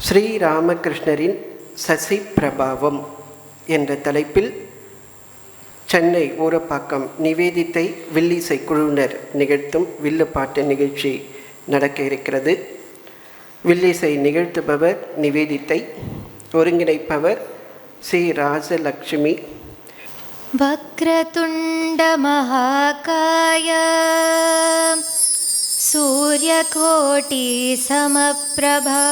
ஸ்ரீராமகிருஷ்ணரின் சசி பிரபாவம் என்ற தலைப்பில் சென்னை ஊரப்பாக்கம் நிவேதித்தை வில்லிசை குழுவினர் நிகழ்த்தும் வில்லுப்பாட்டு நிகழ்ச்சி நடக்க இருக்கிறது. வில்லிசை நிகழ்த்துபவர் நிவேதித்தை, ஒருங்கிணைப்பவர் ஸ்ரீ ராஜலக்ஷ்மி. வக்ரதுண்ட மகாகாய சூரியகோட்டி சமப்ரபா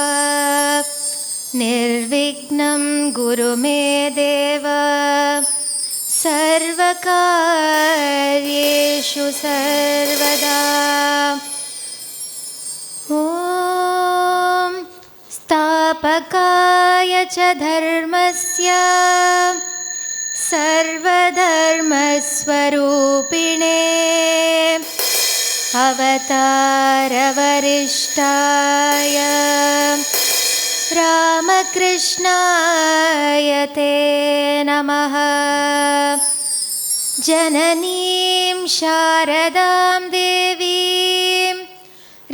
நிர்விக்னம் குரு மே தேவ சர்வகார்யேஷு சர்வதா. ஓம் ஸ்தாபகாய ச தர்மஸ்ய சர்வதர்மஸ்வரூபிணே அவதாரவரிஷ்டாய ராமகிருஷ்ணாய தே நமः. ஜனனீம் சாரதாம் தேவீம்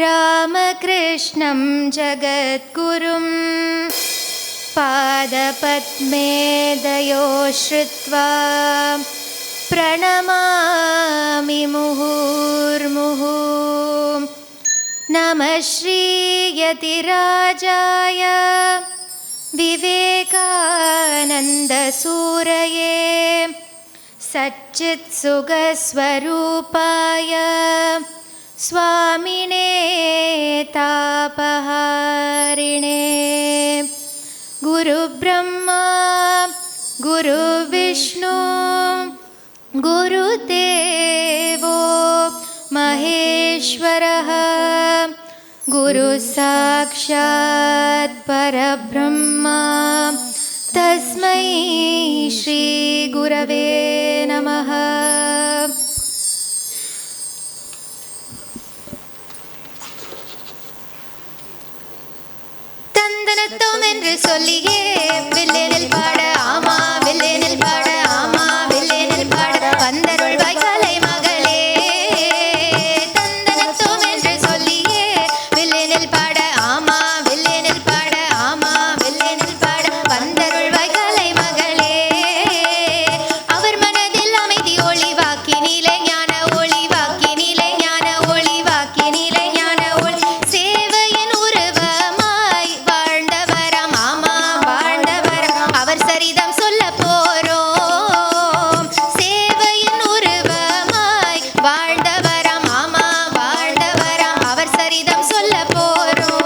ராமகிருஷ்ணம் ஜகத்குரும் பாதபத்மே தயோ ஸ்ருத்வா பிரணமாமி முஹுர்முஹு. நமः ஸ்ரீ யதிராஜாய விவேகானந்த சூரயே சச்சித் சுகஸ்வரூபாய ஸ்வாமினே தாபஹாரிணே. குரு பிரம்மா குரு விஷ்ணு குரு தேவோ மகேஸ்வரः குரு சாக்ஷாத் பரபிரம்மா தஸ்மை ஸ்ரீ குரவே நமः. தந்தனத்தோம் என்று சொல்லியே வில்லேனில் பாட ஆமா, வில்லேனில் பாட ஆமா, வில்லேனில் பாட வந்தருள் வாய்க்காலை மகளே. தந்தனத்தோம் என்று சொல்லியே வில்லேனில் பாட ஆமா, வில்லேனில் பாட ஆமா, வில்லேனில் பாட வந்தருள் வாய்க்காலை மகளே. அவர் மனதில் அமைதி ஒளி வாக்கினிலே ஞான ஒளி வாக்கினிலே ஞான ஒளி வாக்கினிலே ஞான ஒளி சேவையின் உருவமாய் வாழ்ந்தவராம் ஆமா வாழ்ந்தவராம். அவர் சரிதம் சொல்ல போறோம். சேவையின் உருவமாய் வாழ்ந்தவராம் ஆமா வாழ்ந்தவராம். அவர் சரிதம் சொல்ல போறோம்.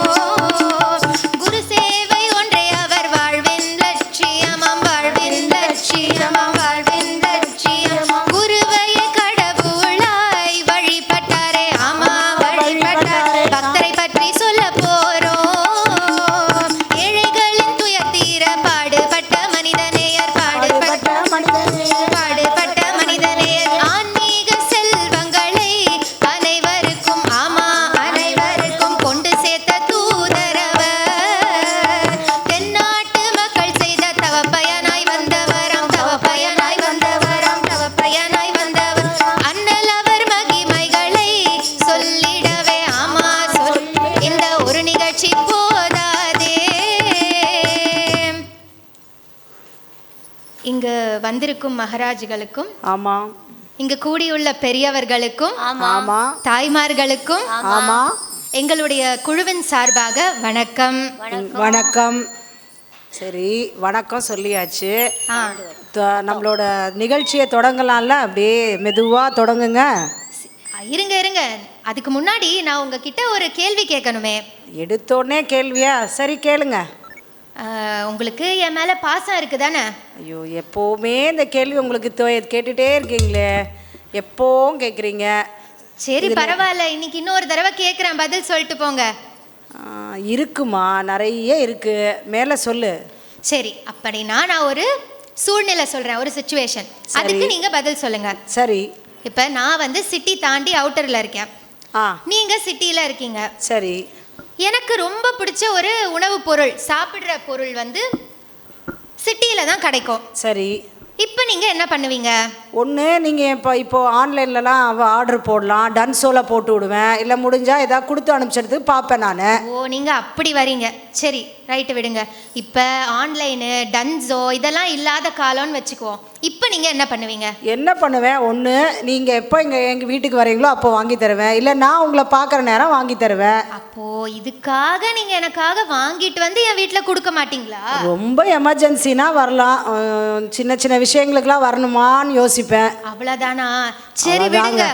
குரு சேவை ஒன்றே அவர் வாழ்வின் லட்சியமாம் வாழ்வின் லட்சியமாம் வாழ்வின் லட்சியமாம். குருவையை கடவுளாய் வழிபட்டாரே ஆமா வழிபட்டாரே. பக்தரை பற்றி சொல்ல போறோம். ஏழைகளின் துயர் தீர பாடுபட்ட மனிதநேயர் பாடுபட்ட மனிதநேயர். ஆன்மீக செல்வங்களை அனைவருக்கும் ஆமா அனைவருக்கும் கொண்டு சேர்த்த தூதரவர். தென்னாட்டு மக்கள் செய்த தவப்பயனாய் வந்தவராம் தவப்பயனாய் வந்தவராம் தவப்பயனாய் வந்தவர். அண்ணல் அவர் மகிமைகளை சொல்லிடவே ஆமா இந்த ஒரு நிகழ்ச்சி போதாதே. இங்கு வந்திருக்கும் மகாராஜுகளுக்கும் ஆமா இங்கு கூடியுள்ள பெரியவர்களுக்கும் ஆமா தாய்மார்களுக்கும் ஆமா எங்களுடைய குழுவின் சார்பாக வணக்கம். வணக்கம். சரி, வணக்கம் சொல்லியாச்சு. நம்மளோட நிகழ்ச்சியை தொடங்கலாம்ல? அப்படியே மெதுவா தொடங்குங்க. இருங்க இருங்க, அதுக்கு முன்னாடி நான் உங்ககிட்ட ஒரு கேள்வி கேட்கணுமே. எடுத்தோடனே கேள்வியா? சரி கேளுங்க. உங்களுக்கு என் மேல பாசம் இருக்குதானே? ஐயோ, எப்போவுமே இந்த கேள்வி உங்களுக்கு கேட்டுட்டே இருக்கீங்களே, எப்போவும் கேட்குறீங்க. சரி பரவாயில்ல, இன்னைக்கு இன்னொரு தடவை கேட்குறேன், பதில் சொல்லிட்டு போங்க. இருக்குமா, நிறைய இருக்கு, மேலே சொல்லு. சரி, அப்படின்னா நான் ஒரு சூழ்நிலை சொல்றேன், ஒரு சிச்சுவேஷன், அதுக்கு நீங்க பதில் சொல்லுங்க. சரி. இப்போ நான் வந்து சிட்டி தாண்டி அவுட்டர்ல இருக்கேன், நீங்க சிட்டியில இருக்கீங்க. சரி. எனக்கு ரொம்ப பிடிச்ச ஒரு உணவு பொருள், சாப்பிடுற பொருள் வந்து சிட்டியில தான் கிடைக்கும். சரி. இப்போ நீங்க என்ன பண்ணுவீங்க? ஒன்று நீங்கள் இப்போ ஆன்லைன்லலாம் ஆர்டர் போடலாம், டன்ஸோவில் போட்டு விடுவேன், இல்லை முடிஞ்சால் ஏதாவது கொடுத்து அனுப்பிச்சதுக்கு பார்ப்பேன் நான். ஓ, நீங்கள் அப்படி வரீங்க. சரி, ரைட்டு, விடுங்க. இப்போ ஆன்லைனு டன்ஸோ இதெல்லாம் இல்லாத காலம்னு வச்சுக்குவோம். இப்போ நீங்கள் என்ன பண்ணுவீங்க? என்ன பண்ணுவேன், ஒன்று நீங்கள் எப்போ எங்கள் வீட்டுக்கு வரீங்களோ அப்போ வாங்கி தருவேன், இல்லை நான் உங்களை பார்க்குற நேரம் வாங்கி தருவேன். அப்போது இதுக்காக நீங்கள் எனக்காக வாங்கிட்டு வந்து என் வீட்டில் கொடுக்க மாட்டீங்களா? ரொம்ப எமர்ஜென்சினா வரலாம், சின்ன சின்ன விஷயங்களுக்கெல்லாம் வரணுமான்னு யோசிப்பேன். அவ்வளோதானா? சரி, விடுங்க.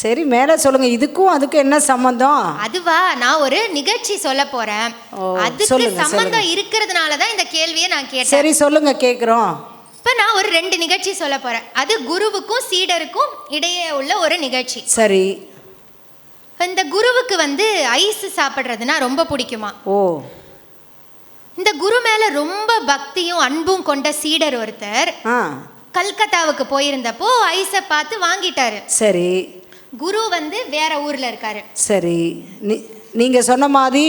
சரி, மேலே சொல்லுங்க. இதுக்கும் அதுக்கும் என்ன சம்பந்தம்? அதுவா, நான் ஒரு நிகழ்ச்சி சொல்ல போறேன். அதுக்கு சம்பந்தம் இருக்கிறதுனால தான் இந்த கேள்வியை நான் கேட்டேன். சரி, சொல்லுங்க, கேட்குறோம். இப்போ நான் ஒரு 2 நிகழ்ச்சி சொல்ல போறேன். அது குருவுக்கும் சீடருக்கும் இடையே உள்ள ஒரு நிகழ்ச்சி. சரி. இந்த குருவுக்கு வந்து ஐஸ் சாப்பிட்றதுனா ரொம்ப பிடிக்குமா. ஓ. இந்த குரு மேல ரொம்ப பக்தியும் அன்பும் கொண்ட சீடர் ஒருத்தர் கல்கத்தாவுக்கு போயிருந்தப்போ ஐஸை பார்த்து வாங்கிட்டாரு. சரி. குரு வந்து வேற ஊர்ல இருக்காரு. சரி. நீங்க சொன்ன மாதிரி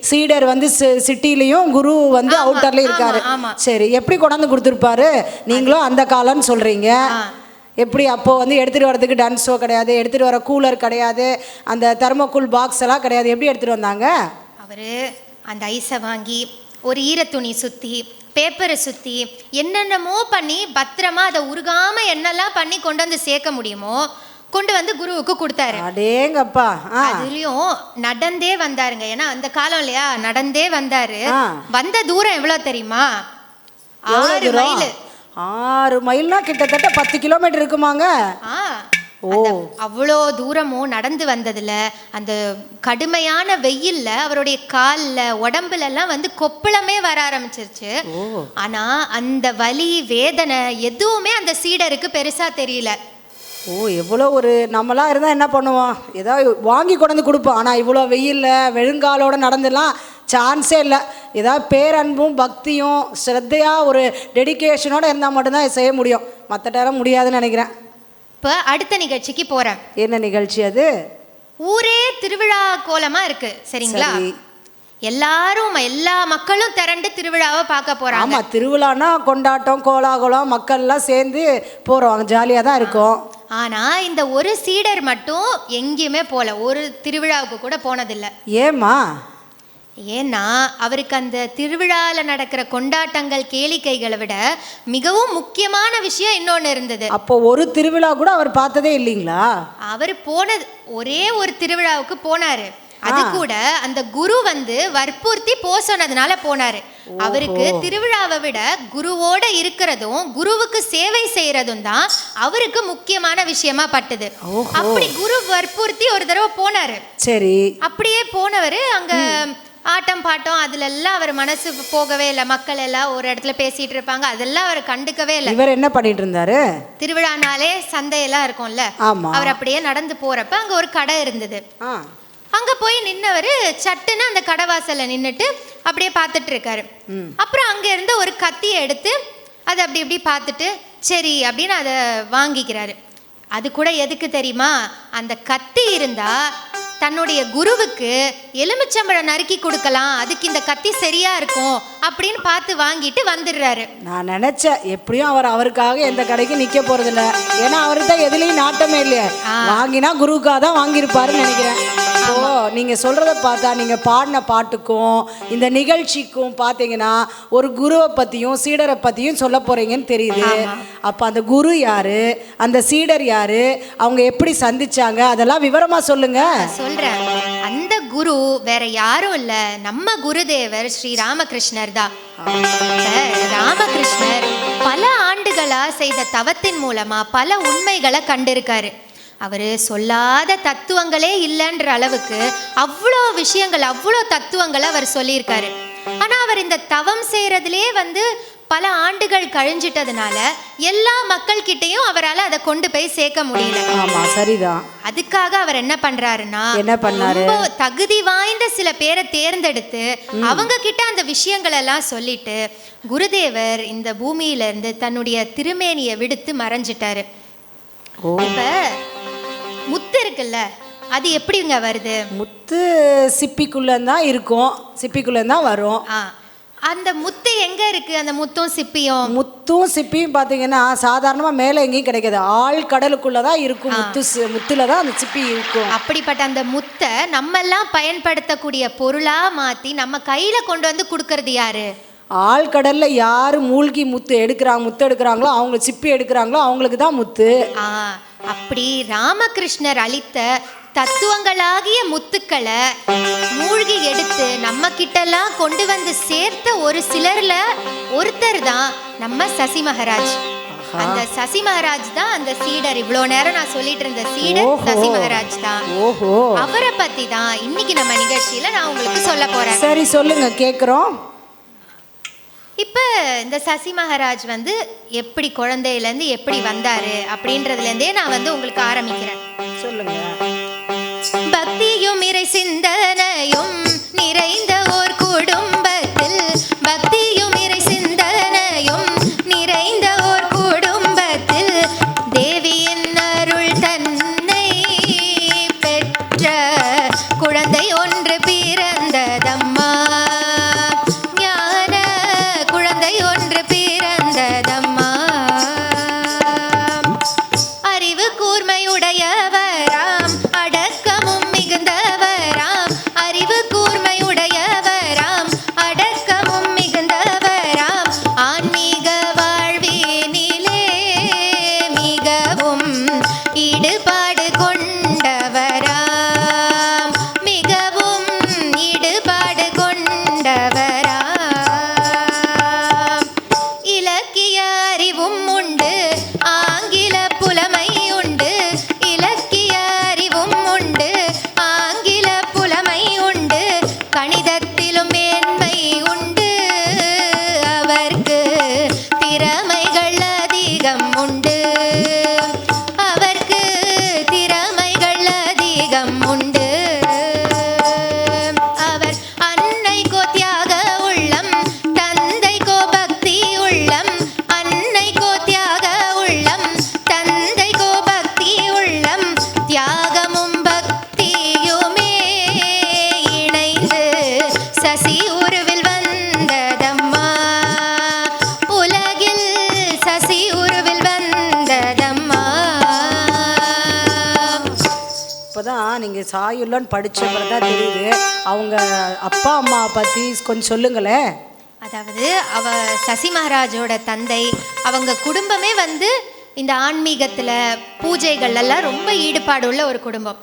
சீடர் வந்து சிட்டிலையும் குரு வந்து அவுட்டர்ல இருக்காரு. சரி, எப்படி கொண்டாந்து கொடுத்துருப்பாரு? நீங்களும் அந்த காலம்னு சொல்றீங்க. எப்படி அப்போ வந்து எடுத்துகிட்டு வரதுக்கு டன்ஸோ கிடையாது, எடுத்துகிட்டு வர கூலர் கிடையாது, அந்த தெர்மோகூல் பாக்ஸ் எல்லாம் கிடையாது. எப்படி எடுத்துகிட்டு வந்தாங்க? அவர் அந்த ஐஸை வாங்கி ஒரு ஈரத்துணி சுற்றி பேப்பரை சுற்றி என்னென்னமோ பண்ணி பத்திரமா அதை உருகாமல் என்னெல்லாம் பண்ணி கொண்டு வந்து சேர்க்க முடியுமோ கொண்டு வந்து குருவுக்கு கொடுத்தாரு. அடேங்கப்பா. அதுலயும் நடந்தே வந்தாருங்க. ஏன்னா அந்த காலம் இல்லையா, நடந்தே வந்தாரு. வந்த தூரம் எவ்வளவு தெரியுமா? 6 மைல். 6 மைல்னா கிட்டத்தட்ட 10 கிலோமீட்டர் இருக்குமாங்க. அவ்வளோ தூரமும் நடந்து வந்ததுல அந்த கடுமையான வெயில்ல அவருடைய காலில் உடம்புல எல்லாம் வந்து கொப்பளமே வர ஆரம்பிச்சிருச்சு. ஆனா அந்த வலி வேதனை எதுவுமே அந்த சீடருக்கு பெருசா தெரியல. ஓ, எவ்வளோ ஒரு நம்மளாம் இருந்தால் என்ன பண்ணுவோம், ஏதாவது வாங்கி கொண்டு வந்து கொடுப்போம். ஆனால் இவ்வளோ வெயிலில் வெறுங்காலோடு நடந்துலாம் சான்ஸே இல்லை. ஏதாவது பேரன்பும் பக்தியும் ஸ்ரத்தையாக ஒரு டெடிக்கேஷனோடு இருந்தால் மட்டும்தான் செய்ய முடியும், மற்ற நேரம் முடியாதுன்னு நினைக்கிறேன். இப்போ அடுத்த நிகழ்ச்சிக்கு போகிறேன். என்ன நிகழ்ச்சி அது? ஊரே திருவிழா கோலமாக இருக்குது, சரிங்களா? எல்லாரும் எல்லா மக்களும் திரண்டு திருவிழாவை பார்க்க போகிறாங்க. ஆமாம், திருவிழானா கொண்டாட்டம் கோலாகலம் மக்கள்லாம் சேர்ந்து போகிறோம், ஜாலியாக தான் இருக்கும். ஆனால் இந்த ஒரு சீடர் மட்டும் எங்கேயுமே போகல, ஒரு திருவிழாவுக்கு கூட போனதில்லை. ஏம்மா? ஏன்னா அவருக்கு அந்த திருவிழாவில் நடக்கிற கொண்டாட்டங்கள் கேளிக்கைகளை விட மிகவும் முக்கியமான விஷயம் இன்னொன்று இருந்தது. அப்போ ஒரு திருவிழா கூட அவர் பார்த்ததே இல்லைங்களா? அவர் போனது ஒரே ஒரு திருவிழாவுக்கு போனாரு. அது கூட அந்த குரு வந்து வற்புறுத்தி போ சொன்னதுனால போனாரு. அவருக்கு திருவிழாவை விட குருவோட இருக்கிறதும் குருவுக்கு சேவை செய்யறதும் தான் அவருக்கு முக்கியமான விஷயமா பட்டது. அப்படி குரு வற்புறுத்தி ஒரு தடவை போனாரு. சரி. அப்படியே போனவர் அங்க ஆட்டம் பாட்டம் அதுல எல்லாம் அவர் மனசு போகவே இல்லை. மக்கள் எல்லாம் ஒரு இடத்துல பேசிட்டு இருப்பாங்க, அதெல்லாம் அவர் கண்டுக்கவே இல்லை. இவர் என்ன பண்ணிட்டு இருந்தாரு? திருவிழானாலே சந்தையெல்லாம் இருக்கும்ல, அவர் அப்படியே நடந்து போறப்ப அங்க ஒரு கடை இருந்தது. அங்க போய் நின்னவர் சட்டுன்னு அந்த கடைவாசல்ல நின்றுட்டு அப்படியே பார்த்துட்டு இருக்காரு. அப்புறம் அங்க இருந்து ஒரு கத்தியை எடுத்து அதை அப்படி இப்படி பார்த்துட்டு சரி அப்படின்னு அதை வாங்கிக்கிறாரு. அது கூட எதுக்கு தெரியுமா? அந்த கத்தி இருந்தா தன்னுடைய குருவுக்கு எலுமிச்சம்பழம் நறுக்கி கொடுக்கலாம், அதுக்கு இந்த கத்தி சரியா இருக்கும் அப்படின்னு பார்த்து வாங்கிட்டு வந்துடுறாரு. நான் நினைச்சேன் எப்படியும் அவருக்காக எந்த கடைக்கும் நிக்க போறது இல்லை, ஏன்னா அவருக்கு தான் எதுலையும் நாட்டமே இல்லையே, வாங்கினா குருவுக்காக தான் வாங்கியிருப்பாருன்னு நினைக்கிறேன். ஓ, நீங்க சொல்றத பார்த்தா நீங்க பாடின பாட்டுக்கும் இந்த நிகழ்ச்சிக்கும் பார்த்தீங்கன்னா ஒரு குருவை பத்தியும் சீடரை பத்தியும் சொல்ல போறீங்கன்னு தெரியுது. அப்ப அந்த குரு யாரு, அந்த சீடர் யாரு, அவங்க எப்படி சந்திச்சாங்க, அதெல்லாம் விவரமா சொல்லுங்க. சொல்றேன். அந்த குரு வேற யாரும் இல்ல, நம்ம குருதேவர் ஸ்ரீ ராமகிருஷ்ணர் தான். ராமகிருஷ்ணர் பல ஆண்டுகளா செய்த தவத்தின் மூலமா பல உண்மைகளை கண்டிருக்காரு. அவர் சொல்லாத தத்துவங்களே இல்லைன்ற அளவுக்கு அவ்வளோ விஷயங்கள் அவ்வளோ தத்துவங்களை அவர் சொல்லியிருக்காரு. ஆனால் அவர் இந்த தவம் செய்கிறதுலே வந்து பல ஆண்டுகள் கழிஞ்சிட்டதுனால எல்லா மக்கள்கிட்டையும் அவரால் அதை கொண்டு போய் சேர்க்க முடியல. ஆமாம், சரிதான். அதுக்காக அவர் என்ன பண்றாருன்னா, ரொம்ப தகுதி வாய்ந்த சில பேரை தேர்ந்தெடுத்து அவங்க கிட்ட அந்த விஷயங்கள் எல்லாம் சொல்லிட்டு குருதேவர் இந்த பூமியில இருந்து தன்னுடைய திருமேனியை விடுத்து மறைஞ்சிட்டாரு. இப்ப முத்து இருக்குல்ல, அது எப்படிங்க வருது? முத்து சிப்பிக்குள்ள தான் இருக்கும், சிப்பிக்குள்ள தான் வரும். அந்த முத்து எங்க இருக்கு? அந்த முத்தும் சிப்பியும் பார்த்தீங்கன்னா சாதாரணமாக மேலே எங்கேயும் கிடைக்காது. ஆழ்கடலுக்குள்ள தான் இருக்கும். முத்துல தான் அந்த சிப்பி இருக்கும். அப்படிப்பட்ட அந்த முத்தை நம்ம எல்லாம் பயன்படுத்தக்கூடிய பொருளா மாத்தி நம்ம கையில கொண்டு வந்து கொடுக்கறது யாரு? ஆழ்கடல்ல யாரு மூழ்கி முத்து எடுக்கிறாங்களோ, அவங்க சிப்பி எடுக்கிறாங்களோ அவங்களுக்கு தான் முத்து. அப்படி ராமகிருஷ்ணர் அளித்த தத்துவங்களாகிய முத்துக்களை மூழ்கி எடுத்து நம்ம கிட்டலாம் கொண்டு வந்து சேர்த்த ஒரு சிலர்ல ஒருத்தர் தான் நம்ம சசி மகாராஜ். அந்த சசி மகாராஜ் தான் அந்த சீடர். இவ்வளோ நேரம் நான் சொல்லிட்டு இருந்த சீடர் சசி மகாராஜ் தான். அவரை பத்தி தான் இன்னைக்கு நம்ம நிகழ்ச்சியில நான் உங்களுக்கு சொல்ல போறேன். சரி, சொல்லுங்க, கேட்குறோம். இப்போ இந்த சசி மகாராஜ் வந்து எப்படி குழந்தையிலேருந்து எப்படி வந்தாரு அப்படின்றதுலேருந்தே நான் வந்து உங்களுக்கு ஆரம்பிக்கிறேன். சொல்லுங்க. பக்தியும் இறை சிந்தனையும் நிறைந்த ஓர் குடும்பத்தில், பக்தியும் இறை சிந்தனையும் நிறைந்த ஓர் குடும்பத்தில் தேவியின் அருள் தன்னை பெற்ற குழந்தை ஒன்று பிறந்ததம்மா. அறிவு கூர்மையுடையவராம் அடக்கமும் மிகுந்தவராம், அறிவு கூர்மையுடையவராம் அடக்கமும் மிகுந்தவராம், ஆன்மீக வாழ்வினிலே மிகவும் ஈடுபாடு கொண்டவராம், மிகவும் ஈடுபாடு கொண்டவராம். இலக்கிய அறிவும் உண்டு, ஆங்கில புலமை உண்டு, இலக்கிய அறிவும் உண்டு, ஆங்கில புலமை உண்டு, கணிதத்திலும் மேன்மை உண்டு, அவர்க்கு திறமைகள் அதிகம் உண்டு, அவர்க்கு திறமைகள் அதிகம் உண்டு. அவர் அன்னைக்கோ தியாக உள்ளம், தந்தைக்கோ பக்தி உள்ளம், அன்னைக்கோ தியாக உள்ளம், தந்தைக்கோ பக்தி உள்ளம், தியாகமும் பக்தியுமே இணைந்து சசி உருவில் வந்ததம்மா, உலகில் சசி உருவில் வந்ததம்மா. இப்போதான் நீங்கள் சாயுள்ளன்னு படித்தப்பறம் தான் தெரியுது. அவங்க அப்பா அம்மா பற்றி கொஞ்சம் சொல்லுங்களேன். அதாவது சசி மகாராஜோட தந்தை, அவங்க குடும்பமே வந்து இந்த ஆன்மீகத்தில் பூஜைகள் எல்லாம் ரொம்ப ஈடுபாடு உள்ள ஒரு குடும்பம்.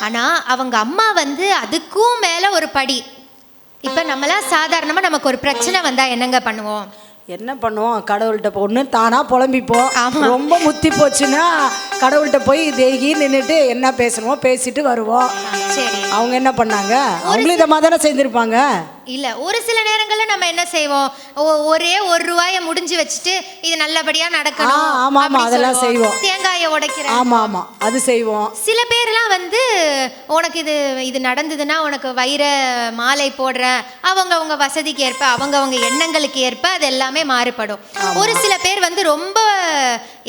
ஆனால் அவங்க அம்மா வந்து அதுக்கும் மேலே ஒரு படி. இப்போ நம்மளாம் சாதாரணமாக நமக்கு ஒரு பிரச்சனை வந்தால் என்னங்க பண்ணுவோம்? என்ன பண்ணுவோம்? கடவுள்கிட்ட ஒன்று தானாக புலம்பிப்போம். ரொம்ப முத்தி போச்சுன்னா கடவுள்கிட்ட போய் தேகி நின்றுட்டு என்ன பேசணுமோ பேசிட்டு வருவோம். சரி, அவங்க என்ன பண்ணாங்க? அவங்களும் இதை மாதிரி தானே செய்திருப்பாங்க. இல்லை, ஒரு சில நேரங்களில் நம்ம என்ன செய்வோம், ஒரே ₹1 முடிஞ்சு வச்சுட்டு இது நல்லபடியாக நடக்கணும். ஆமாம் ஆமாம், அதெல்லாம் செய்வோம். தேங்காயை உடைக்கிறேன். ஆமாம் ஆமாம், அது செய்வோம். சில பேர்லாம் வந்து உனக்கு இது நடந்ததுன்னா உனக்கு வைர மாலை போடுறேன், அவங்க வசதிக்கு ஏற்ப அவங்க எண்ணங்களுக்கு ஏற்ப அது எல்லாமே மாறுபடும். ஒரு சில பேர் வந்து ரொம்ப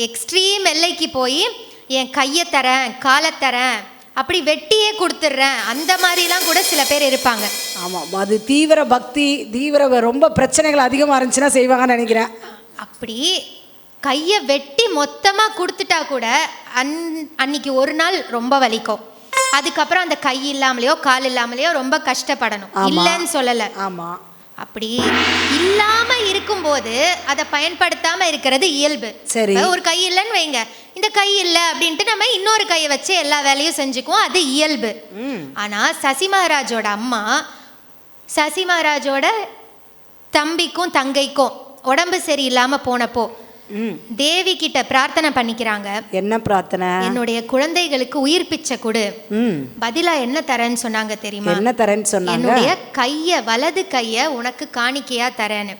எக்ஸ்ட்ரீம் எல்லைக்கு போய் என் கையை தரேன், காலை தரேன், அப்படி வெட்டியே கொடுத்துட்றேன், அந்த மாதிரிலாம் கூட சில பேர் இருப்பாங்க. ஆமாம், அது தீவிர பக்தி, ரொம்ப பிரச்சனைகள் அதிகமாக இருந்துச்சுன்னா செய்வாங்கன்னு நினைக்கிறேன். அப்படி கையை வெட்டி மொத்தமாக கொடுத்துட்டா கூட அன்னைக்கு ஒரு நாள் ரொம்ப வலிக்கும். அதுக்கப்புறம் அந்த கை இல்லாமலையோ கால் இல்லாமலையோ ரொம்ப கஷ்டப்படணும். இல்லைன்னு சொல்லலை. ஆமாம், அப்படி இல்லாம இருக்கும்போது அதை பயன்படுத்தாம இருக்கிறது இயல்பு. சரி, ஒரு கை இல்லைன்னு வைங்க, இந்த கை இல்லை அப்படின்ட்டு நம்ம இன்னொரு கையை வச்சு எல்லா வேலையும் செஞ்சுக்குவோம், அது இயல்பு. ஆனா சசி மகாராஜோட அம்மா, சசி மகாராஜோட தம்பிக்கும் தங்கைக்கும் உடம்பு சரியில்லாம போனப்போ தேவி கிட்ட பிரார்த்தனை பண்ணிக்கிறாங்க. என்ன பிரார்த்தனை? என்னுடைய குழந்தைகளுக்கு உயிர் பிச்சை கொடு. பதிலா என்ன தரேன்னு சொன்னாங்க தெரியுமா? என்ன தரேன்னு சொன்னாங்க? என்னுடைய வலது கைய உனக்கு காணிக்கையா தரேன்னு.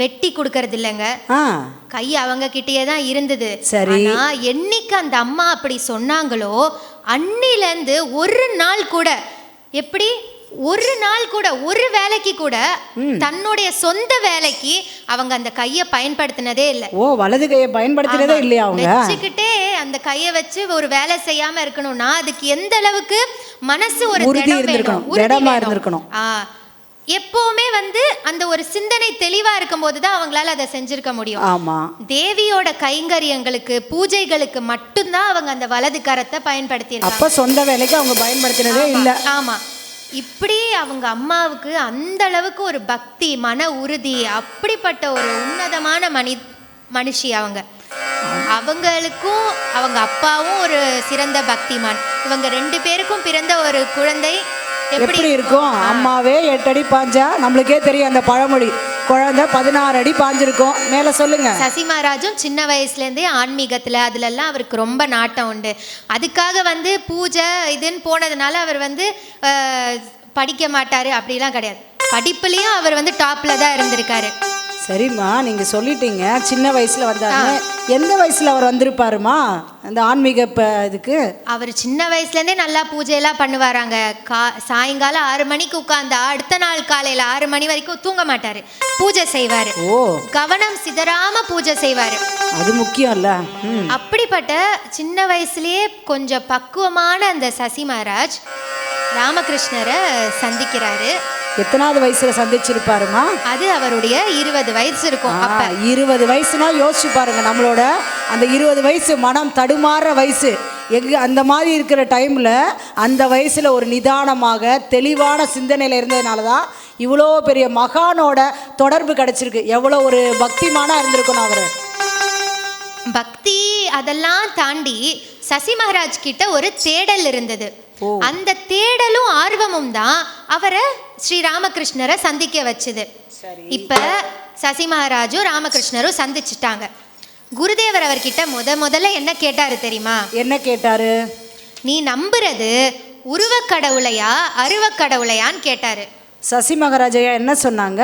வெட்டி கொடுக்கறது இல்லைங்க, கை அவங்க கிட்டயே தான் இருந்தது. ஆனா என்னைக்கு அந்த அம்மா அப்படி சொன்னாங்களோ அன்னிலேருந்து ஒரு நாள் கூட, எப்படி ஒரு நாள் கூட, ஒரு வேலைக்கு கூட தன்னுடைய சொந்த வேலைக்கு அவங்க அந்த கையை பயன்படுத்தினதே இல்லை. ஓ, வலது கையை பயன்படுத்தினதே இல்லையா? அவங்க வச்சுக்கிட்டே அந்த கையை வச்சு ஒரு வேலை செய்யாம இருக்கணும்னா அதுக்கு எந்த அளவுக்கு மனசு ஒரு திடமா இருந்திருக்கணும். எப்பவுமே வந்து அந்த ஒரு சிந்தனை தெளிவா இருக்கும்போது தான் அவங்களால அதை செஞ்சிருக்க முடியும். ஆமா, தேவியோட கைங்கரியங்களுக்கு பூஜைகளுக்கு மட்டும்தான் அவங்க அந்த வலது கரத்தை பயன்படுத்தியிருக்காங்க. அப்ப சொந்த வேலைக்கு அவங்க பயன்படுத்தினதே இல்ல. ஆமா, இப்படி அவங்க அம்மாவுக்கு அந்த அளவுக்கு ஒரு பக்தி, மன உறுதி, அப்படிப்பட்ட ஒரு உன்னதமான மனுஷி அவங்க. அவங்களுக்கும் அவங்க அப்பாவும் ஒரு சிறந்த பக்திமான். இவங்க 2 பேருக்கும் பிறந்த ஒரு குழந்தை எப்படி இருக்கும்? அம்மாவே 8 அடி பாஞ்சா நம்மளுக்கே தெரியும் அந்த பழமொழி. குழந்தை 16 அடி பாஞ்சிருக்கும். மேல சொல்லுங்க. சசி மகாராஜும் சின்ன வயசுலேருந்தே ஆன்மீகத்தில் அதுலெல்லாம் அவருக்கு ரொம்ப நாட்டம் உண்டு. அதுக்காக வந்து பூஜை இதுன்னு போனதுனால அவர் வந்து படிக்க மாட்டார் அப்படிலாம் கிடையாது. படிப்புலேயும் அவர் வந்து டாப்பில் தான் இருந்திருக்காரு. சரிம்மா, நீங்க சொல்லிட்டீங்க சின்ன வயசுல வந்தாரு. எந்த வயசுல அவர் வந்திருப்பாருமா அந்த ஆன்மீக இதுக்கு? அவர் சின்ன வயசுலேருந்தே நல்லா பூஜையெல்லாம் பண்ணுவாராங்க. சாயங்காலம் 6 மணிக்கு உட்கார்ந்தா அடுத்த நாள் காலையில் 6 மணி வரைக்கும் தூங்க மாட்டாரு, பூஜை செய்வாரு. கவனம் சிதறாம பூஜை செய்வாரு. அது முக்கியம் இல்ல. அப்படிப்பட்ட சின்ன வயசுலயே கொஞ்சம் பக்குவமான அந்த சசி மகாராஜ் ராமகிருஷ்ணரை சந்திக்கிறாரு. எத்தனாவது வயசுல சந்திச்சிருப்பாருமா? அது அவருடைய 20 வயசு இருக்கும். அப்ப 20 வயசுனா யோசிச்சு பாருங்க, நம்மளோட அந்த 20 வயசு மனம் தடுமாற வயசு. அந்த மாதிரி இருக்கிற டைம்ல அந்த வயசுல ஒரு நிதானமாக தெளிவான சிந்தனையில இருந்ததுனால தான் இவ்வளோ பெரிய மகானோட தொடர்பு கிடைச்சிருக்கு. எவ்வளோ ஒரு பக்திமானா இருந்திருக்கணும் அவர். பக்தி அதெல்லாம் தாண்டி சசி மகாராஜ் கிட்ட ஒரு தேடல் இருந்தது. அந்த தேடலும் ஆர்வமும் தான் அவரை ஸ்ரீ ராமகிருஷ்ணரை சந்திக்க வச்சுது. இப்ப சசி மகாராஜும் ராமகிருஷ்ணரும் சந்திச்சுட்டாங்க. குருதேவர் அவர்கிட்ட முதல்ல என்ன கேட்டாரு தெரியுமா? என்ன கேட்டாரு? நீ நம்புறது உருவக்கடவுளையா அருவக்கடவுளையான்னு கேட்டாரு. சசி மகாராஜையா என்ன சொன்னாங்க?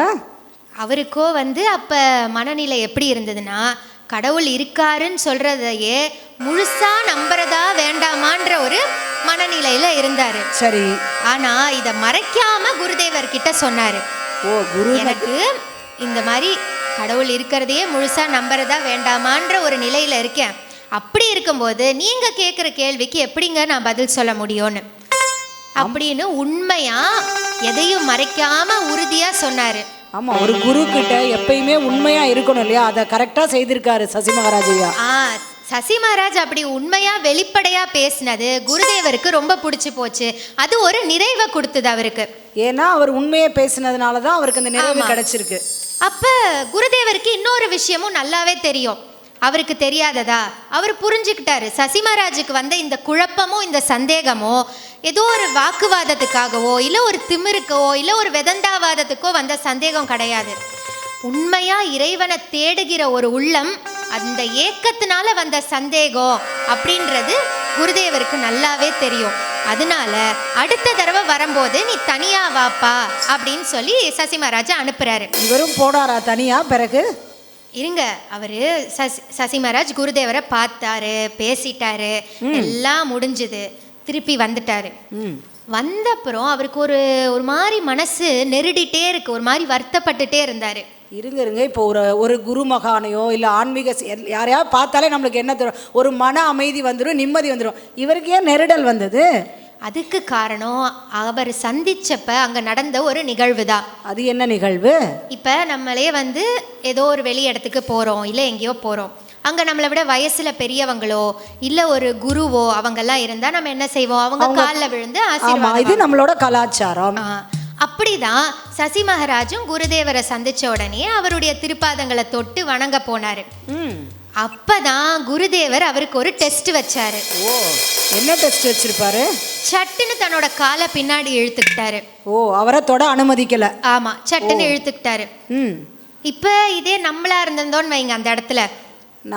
அவருக்கோ வந்து அப்ப மனநிலை எப்படி இருந்ததுன்னா, கடவுள் இருக்காருன்னு சொல்றதையே முழுசா நம்புறதா வேண்டாமான்ற ஒரு மனநிலையில இருந்தாரு. சரி. ஆனா இத மறைக்காம குருதேவர் கிட்ட சொன்னாரு. எனக்கு இந்த மாதிரி கடவுள் இருக்கிறதையே முழுசா நம்புறதா வேண்டாமான்ற ஒரு நிலையில இருக்கேன். அப்படி இருக்கும்போது நீங்க கேட்குற கேள்விக்கு எப்படிங்க நான் பதில் சொல்ல முடியும்னு அப்படின்னு உண்மையா எதையும் மறைக்காம உறுதியா சொன்னாரு. ஆமா, ஒரு குரு கிட்ட எப்பயுமே உண்மையா இருக்கணும் இல்லையா? அதை கரெக்டா செய்திருக்காரு சசி மகாராஜையா. சசி மகாராஜ் அப்படி உண்மையா வெளிப்படையா பேசினது குருதேவருக்கு ரொம்ப பிடிச்சி போச்சு. அது ஒரு நிறைவை கொடுத்தது அவருக்கு. ஏன்னா அவர் உண்மையை பேசினதுனால தான் அவருக்கு அந்த நிறைவு கிடைச்சிருக்கு. அப்ப குருதேவருக்கு இன்னொரு விஷயமும் நல்லாவே தெரியும். அவருக்கு தெரியாததா? அவர் புரிஞ்சுக்கிட்டாரு. சசி மகாராஜுக்கு வந்த இந்த குழப்பமோ இந்த சந்தேகமோ ஏதோ ஒரு வாக்குவாதத்துக்காகவோ இல்லை ஒரு திமிருக்கோ இல்லை ஒரு வெதந்தாவாதத்துக்கோ வந்த சந்தேகம் கிடையாது. உண்மையா இறைவனை தேடுகிற ஒரு உள்ளம், அந்த ஏக்கத்தினால வந்த சந்தேகம் அப்படின்றது குருதேவருக்கு நல்லாவே தெரியும். அதனால அடுத்த தடவை வரும்போது நீ தனியா வாப்பா அப்படின்னு சொல்லி சசி மகாராஜா அனுப்புறாரு. இவரும் போடாரா தனியா? பிறகு இருங்க, அவரு சசி மகாராஜ் குருதேவரை பார்த்தாரு, பேசிட்டாரு, எல்லாம் முடிஞ்சுது. திருப்பி வந்துட்டாரு. வந்தப்புறம் அவருக்கு ஒரு மாதிரி மனசு நெருடிட்டே இருக்கு, ஒரு மாதிரி வருத்தப்பட்டுட்டே இருந்தாரு. இருங்க, இப்போ ஒரு குரு மகானையோ இல்லை ஆன்மீக யாரையாவது பார்த்தாலே நம்மளுக்கு என்ன தரும்? ஒரு மன அமைதி வந்துடும், நிம்மதி வந்துடும். இவருக்கு ஏன் நெருடல் வந்தது? அதுக்கு காரணம் அவர் சந்திச்சப்ப அங்க நடந்த ஒரு நிகழ்வு தான். அது என்ன நிகழ்வு? இப்ப நம்மளே வந்து ஏதோ ஒரு வெளி இடத்துக்கு போறோம், இல்லை எங்கேயோ போறோம். அங்க நம்மளை விட வயசுல பெரியவங்களோ இல்ல ஒரு குருவோ அவங்கெல்லாம் இருந்தா நம்ம என்ன செய்வோம்? அவங்க காலில் விழுந்து ஆசீர்வாதம். இது நம்மளோட கலாச்சாரம். அப்படிதான் சசி மகாராஜும் குருதேவரை சந்திச்ச உடனே அவருடைய திருப்பாதங்களை தொட்டு வணங்க போனாரு. அப்பதான் குருதேவர் அவருக்கு ஒரு டெஸ்ட் வச்சாரு. என்ன டெஸ்ட் வச்சிருப்பாரு? சட்டுன்னு தன்னோட காலை பின்னாடி இழுத்துக்கிட்டாரு. அவரை தொட அனுமதிக்கல. ஆமா, சட்டுன்னு இழுத்துக்கிட்டாரு. இப்ப இதே நம்மளா இருந்தோன்னு வைங்க, அந்த இடத்துல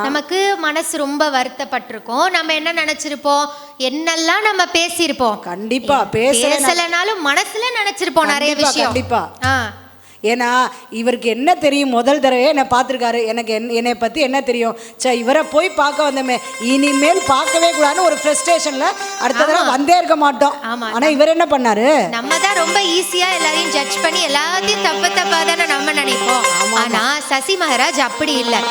நமக்கு மனசு ரொம்ப வருத்தப்பட்டிருக்கோம். நம்ம என்ன நினைச்சிருப்போம்? என்னெல்லாம் நம்ம பேசியிருப்போம். கண்டிப்பா பேசலனாலும் மனசுல நினைச்சிருப்போம் நிறைய விஷயம். கண்டிப்பா. ஏன்னா இவருக்கு என்ன தெரியும்? முதல் தடவை என்னை பார்த்துருக்காரு, எனக்கு என்னை பற்றி என்ன தெரியும்? இவரை போய் பார்க்க வந்தோமே, இனிமேல் பார்க்கவே கூடாதுன்னு ஒரு ஃப்ரஸ்ட்ரேஷனில் அடுத்த தடவை வந்தே இருக்க மாட்டோம். ஆனால் இவர் என்ன பண்ணாரு? நம்ம தான் ரொம்ப ஈஸியாக எல்லாரையும் ஜட்ஜ் பண்ணி எல்லாத்தையும் தப்பாக தானே நம்ம நினைப்போம். ஆனால் சசி மகாராஜ் அப்படி இல்லை.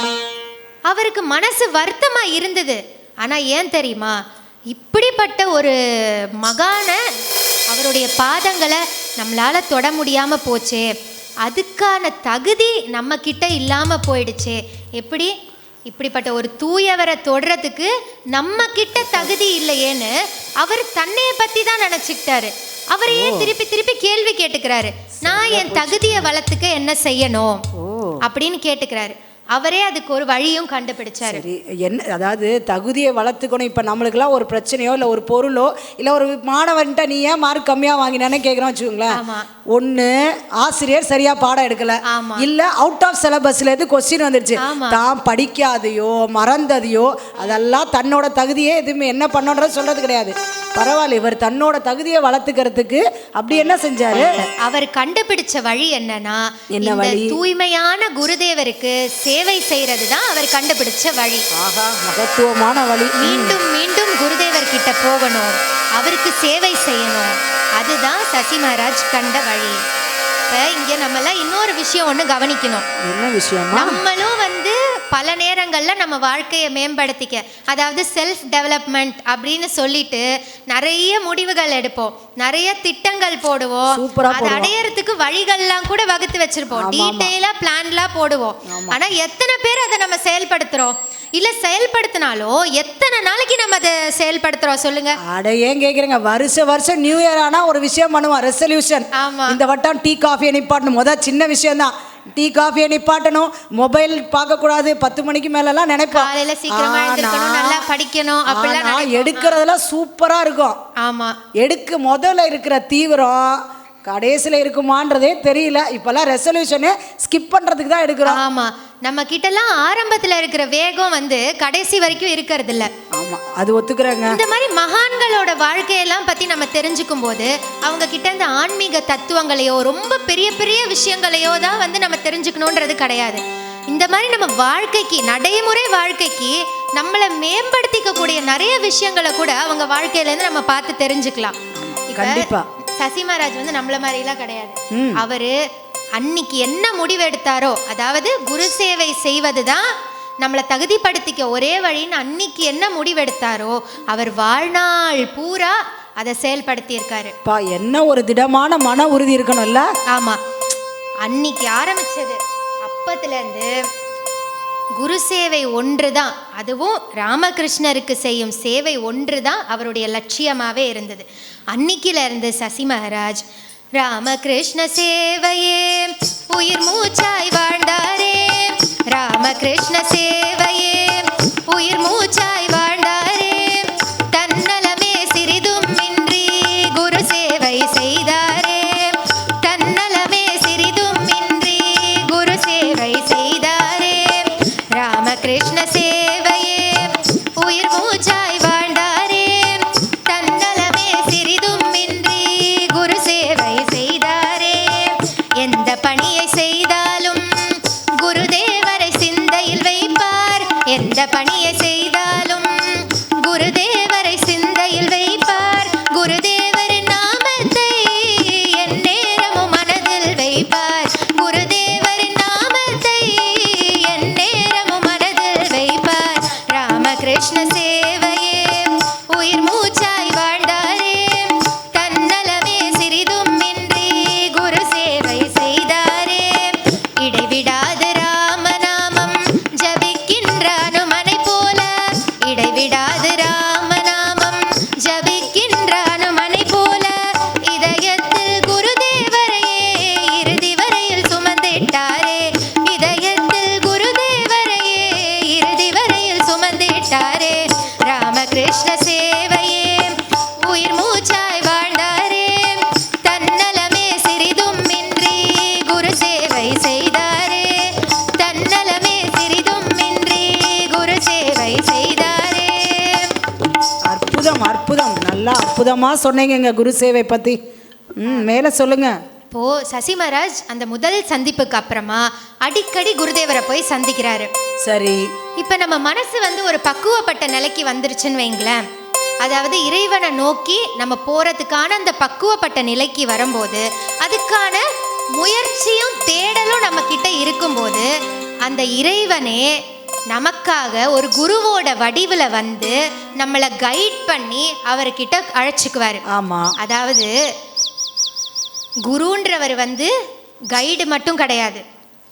அவருக்கு மனசு வருத்தமாக இருந்தது. ஆனால் ஏன் தெரியுமா? இப்படிப்பட்ட ஒரு மகான அவருடைய பாதங்களை நம்மளால தொட முடியாம போச்சே, அதுக்கான தகுதி நம்ம கிட்ட இல்லாம போயிடுச்சே, எப்படி இப்படிப்பட்ட ஒரு தூயவரை தொடுறதுக்கு நம்ம கிட்ட தகுதி இல்லையேன்னு அவர் தன்னைய பத்தி தான் நினைச்சுக்கிட்டாரு. அவரையே திருப்பி திருப்பி கேள்வி கேட்டுக்கிறாரு, நான் என் தகுதியை வளர்த்துக்க என்ன செய்யணும் அப்படின்னு கேட்டுக்கிறாரு. அவரே அதுக்கு ஒரு வழியும் கண்டுபிடிச்சாரு. என்ன அதாவது தகுதியை வளர்த்துக்கணும். இப்போ நம்மளுக்குலாம் ஒரு பிரச்சனையோ இல்லை ஒரு பொருளோ இல்லை ஒரு மாணவன்ட்ட நீ ஏன் மார்க் கம்மியாக வாங்கினானே கேட்குறோம் வச்சுக்கோங்களேன். ஒன்று ஆசிரியர் சரியாக பாடம் எடுக்கலை, இல்லை அவுட் ஆஃப் சிலபஸ்ல இருந்து கொஸ்டின் வந்துடுச்சு, தான் படிக்காதையோ மறந்ததையோ அதெல்லாம் தன்னோட தகுதியே எதுவுமே என்ன பண்ணணுன்றது சொல்றது கிடையாது. பரவாயில்ல, இவர் தன்னோட தகுதியை வளர்த்துக்கிறதுக்கு அப்படி என்ன செஞ்சாரு? அவர் கண்டுபிடிச்ச வழி என்னன்னா, என்ன வழி? தூய்மையான குருதேவருக்கு சேவை செய்யறது தான் அவர் கண்டுபிடிச்ச வழி. ஆஹா, மகத்துவமான வழி. மீண்டும் மீண்டும் குருதேவர் கிட்ட போகணும், அவருக்கு சேவை செய்யணும், அதுதான் சசி மகாராஜ் கண்ட வழி. இங்க நம்மளாம் இன்னொரு விஷயம் ஒன்று கவனிக்கணும். என்ன விஷயம்? நம்மளும் பல நேரங்களில் நம்ம வாழ்க்கையை மேம்படுத்திக்க, அதாவது செல்ஃப் டெவலப்மெண்ட் அப்படின்னு சொல்லிட்டு நிறைய முடிவுகள் எடுப்போம், நிறைய திட்டங்கள் போடுவோம், அதை அடையறதுக்கு வழிகள்லாம் கூட வகுத்து வச்சிருப்போம், டீட்டெயிலாக பிளான்லாம் போடுவோம். ஆனால் எத்தனை பேர் அதை நம்ம செயல்படுத்துகிறோம்? இல்லை செயல்படுத்தினாலும் எத்தனை நாளைக்கு நம்ம அதை செயல்படுத்துகிறோம் சொல்லுங்க? அட ஏன் கேட்குறீங்க, வருஷம் நியூ இயர் ஆனால் ஒரு விஷயம் பண்ணுவோம், ரெசல்யூஷன். இந்த வட்டம் டீ காஃபியை நிப்பாட்டணும், சின்ன விஷயம் தான், டீ காஃபியை நிப்பாட்டணும், மொபைல் பார்க்கக்கூடாது, 10 மணிக்கு மேலெல்லாம் நினைப்போம், காலையில் சீக்கிரமா எழுந்திருக்கணும், நல்லா படிக்கணும் அப்படிலாம் எடுக்கிறதெல்லாம் சூப்பராக இருக்கும். ஆமாம், முதல்ல இருக்கிற தீவிரம் கடைசியில் இருக்குமான்றதே தெரியல. இப்போல்லாம் ரெசல்யூஷனே ஸ்கிப் பண்ணுறதுக்கு தான் எடுக்கிறோம். ஆமாம், நம்ம கிட்டலாம் ஆரம்பத்தில் இருக்கிற வேகம் கடைசி வரைக்கும் இருக்கிறது இல்லை. ஆமாம், அது ஒத்துக்கிறேங்க. இந்த மாதிரி மகான்களோட வாழ்க்கையெல்லாம் பற்றி நம்ம தெரிஞ்சுக்கும் போது அவங்க கிட்ட இந்த ஆன்மீக தத்துவங்களையோ ரொம்ப பெரிய பெரிய விஷயங்களையோ தான் நம்ம தெரிஞ்சுக்கணுன்றது கிடையாது. இந்த மாதிரி நம்ம வாழ்க்கைக்கு, நடைமுறை வாழ்க்கைக்கு நம்மளை மேம்படுத்திக்கக்கூடிய நிறைய விஷயங்களை கூட அவங்க வாழ்க்கையிலேருந்து நம்ம பார்த்து தெரிஞ்சுக்கலாம். கண்டிப்பா சசி மகாராஜ் நம்மள மாதிரிலாம் கிடையாது. அவரு அன்னைக்கு என்ன முடிவு எடுத்தாரோ, அதாவது குரு சேவை செய்வதுதான் நம்மளை தகுதிப்படுத்திக்க ஒரே வழின்னு அன்னைக்கு என்ன முடிவெடுத்தாரோ அவர் வாழ்நாள் பூரா அதை செயல்படுத்தி இருக்காரு. என்ன ஒரு திடமான மன உறுதி இருக்கணும்ல. ஆமா, அன்னைக்கு ஆரம்பிச்சது அப்பத்துல இருந்து குரு சேவை ஒன்று தான், அதுவும் ராமகிருஷ்ணருக்கு செய்யும் சேவை ஒன்று தான் அவருடைய லட்சியமாகவே இருந்தது. அன்னைக்கில இருந்து சசி மகாராஜ் ராமகிருஷ்ண சேவையே உயிர் மூச்சாய் வாழ்ந்தாரே, ராமகிருஷ்ண சேவையே உயிர் மூச்சாய் வாழ்ந்தாரே, தன்னலமே சிறிதும் இன்றி குரு சேவை செய்தாரே, தன்னலமே சிறிதும் இன்றி குரு சேவை செய்தாரே, ராமகிருஷ்ண சேவையே உயிர் மூச்சாய் வாழ்ந்தாரே, தன்னலமே சிறிதும் இன்றி குரு சேவை செய்தாரே, எந்த பணியை செய்தாலும் குருதேவரை சிந்தையில் வைப்பார், எந்த பணியை செய்தாலும் குருதேவரை சிந்தையில் வைப்பார், குருதேவரின் நாமத்தை எந்நேரமும் மனதில் வைப்பார், குருதேவரின் நாமத்தை எந்நேரமும் மனதில் வைப்பார், ராமகிருஷ்ண சேவையே உயிர் மூச்சாய் வாழ்ந்தாரே, தன்னலமே சிறிதும் இன்றி குரு சேவை செய்தாரே, இடைவிடாது ராமநாமம் ஜபிக்கின்ற அனுமனை போல, இடைவிடாது ராமநாமம் ஜபிக்கின்ற அனுமனை போல, இதயத்தில் குருதேவரையே இறுதி வரையில் சுமந்திட்டாரே, இதயத்தில் குருதேவரையே இறுதி வரையில் சுமந்திட்டாரே, ராமகிருஷ்ண சேவையே உயிர் மூச்சாய் வாழ்ந்தாரே, தன்னலமே சிறிதும் இன்றி குரு சேவை செய்தாரே, தன்னலமே சிறிதும் இன்றி குரு சேவை செய்தாரே. அற்புதம் அற்புதம், நல்லா அற்புதமா சொன்னீங்க குரு சேவை பத்தி. மேல சொல்லுங்க. இப்போ சசி மகாராஜ் அந்த முதல் சந்திப்புக்கு அப்புறமா அடிக்கடி குருதேவரை போய் சந்திக்கிறாரு. சரி, இப்ப நம்ம மனசு ஒரு பக்குவப்பட்ட நிலைக்கு வந்துருச்சுன்னு வைங்களேன், அதாவது இறைவனை நோக்கி நம்ம போறதுக்கான அந்த பக்குவப்பட்ட நிலைக்கு வரும்போது அதுக்கான முயற்சியும் தேடலும் நம்ம கிட்ட இருக்கும்போது அந்த இறைவனே நமக்காக ஒரு குருவோட வடிவுல நம்மளை கைட் பண்ணி அவர்கிட்ட அழைச்சிக்குவாரு. ஆமா, அதாவது குருன்றவர் வந்து கைடு மட்டும் கிடையாது,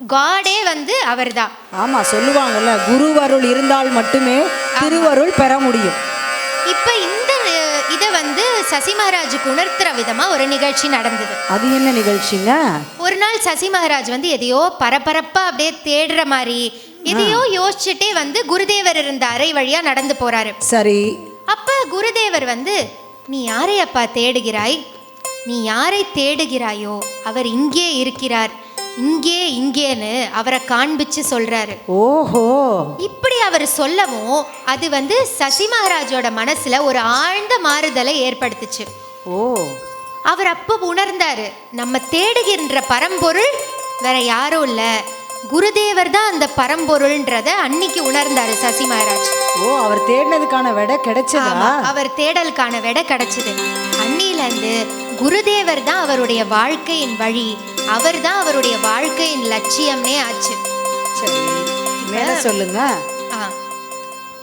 காடே வந்து அவர்தான். ஆமா, சொல்லுவாங்கல்ல, குருவருள் இருந்தால் மட்டுமே திருவருள் பெற முடியும். இப்ப இந்த இதை வந்து சசி மகாராஜுக்கு உணர்த்துற விதமா ஒரு நிகழ்ச்சி நடந்தது. அது என்ன நிகழ்ச்சிங்க? ஒரு நாள் சசி மகாராஜ் வந்து எதையோ பரபரப்பா அப்படியே தேடுற மாதிரி எதையோ யோசிச்சுட்டே வந்து குருதேவர் இருந்த அறை வழியா நடந்து போறாரு. சரி. அப்ப குருதேவர் வந்து, நீ யாரை அப்பா தேடுகிறாய்? நீ யாரை தேடுகிறாயோ அவர் இங்கே இருக்கிறார், இங்கே இங்கேன்னு அவரை காண்பிச்சு சொல்றாரு. ஓஹோ. இப்படி அவர் சொல்லவும் அது வந்து சசி மகாராஜோட மனசுல ஒரு ஆழ்ந்த மாறுதலை ஏற்படுத்துச்சு. ஓ. அவர் அப்போ உணர்ந்தாரு, நம்ம தேடுகின்ற பரம்பொருள் வேற யாரும் இல்ல, குருதேவர் தான் அந்த பரம்பொருள்ன்றத அன்னைக்கு உணர்ந்தாரு சசி மகாராஜ். ஓ, அவர் தேடினதுக்கான விடை கிடைச்சதா? அவர் தேடலுக்கான விடை கிடைச்சது. அன்னில இருந்து குருதேவர் தான் அவருடைய வாழ்க்கையின் வழி, அவர் தான் அவருடைய வாழ்க்கையின் லட்சியம்னே ஆச்சு. சரி, மேல சொல்லுங்க.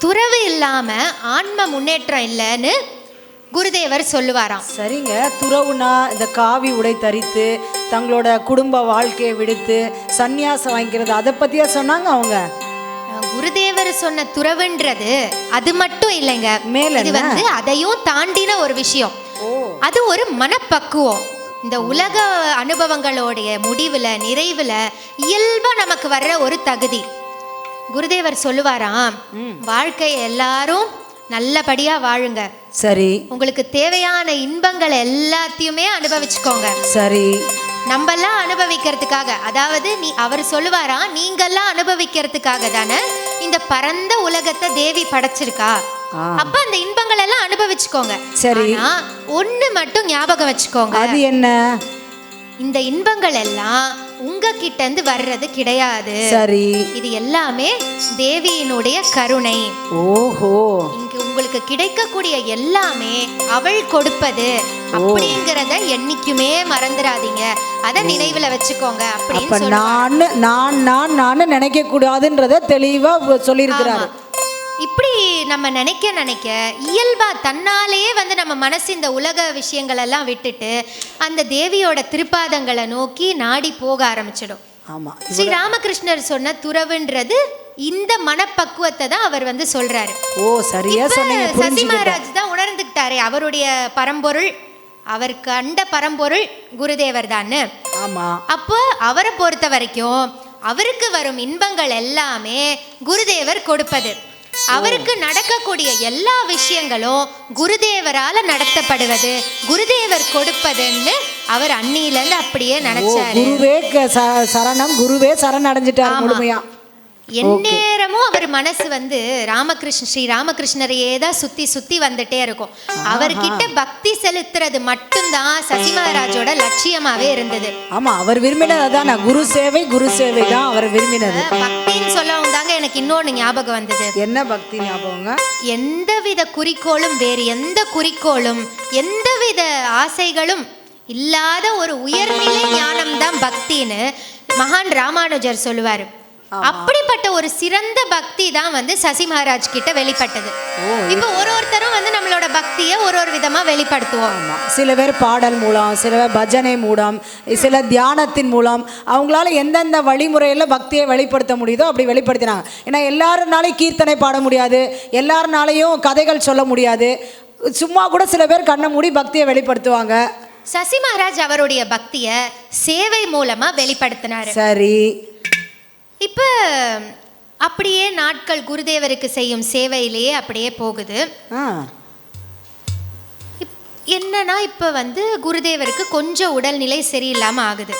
துறவு இல்லாம ஆன்ம முன்னேற்றம் இல்லைன்னு குருதேவர் சொல்லுவாராம். சரிங்க, துறவுனா இந்த காவி உடை தரித்து தங்களோட குடும்ப வாழ்க்கையை விடுத்து சந்நியாசம் வாங்கிக்கிறது, அதை பத்தியா சொன்னாங்க அவங்க? குருதேவர் சொன்ன துறவுன்றது அது மட்டும் இல்லைங்க, மேல இது வந்து அதையும் தாண்டின ஒரு விஷயம். அது ஒரு மனப்பக்குவம். இந்த உலக அனுபவங்களுடைய முடிவுல நிறைவுல இயல்பா நமக்கு வர்ற ஒரு தகுதி. குருதேவர் சொல்லுவாராம், வாழ்க்கையை எல்லாரும் நல்லபடியா வாழுங்க. சரி. உங்களுக்கு தேவையான இன்பங்கள் எல்லாத்தையுமே அனுபவிச்சுக்கோங்க. சரி. நம்மெல்லாம் அனுபவிக்கிறதுக்காக, அதாவது அவர் சொல்லுவாரா, நீங்கெல்லாம் அனுபவிக்கிறதுக்காக தானே இந்த பரந்த உலகத்தை தேவி படைச்சிருக்கா. அப்ப அந்த இன்பங்கள் எல்லாம் அனுபவிச்சுக்கோங்க. சரி. ஒண்ணு மட்டும் ஞாபகம் வச்சுக்கோங்க. அது என்ன? இந்த இன்பங்கள் எல்லாம் உங்ககிட்ட இருந்து வர்றது கிடையாது. சரி. இது எல்லாமே தேவியினுடைய கருணை. ஓஹோ. இங்க உங்களுக்கு கிடைக்கக்கூடிய எல்லாமே அவள் கொடுப்பது அப்படிங்கறத என்னைக்குமே மறந்துடாதீங்க, அத நினைவுல வச்சுக்கோங்க அப்படின்னு சொல்றாங்க. நான் நினைக்க கூடாதுன்றத தெளிவா சொல்லியிருக்கிறாரு. இப்படி நம்ம நினைக்க இயல்பா தன்னாலேயே வந்து நம்ம மனசு இந்த உலக விஷயங்கள் எல்லாம் விட்டுட்டு அந்த தேவியோட திருப்பாதங்களை நோக்கி நாடி போக ஆரம்பிச்சிடும். ஆமா, ஸ்ரீ ராமகிருஷ்ணர் சொன்ன துறவுன்றது இந்த மனப்பக்குவத்தை தான் அவர் வந்து சொல்றாரு. ஓ, சரியா சொன்னீங்க. சசி மகாராஜ் தான் உணர்ந்துக்கிட்டாரு அவருடைய பரம்பொருள், அவருக்கு அண்ட பரம்பொருள் குருதேவர் தான். ஆமா. அப்போ அவரை பொறுத்த வரைக்கும் அவருக்கு வரும் இன்பங்கள் எல்லாமே குருதேவர் கொடுப்பது, அவருக்கு நடக்கக்கூடிய எல்லா விஷயங்களும் குருதேவரால நடத்தப்படுவது, குருதேவர் கொடுப்பதுன்னு அவர் அன்னில இருந்து அப்படியே நினைச்சாரு. குருவே சரணம், குருவே சரண் அடைஞ்சிட்டாரு முழுமையா. எந்நேரமும் அவர் மனசு வந்து ஸ்ரீ ராமகிருஷ்ணரையே தான் சுத்தி வந்துட்டே இருக்கும். அவர்கிட்ட பக்தி செலுத்துறது மட்டும்தான் சசி மகாராஜோட லட்சியமாவே இருந்தது. ஆமா, அவர் விரும்பினது அதான், குரு சேவை தான் அவர் விரும்பினது. பக்தின்னு சொல்லவும் தாங்க எனக்கு இன்னொன்னு ஞாபகம் வந்தது. என்ன பக்தி ஞாபகங்க? எந்தவித குறிக்கோளும், வேறு எந்த குறிக்கோளும், எந்தவித ஆசைகளும் இல்லாத ஒரு உயர்நிலை ஞானம் தான் பக்தின்னு மகான் ராமானுஜர் சொல்லுவாரு. அப்படிப்பட்ட ஒரு சிறந்த பக்தி தான் வந்து சசி மகாராஜ் கிட்ட வெளிப்பட்டது. இப்போ ஒருத்தரும் வந்து நம்மளோட பக்தியை ஒரு விதமா வெளிப்படுத்துவோம். சில பேர் பாடல் மூலம், சில பேர் பஜனை மூலம், சில தியானத்தின் மூலம் அவங்களால எந்தெந்த வழிமுறையில் பக்தியை வெளிப்படுத்த முடியுதோ அப்படி வெளிப்படுத்தினாங்க. ஏன்னா எல்லாருனாலையும் கீர்த்தனை பாட முடியாது, எல்லாருனாலையும் கதைகள் சொல்ல முடியாது, சும்மா கூட சில பேர் கண்ணை மூடி பக்தியை வெளிப்படுத்துவாங்க. சசி மகாராஜ் அவருடைய பக்தியை சேவை மூலமா வெளிப்படுத்தினார். சரி. இப்போ அப்படியே நாட்கள் குருதேவருக்கு செய்யும் சேவையிலேயே அப்படியே போகுது. என்னன்னா இப்போ வந்து குருதேவருக்கு கொஞ்சம் உடல்நிலை சரியில்லாம ஆகுது.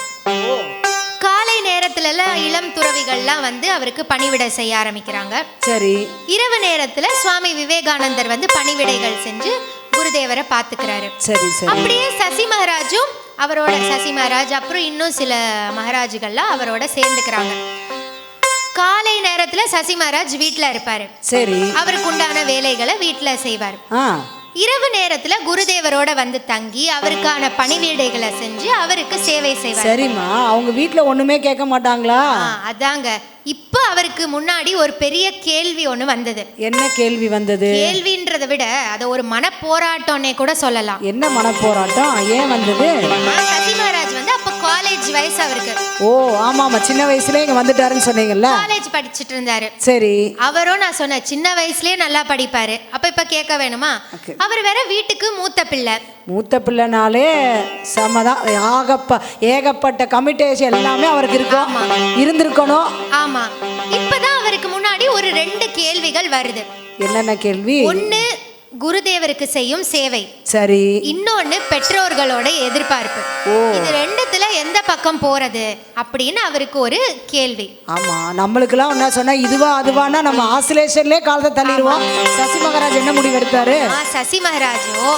காலை நேரத்துலலாம் இளம் துறவிகள்லாம் வந்து அவருக்கு பணிவிடை செய்ய ஆரம்பிக்கிறாங்க. சரி. இரவு நேரத்துல சுவாமி விவேகானந்தர் வந்து பணிவிடைகள் செஞ்சு குருதேவரை பார்த்துக்கிறாரு. சரி சரி. அப்படியே சசி மகாராஜும் அவரோட சசி மகாராஜ் அப்புறம் இன்னும் சில மகாராஜுகள்லாம் அவரோட சேர்ந்துக்கிறாங்க. காலை நேரத்துல சசி மகாராஜ் வீட்டுல இருப்பாரு. சரி. அவருக்கு உண்டான வேலைகளை வீட்டுல செய்வார். இரவு நேரத்துல குருதேவரோட வந்து தங்கி அவருக்கான பணிவிடைகளை செஞ்சு அவருக்கு சேவை செய்வார். சரிம்மா, அவங்க வீட்டுல ஒண்ணுமே கேட்க மாட்டாங்களா? அதாங்க இப்ப அவருக்கு முன்னாடி ஒரு பெரிய கேள்வி ஒண்ணு வந்தது. என்ன கேள்வி வந்தது? கேள்வின்றதை விட அதை ஒரு மன போராட்டம்னே கூட சொல்லலாம். என்ன மன போராட்டம்? ஏன் வந்தது? சசி மகாராஜ் காலேஜ் வயசு அவருக்கு. ஓ ஆமாமா, சின்ன வயசுல இங்க வந்துட்டாருன்னு சொன்னீங்கல்ல. காலேஜ் படிச்சிட்டு இருந்தாரு. சரி. அவரும் நான் சொன்னேன் சின்ன வயசுலயே நல்லா படிப்பாரு. அப்ப இப்ப கேட்க வேணுமா? அவர் வேற வீட்டுக்கு மூத்த பிள்ளை. மூத்த பிள்ளைனாலே சமதான். ஏகப்பட்ட கமிட்டேஷன் எல்லாமே அவருக்கு இருக்கும், இருந்திருக்கணும். ஆமா. இப்பதான் அவருக்கு முன்னாடி ஒரு 2 கேள்விகள் வருது. என்னென்ன கேள்வி? ஒண்ணு குருதேவருக்கு செய்யும் சேவை. சரி. இன்னொன்னு பெற்றோர்களோட எதிர்பார்ப்பு. இது ரெண்டுத்துல எந்த பக்கம் போறது அப்படின்னு அவருக்கு ஒரு கேள்வி. ஆமா, நம்மளுக்கெல்லாம் என்ன சொன்னா இதுவா அதுவானா நம்ம ஆசிலேஷன்லயே காலத்தை தள்ளிடுவோம். சசி மகாராஜ் என்ன முடிவு எடுத்தாரு? சசி மகாராஜோ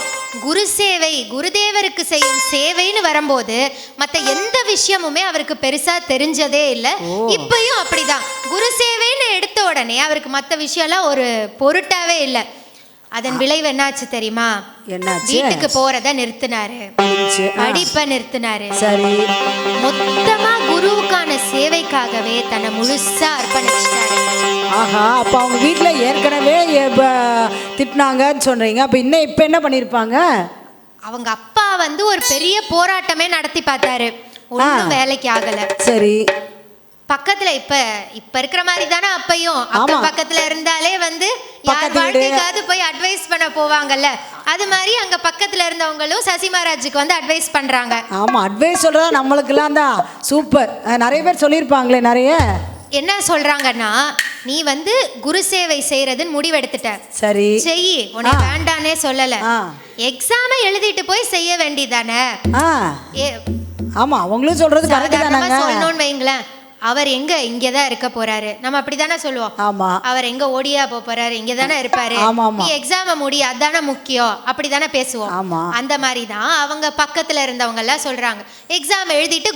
குரு சேவை, குருதேவருக்கு செய்யும் சேவைன்னு வரும்போது மற்ற எந்த விஷயமுமே அவருக்கு பெருசா தெரிஞ்சதே இல்லை. இப்பயும் அப்படிதான். குரு சேவைன்னு எடுத்த உடனே அவருக்கு மற்ற விஷயம்லாம் ஒரு பொருட்டாவே இல்லை. அதன் விளைவு என்னாச்சு தெரியுமா? என்னாச்சு? வீட்டுக்கு போறத நிறுத்தினாரு, படிப்பை நிறுத்தினாரு. சரி. மொத்தமா குருவுக்கான சேவைக்காகவே தன்னை முழுசா அர்ப்பணிச்சிட்டாரு. ஆஹா, அப்ப அவங்க வீட்டுல ஏற்கனவே திட்டினாங்கன்னு சொல்றீங்க. அப்ப இன்னும் இப்ப என்ன பண்ணிருப்பாங்க? அவங்க அப்பா வந்து ஒரு பெரிய போராட்டமே நடத்தி பார்த்தாரு, ஒன்றும் வேலைக்கு ஆகல. சரி. பக்கத்துல இப்ப இருக்கிற மாதிரி தானே அப்பையும் அக்கம் பக்கத்துல இருந்தாலே வந்து யார் வாழ்க்கைக்காவது போய் அட்வைஸ் பண்ண போவாங்கல்ல, அது மாதிரி அங்க பக்கத்துல இருந்தவங்களும் சசி மகாராஜுக்கு வந்து அட்வைஸ் பண்றாங்க. ஆமா, அட்வைஸ் சொல்றதா நம்மளுக்கெல்லாம் தான் சூப்பர். நிறைய பேர் சொல்லியிருப்பாங்களே. நிறைய என்ன சொல்றாங்கன்னா, நீ வந்து குரு சேவை செய்யறதுன்னு முடிவெடுத்துட்ட, சரி செய், உன்னை வேண்டானே சொல்லல, எக்ஸாமை எழுதிட்டு போய் செய்ய வேண்டியதானே. ஆமா, அவங்களும் சொல்றது கரெக்ட் தானங்க. சொல்லணும்னு வைங்களேன், அவர் எங்க இங்கதான் இருக்க போறாரு, நம்ம அப்படித்தானே சொல்லுவோம். ஆமா, அவர் எங்க ஓடியா போறாரு, இங்க தானே இருப்பாரு, நீ எக்ஸாம முடி, அதானே முக்கியம், அப்படித்தானே பேசுவோம். அந்த மாதிரி தான் அவங்க பக்கத்துல இருந்தவங்க எல்லாம் சொல்றாங்க, எக்ஸாம் எழுதிட்டு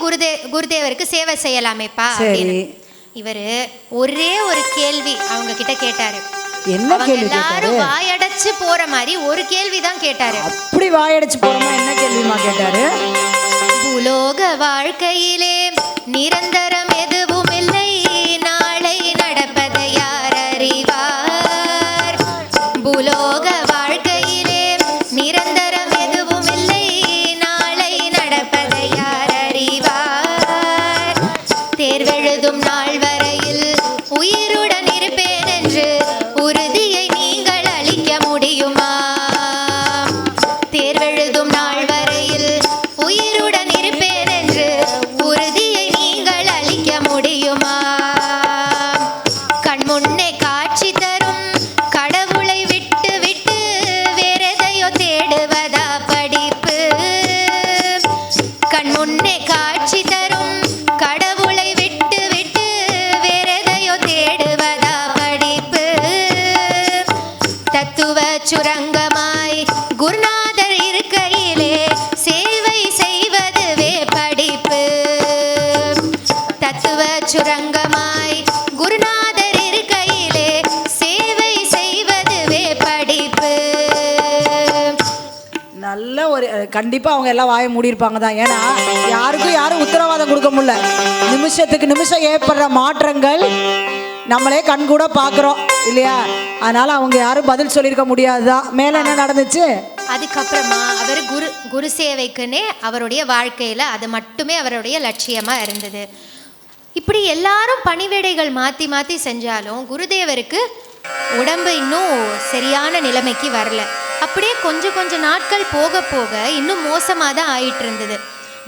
குருதேவருக்கு சேவை செய்யலாமேப்பா அப்படின்னு. இவரு ஒரே ஒரு கேள்வி அவங்க கிட்ட கேட்டாரு. என்ன கேள்வி? எல்லாரும் வாயடைச்சு போற மாதிரி ஒரு கேள்விதான் கேட்டாரு. அப்படி வாயடைச்சு போறமா? என்ன கேள்விமா கேட்டாரு? பூலோக வாழ்க்கையிலே நிரந்தரம் எதுவும் இல்லை, நாளை நடப்பதை யார் அறிவார். பூலோக வாழ்க்கையிலே நிரந்தரம் எதுவும் இல்லை, நாளை நடப்பதை யார் அறிவார். தேர்வெழுதும் நாள் வரையில் உயிருடன் இருப்பேன் என்று உறுதியை நீங்கள் அளிக்க முடியுமா? தேர்வெழுதும் நாள் வரையில் உயிருடன் இருப்பேன் என்று உறுதியை நீங்கள் அளிக்க முடியுமா? கண்முன்னே காட்சி தரும் கடவுளை விட்டு விட்டு வேறெதையோ தேடுவதா படிப்பு? கண்முன்னே காட்சி தரும் கடவுளை விட்டு விட்டு வேறெதையோ தேடுவதா படிப்பு? தத்துவ சுரங்கமாய் குருநாதர் இருக்கையிலே சேவை செய்வதுவே படிப்பு. தத்துவ சுரங்கமாய் குருநாதர் இருக்கையிலே சேவை செய்வதுவே படிப்பு. நல்ல ஒரு கண்டிப்பா அவங்க எல்லாம் வாயை மூடியிருப்பாங்க தான். ஏன்னா யாரும் உத்தரவாதம் கொடுக்க முடியல. நிமிஷத்துக்கு நிமிஷம் ஏற்படுற மாற்றங்கள் நம்மளே கண் கூட பார்க்குறோம் இல்லையா? அதனால அவங்க யாரும் பதில் சொல்லியிருக்க முடியாதுதான். மேலே என்ன நடந்துச்சு? அதுக்கப்புறமா அவர் குரு சேவைக்குன்னே அவருடைய வாழ்க்கையில் அது மட்டுமே அவருடைய லட்சியமாக இருந்தது. இப்படி எல்லாரும் பணிவிடைகள் மாற்றி மாற்றி செஞ்சாலும் குருதேவருக்கு உடம்பு இன்னும் சரியான நிலைமைக்கு வரல. அப்படியே கொஞ்சம் நாட்கள் போக போக இன்னும் மோசமாக தான் ஆயிட்டு இருந்தது.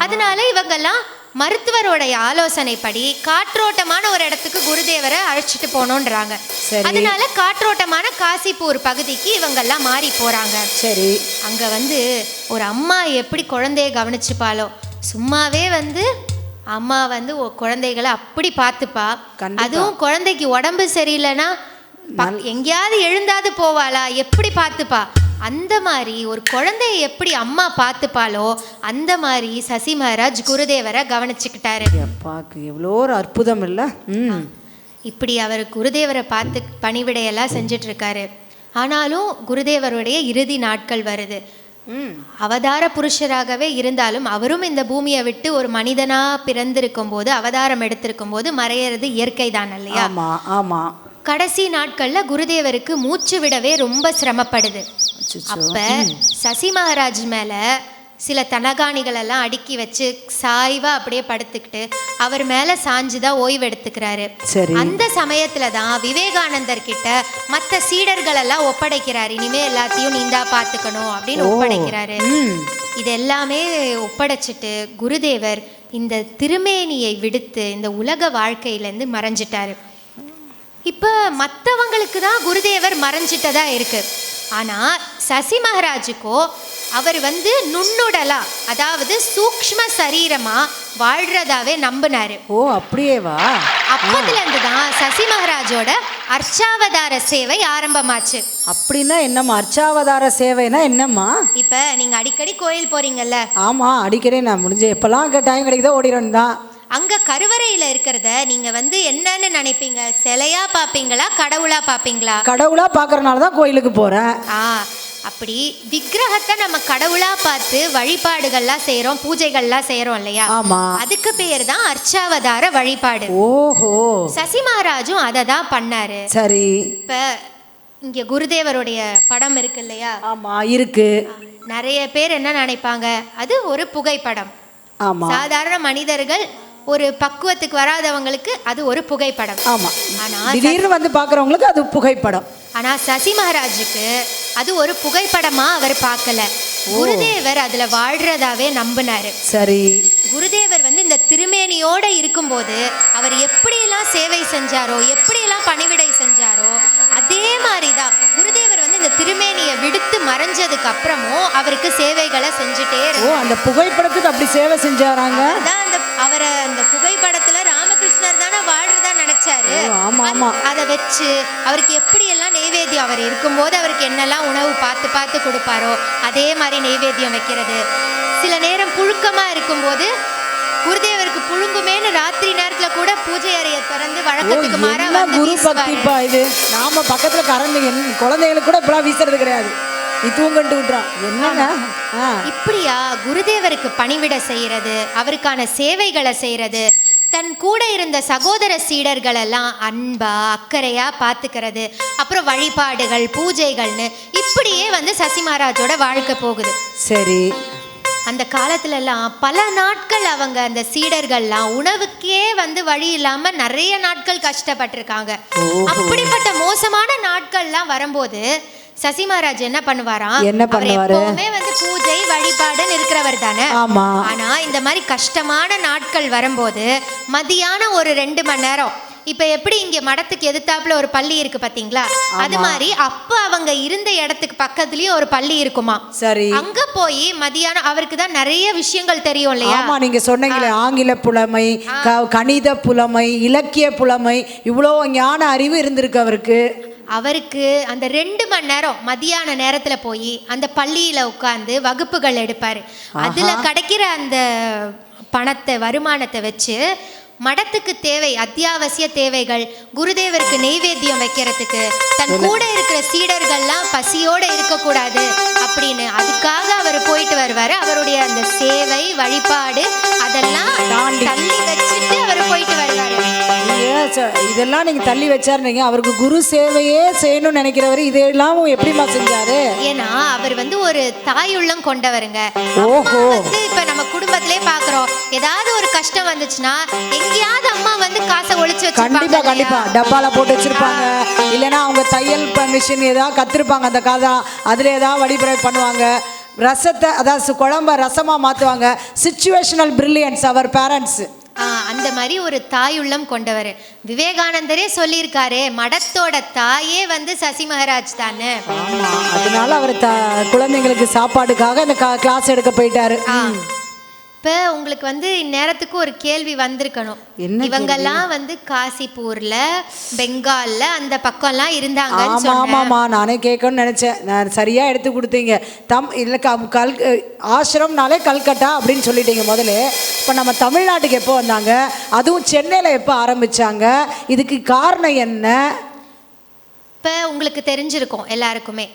அதனால இவங்கெல்லாம் மருத்துவரோடைய ஆலோசனைப்படி காற்றோட்டமான ஒரு இடத்துக்கு குருதேவரை அழைச்சிட்டு போனோன்றாங்க. அதனால காற்றோட்டமான காசிப்பூர் பகுதிக்கு இவங்கெல்லாம் மாறி போறாங்க. சரி. அங்க வந்து ஒரு அம்மா எப்படி குழந்தைய கவனிச்சுப்பாலோ, சும்மாவே வந்து அம்மா வந்து குழந்தைகளை அப்படி பார்த்துப்பா. அதுவும் குழந்தைக்கு உடம்பு சரியில்லைன்னா எங்கேயாவது எழுந்தாது போவாளா, எப்படி பார்த்துப்பா. அந்த மாதிரி ஒரு குழந்தைய எப்படி அம்மா பார்த்துப்பாலோ அந்த மாதிரி சசி மகாராஜ் குருதேவரை கவனிச்சுக்கிட்டாரு. எவ்வளோ ஒரு அற்புதம் இல்லை? இப்படி அவர் குருதேவரை பார்த்து பணிவிடையெல்லாம் செஞ்சுட்டு இருக்காரு. ஆனாலும் குருதேவருடைய இறுதி நாட்கள் வருது. அவதார புருஷராகவே இருந்தாலும் அவரும் இந்த பூமியை விட்டு ஒரு மனிதனா பிறந்திருக்கும் போது, அவதாரம் எடுத்திருக்கும் போது மறையிறது இயற்கை தான் இல்லையா? ஆமா. கடைசி நாட்கள்ல குருதேவருக்கு மூச்சு விடவே ரொம்ப சிரமப்படுது. அப்ப சசி மகாராஜ் மேல சில தனகாணிகள் எல்லாம் அடுக்கி வச்சு சாய்வா அப்படியே படுத்துக்கிட்டு அவர் மேல சாஞ்சுதான் ஓய்வு எடுத்துக்கிறாரு. அந்த சமயத்துல தான் விவேகானந்தர் கிட்ட மற்ற சீடர்கள் எல்லாம் ஒப்படைக்கிறாரு. இனிமே எல்லாத்தையும் நீந்தா பாத்துக்கணும் அப்படின்னு ஒப்படைக்கிறாரு. இது எல்லாமே ஒப்படைச்சிட்டு குருதேவர் இந்த திருமேனியை விடுத்து இந்த உலக வாழ்க்கையிலேருந்து மறைஞ்சிட்டாரு. இப்போ மற்றவங்களுக்கு தான் குருதேவர் மறைஞ்சிட்டதா இருக்கு. ஆனால் சசி மகாராஜுக்கோ அவர் நுண்ணுடலா, அதாவது சூக்ஷ்ம சரீரமா வாழ்றதாவே நம்பினாரு. ஓ அப்படியேவா? அப்பத்துல இருந்து தான் சசி மகாராஜோட அர்ச்சாவதார சேவை ஆரம்பமாச்சு. அப்படின்னா என்னம்மா அர்ச்சாவதார சேவைனா என்னம்மா? இப்ப நீங்க அடிக்கடி கோயில் போறீங்கல்ல? ஆமா அடிக்கடி நான் முடிஞ்ச எப்பெல்லாம் டைம் கிடைக்குதோ ஓடிடும் தான். அங்க கருவறையில இருக்கிறத நீங்க என்னன்னு நினைப்பீங்க? சிலையா பாப்பீங்களா கடவுளா பாப்பீங்களா? கடவுளா பாக்குறதுனால தான் கோயிலுக்கு போறேன். அப்படி விக்கிரகத்தை நம்ம கடவுளா பார்த்து வழிபாடுகள்லாம் செய்யறோம், பூஜைகள்லாம் செய்யறோம் இல்லையா? ஆமா, அதுக்கு பேர் தான் அர்ச்சாவதார வழிபாடு. ஓஹோ, சசி மகாராஜும் அதை தான் பண்ணாரு. சரி, இப்ப இங்க குருதேவருடைய படம் இருக்கு இல்லையா? ஆமா இருக்கு. நிறைய பேர் என்ன நினைப்பாங்க, அது ஒரு புகைப்படம். ஆமா, சாதாரண மனிதர்கள் ஒரு பக்குவத்துக்கு வராதவங்களுக்கு அது ஒரு புகைப்படம். ஆமா, ஆனா திடீர்னு பாக்குறவங்களுக்கு அது புகைப்படம். ஆனா சசி மகாராஜுக்கு அது ஒரு புகைப்படமா அவர் பார்க்கல. குருதேவர் அதுல வாழ்றதாவே நம்பினாரு. சரி, குருதேவர் இந்த திருமேனியோட இருக்கும்போது அவர் எப்படியெல்லாம் சேவை செஞ்சாரோ, எப்படியெல்லாம் பணிவிடை செஞ்சாரோ, அதே மாதிரிதான் குருதேவர் இந்த திருமேனியை விடுத்து மறைஞ்சதுக்கு அப்புறமும் அவருக்கு சேவைகளை செஞ்சுட்டே இருக்கும். அந்த புகைப்படத்துக்கு அப்படி சேவை செஞ்சாராங்க. அவரை அந்த புகைப்படத்துல ராமகிருஷ்ணர் தானே வாழ்றதா நினைச்சாரு. அதை வச்சு அவருக்கு எப்படியெல்லாம் நெய்வேத்தியம், அவர் இருக்கும்போது அவருக்கு என்னெல்லாம் உணவு பார்த்து பார்த்து கொடுப்பாரோ அதே மாதிரி நெய்வேத்தியம் வைக்கிறது. சில நேரம் புழுக்கமா இருக்கும்போது குருதேவருக்கு புழுங்குமேனு ராத்திரி நேரத்துல கூட பூஜை அறையை திறந்து வழக்கத்துக்கு மாறா குரு பக்திப்பா இது. நாம பக்கத்துல கரண்ட் குழந்தைகளுக்கு கூட இப்பெல்லாம் வீசுறது கிடையாது. இப்படியா குருதேவருக்கு பணிவிட செய்யறது, அவருக்கான சேவைகளை செய்யறது, தன் கூட இருந்த சகோதர சீடர்கள் எல்லாம் அன்பா அக்கறையா பாத்துக்கிறது, அப்புறம் வழிபாடுகள் பூஜைகள்னு இப்படியே சசி மகாராஜோட வாழ்க்கை போகுது. சரி, அந்த காலத்துல எல்லாம் பல நாட்கள் அவங்க அந்த சீடர்கள்லாம் உணவுக்கே வழி இல்லாம நிறைய நாட்கள் கஷ்டப்பட்டிருக்காங்க. அப்படிப்பட்ட மோசமான நாட்கள்லாம் வரும்போது சசி மகாராஜ் என்ன பண்ணுவாராம், எப்பவுமே பூஜை வழிபாடுன்னு இருக்கிறவர் தானே. ஆனா இந்த மாதிரி கஷ்டமான நாட்கள் வரும்போது மதியானம் ஒரு 2 மணி நேரம், இப்ப எப்படி இங்க மடத்துக்கு எதிர்த்தாப்புல ஒரு பள்ளி இருக்கு பாத்தீங்களா, அது மாதிரி அப்ப அவங்க இருந்த இடத்துக்கு பக்கத்துலயும் ஒரு பள்ளி இருக்குமா. சரி, அங்க போய் மதியானம் அவருக்கு தான் நிறைய விஷயங்கள் தெரியும் இல்லையா? ஆமா, நீங்க சொன்னீங்களே ஆங்கில புலமை, கணித புலமை, இலக்கிய புலமை, இவ்வளவு ஞான அறிவு இருந்திருக்கு அவருக்கு. அந்த 2 மணி நேரம் மதியான நேரத்துல போய் அந்த பள்ளியில உட்கார்ந்து வகுப்புகள் எடுப்பாரு. அதுல கிடைக்கிற அந்த பணத்தை, வருமானத்தை வச்சு மடத்துக்கு தேவை அத்தியாவசிய தேவைகள், குருதேவருக்கு நெய்வேத்தியம் வைக்கிறதுக்கு, தன் கூட இருக்கிற சீடர்கள்லாம் பசியோட இருக்கக்கூடாது அப்படின்னு அதுக்காக அவர் போயிட்டு வருவாரு. அவருடைய அந்த சேவை வழிபாடு அதெல்லாம் தள்ளி வச்சுட்டு அவர் போயிட்டு வருவாரு. இதெல்லாம் நீங்க தள்ளி வச்சாருங்க. அவருக்கு குரு சேவையே செய்யணும்னு நினைக்கிறவரு இதெல்லாம் எப்படிமா செஞ்சாரு? ஏன்னா அவர் ஒரு தாயுள்ளம் கொண்டவருங்க. இப்ப நம்ம குடும்பத்திலே பாக்குறோம், ஏதாவது ஒரு கஷ்டம் வந்துச்சுன்னா எங்கேயாவது அம்மா காசை ஒளிச்சு வச்சிருப்பாங்க. கண்டிப்பா டப்பால போட்டு வச்சிருப்பாங்க. இல்லைன்னா அவங்க தையல் மிஷின் ஏதாவது கத்திருப்பாங்க, அந்த காதா அதுல ஏதாவது வழிமுறை பண்ணுவாங்க. ரசத்தை அதாவது குழம்ப ரசமா மாத்துவாங்க. Situational brilliance our parents. அந்த மாதிரி ஒரு தாயுள்ளம் கொண்டவர். விவேகானந்தரே சொல்லியிருக்காரு, மடத்தோட தாயே சசி மகாராஜ் தானே. அதனால அவர் குழந்தைங்களுக்கு சாப்பாடுக்காக இந்த கிளாஸ் எடுக்க போயிட்டாரு. இப்போ உங்களுக்கு இந்நேரத்துக்கு ஒரு கேள்வி வந்திருக்கணும், இவங்கெல்லாம் காசிப்பூர்ல பெங்கால்ல அந்த பக்கம்லாம் இருந்தாங்க. ஆமாமா, நானே கேட்கணும்னு நினைச்சேன். நான் சரியா எடுத்து கொடுத்தீங்க. ஆசிரம்னாலே கல்கட்டா அப்படின்னு சொல்லிட்டீங்க முதல்ல. இப்போ நம்ம தமிழ்நாட்டுக்கு எப்போ வந்தாங்க, அதுவும் சென்னையில் எப்போ ஆரம்பிச்சாங்க, இதுக்கு காரணம் என்ன? இப்போ உங்களுக்கு தெரிஞ்சிருக்கும் எல்லாருக்குமே,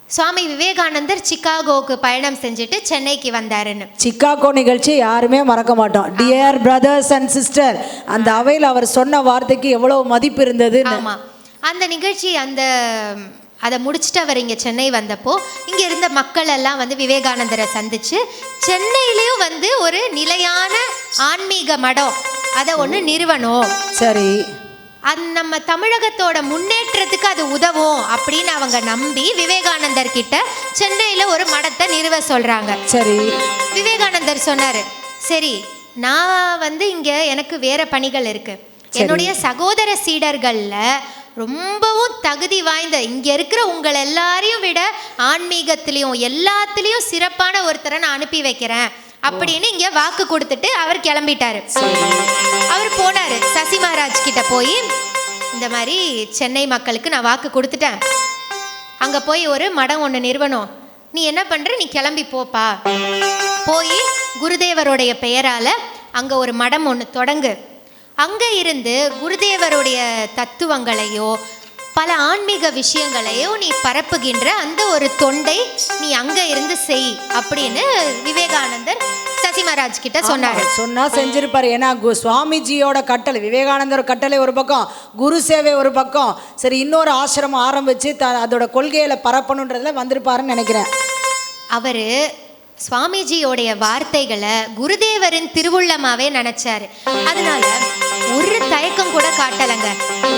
சுவாமி விவேகானந்தர் சிகாகோவுக்கு பயணம் செஞ்சுட்டு சென்னைக்கு வந்தாருன்னு. சிகாகோ நிகழ்ச்சி யாருமே மறக்க மாட்டோம். டியர் பிரதர்ஸ் அண்ட் சிஸ்டர், அந்த அவையில் அவர் சொன்ன வார்த்தைக்கு எவ்வளவு மதிப்பு இருந்தது. ஆமா, அந்த நிகழ்ச்சி அந்த அதை முடிச்சுட்டு அவர் இங்கே சென்னை வந்தப்போ இங்கே இருந்த மக்கள் எல்லாம் வந்து விவேகானந்தரை சந்திச்சு சென்னையிலையும் வந்து ஒரு நிலையான ஆன்மீக மடம் அதை ஒன்று நிறுவனம். சரி. அது நம்ம தமிழகத்தோட முன்னேற்றத்துக்கு அது உதவும் அப்படின்னு அவங்க நம்பி விவேகானந்தர் கிட்ட சென்னையில் ஒரு மடத்தை நிறுவ சொல்கிறாங்க. சரி. விவேகானந்தர் சொன்னார், சரி நான் வந்து இங்கே எனக்கு வேற பணிகள் இருக்குது. என்னுடைய சகோதர சீடர்களில் ரொம்பவும் தகுதி வாய்ந்த இங்கே இருக்கிற உங்கள் எல்லாரையும் விட ஆன்மீகத்திலையும் எல்லாத்துலேயும் சிறப்பான ஒருத்தரை நான் அனுப்பி வைக்கிறேன் அப்படின்னு இங்கே வாக்கு கொடுத்துட்டு அவர் கிளம்பிட்டாரு. அவர் போனார் சசி மகாராஜ் கிட்ட போய், இந்த மாதிரி சென்னை மக்களுக்கு நான் வாக்கு கொடுத்துட்டேன், அங்கே போய் ஒரு மடம் ஒன்று நிறுவனம், நீ என்ன பண்ணுற, நீ கிளம்பி போப்பா, போய் குருதேவருடைய பெயரால் அங்கே ஒரு மடம் ஒன்று தொடங்கு, அங்கே இருந்து குருதேவருடைய தத்துவங்களையோ பல ஆன்மீக விஷயங்களையோ நீ பரப்புகின்ற அந்த ஒரு தொண்டை நீ அங்கே இருந்து செய் அப்படின்னு விவேகானந்தர் சசி மகாராஜ் கிட்ட சொன்னார். சொன்னா செஞ்சிருப்பாரு. ஏன்னா சுவாமிஜியோட கட்டளை, விவேகானந்தர் கட்டளை ஒரு பக்கம், குரு சேவை ஒரு பக்கம், சரி இன்னொரு ஆசிரமம் ஆரம்பிச்சு அதோட கொள்கையில பரப்பணுன்றதுல வந்திருப்பாருன்னு நினைக்கிறேன். அவர் சுவாமிஜியோடைய வார்த்தைகளை குருதேவரின் திருவுள்ளமாவே நினைச்சாரு. அதனால ஒரு தயக்கம் கூட காட்டலைங்க,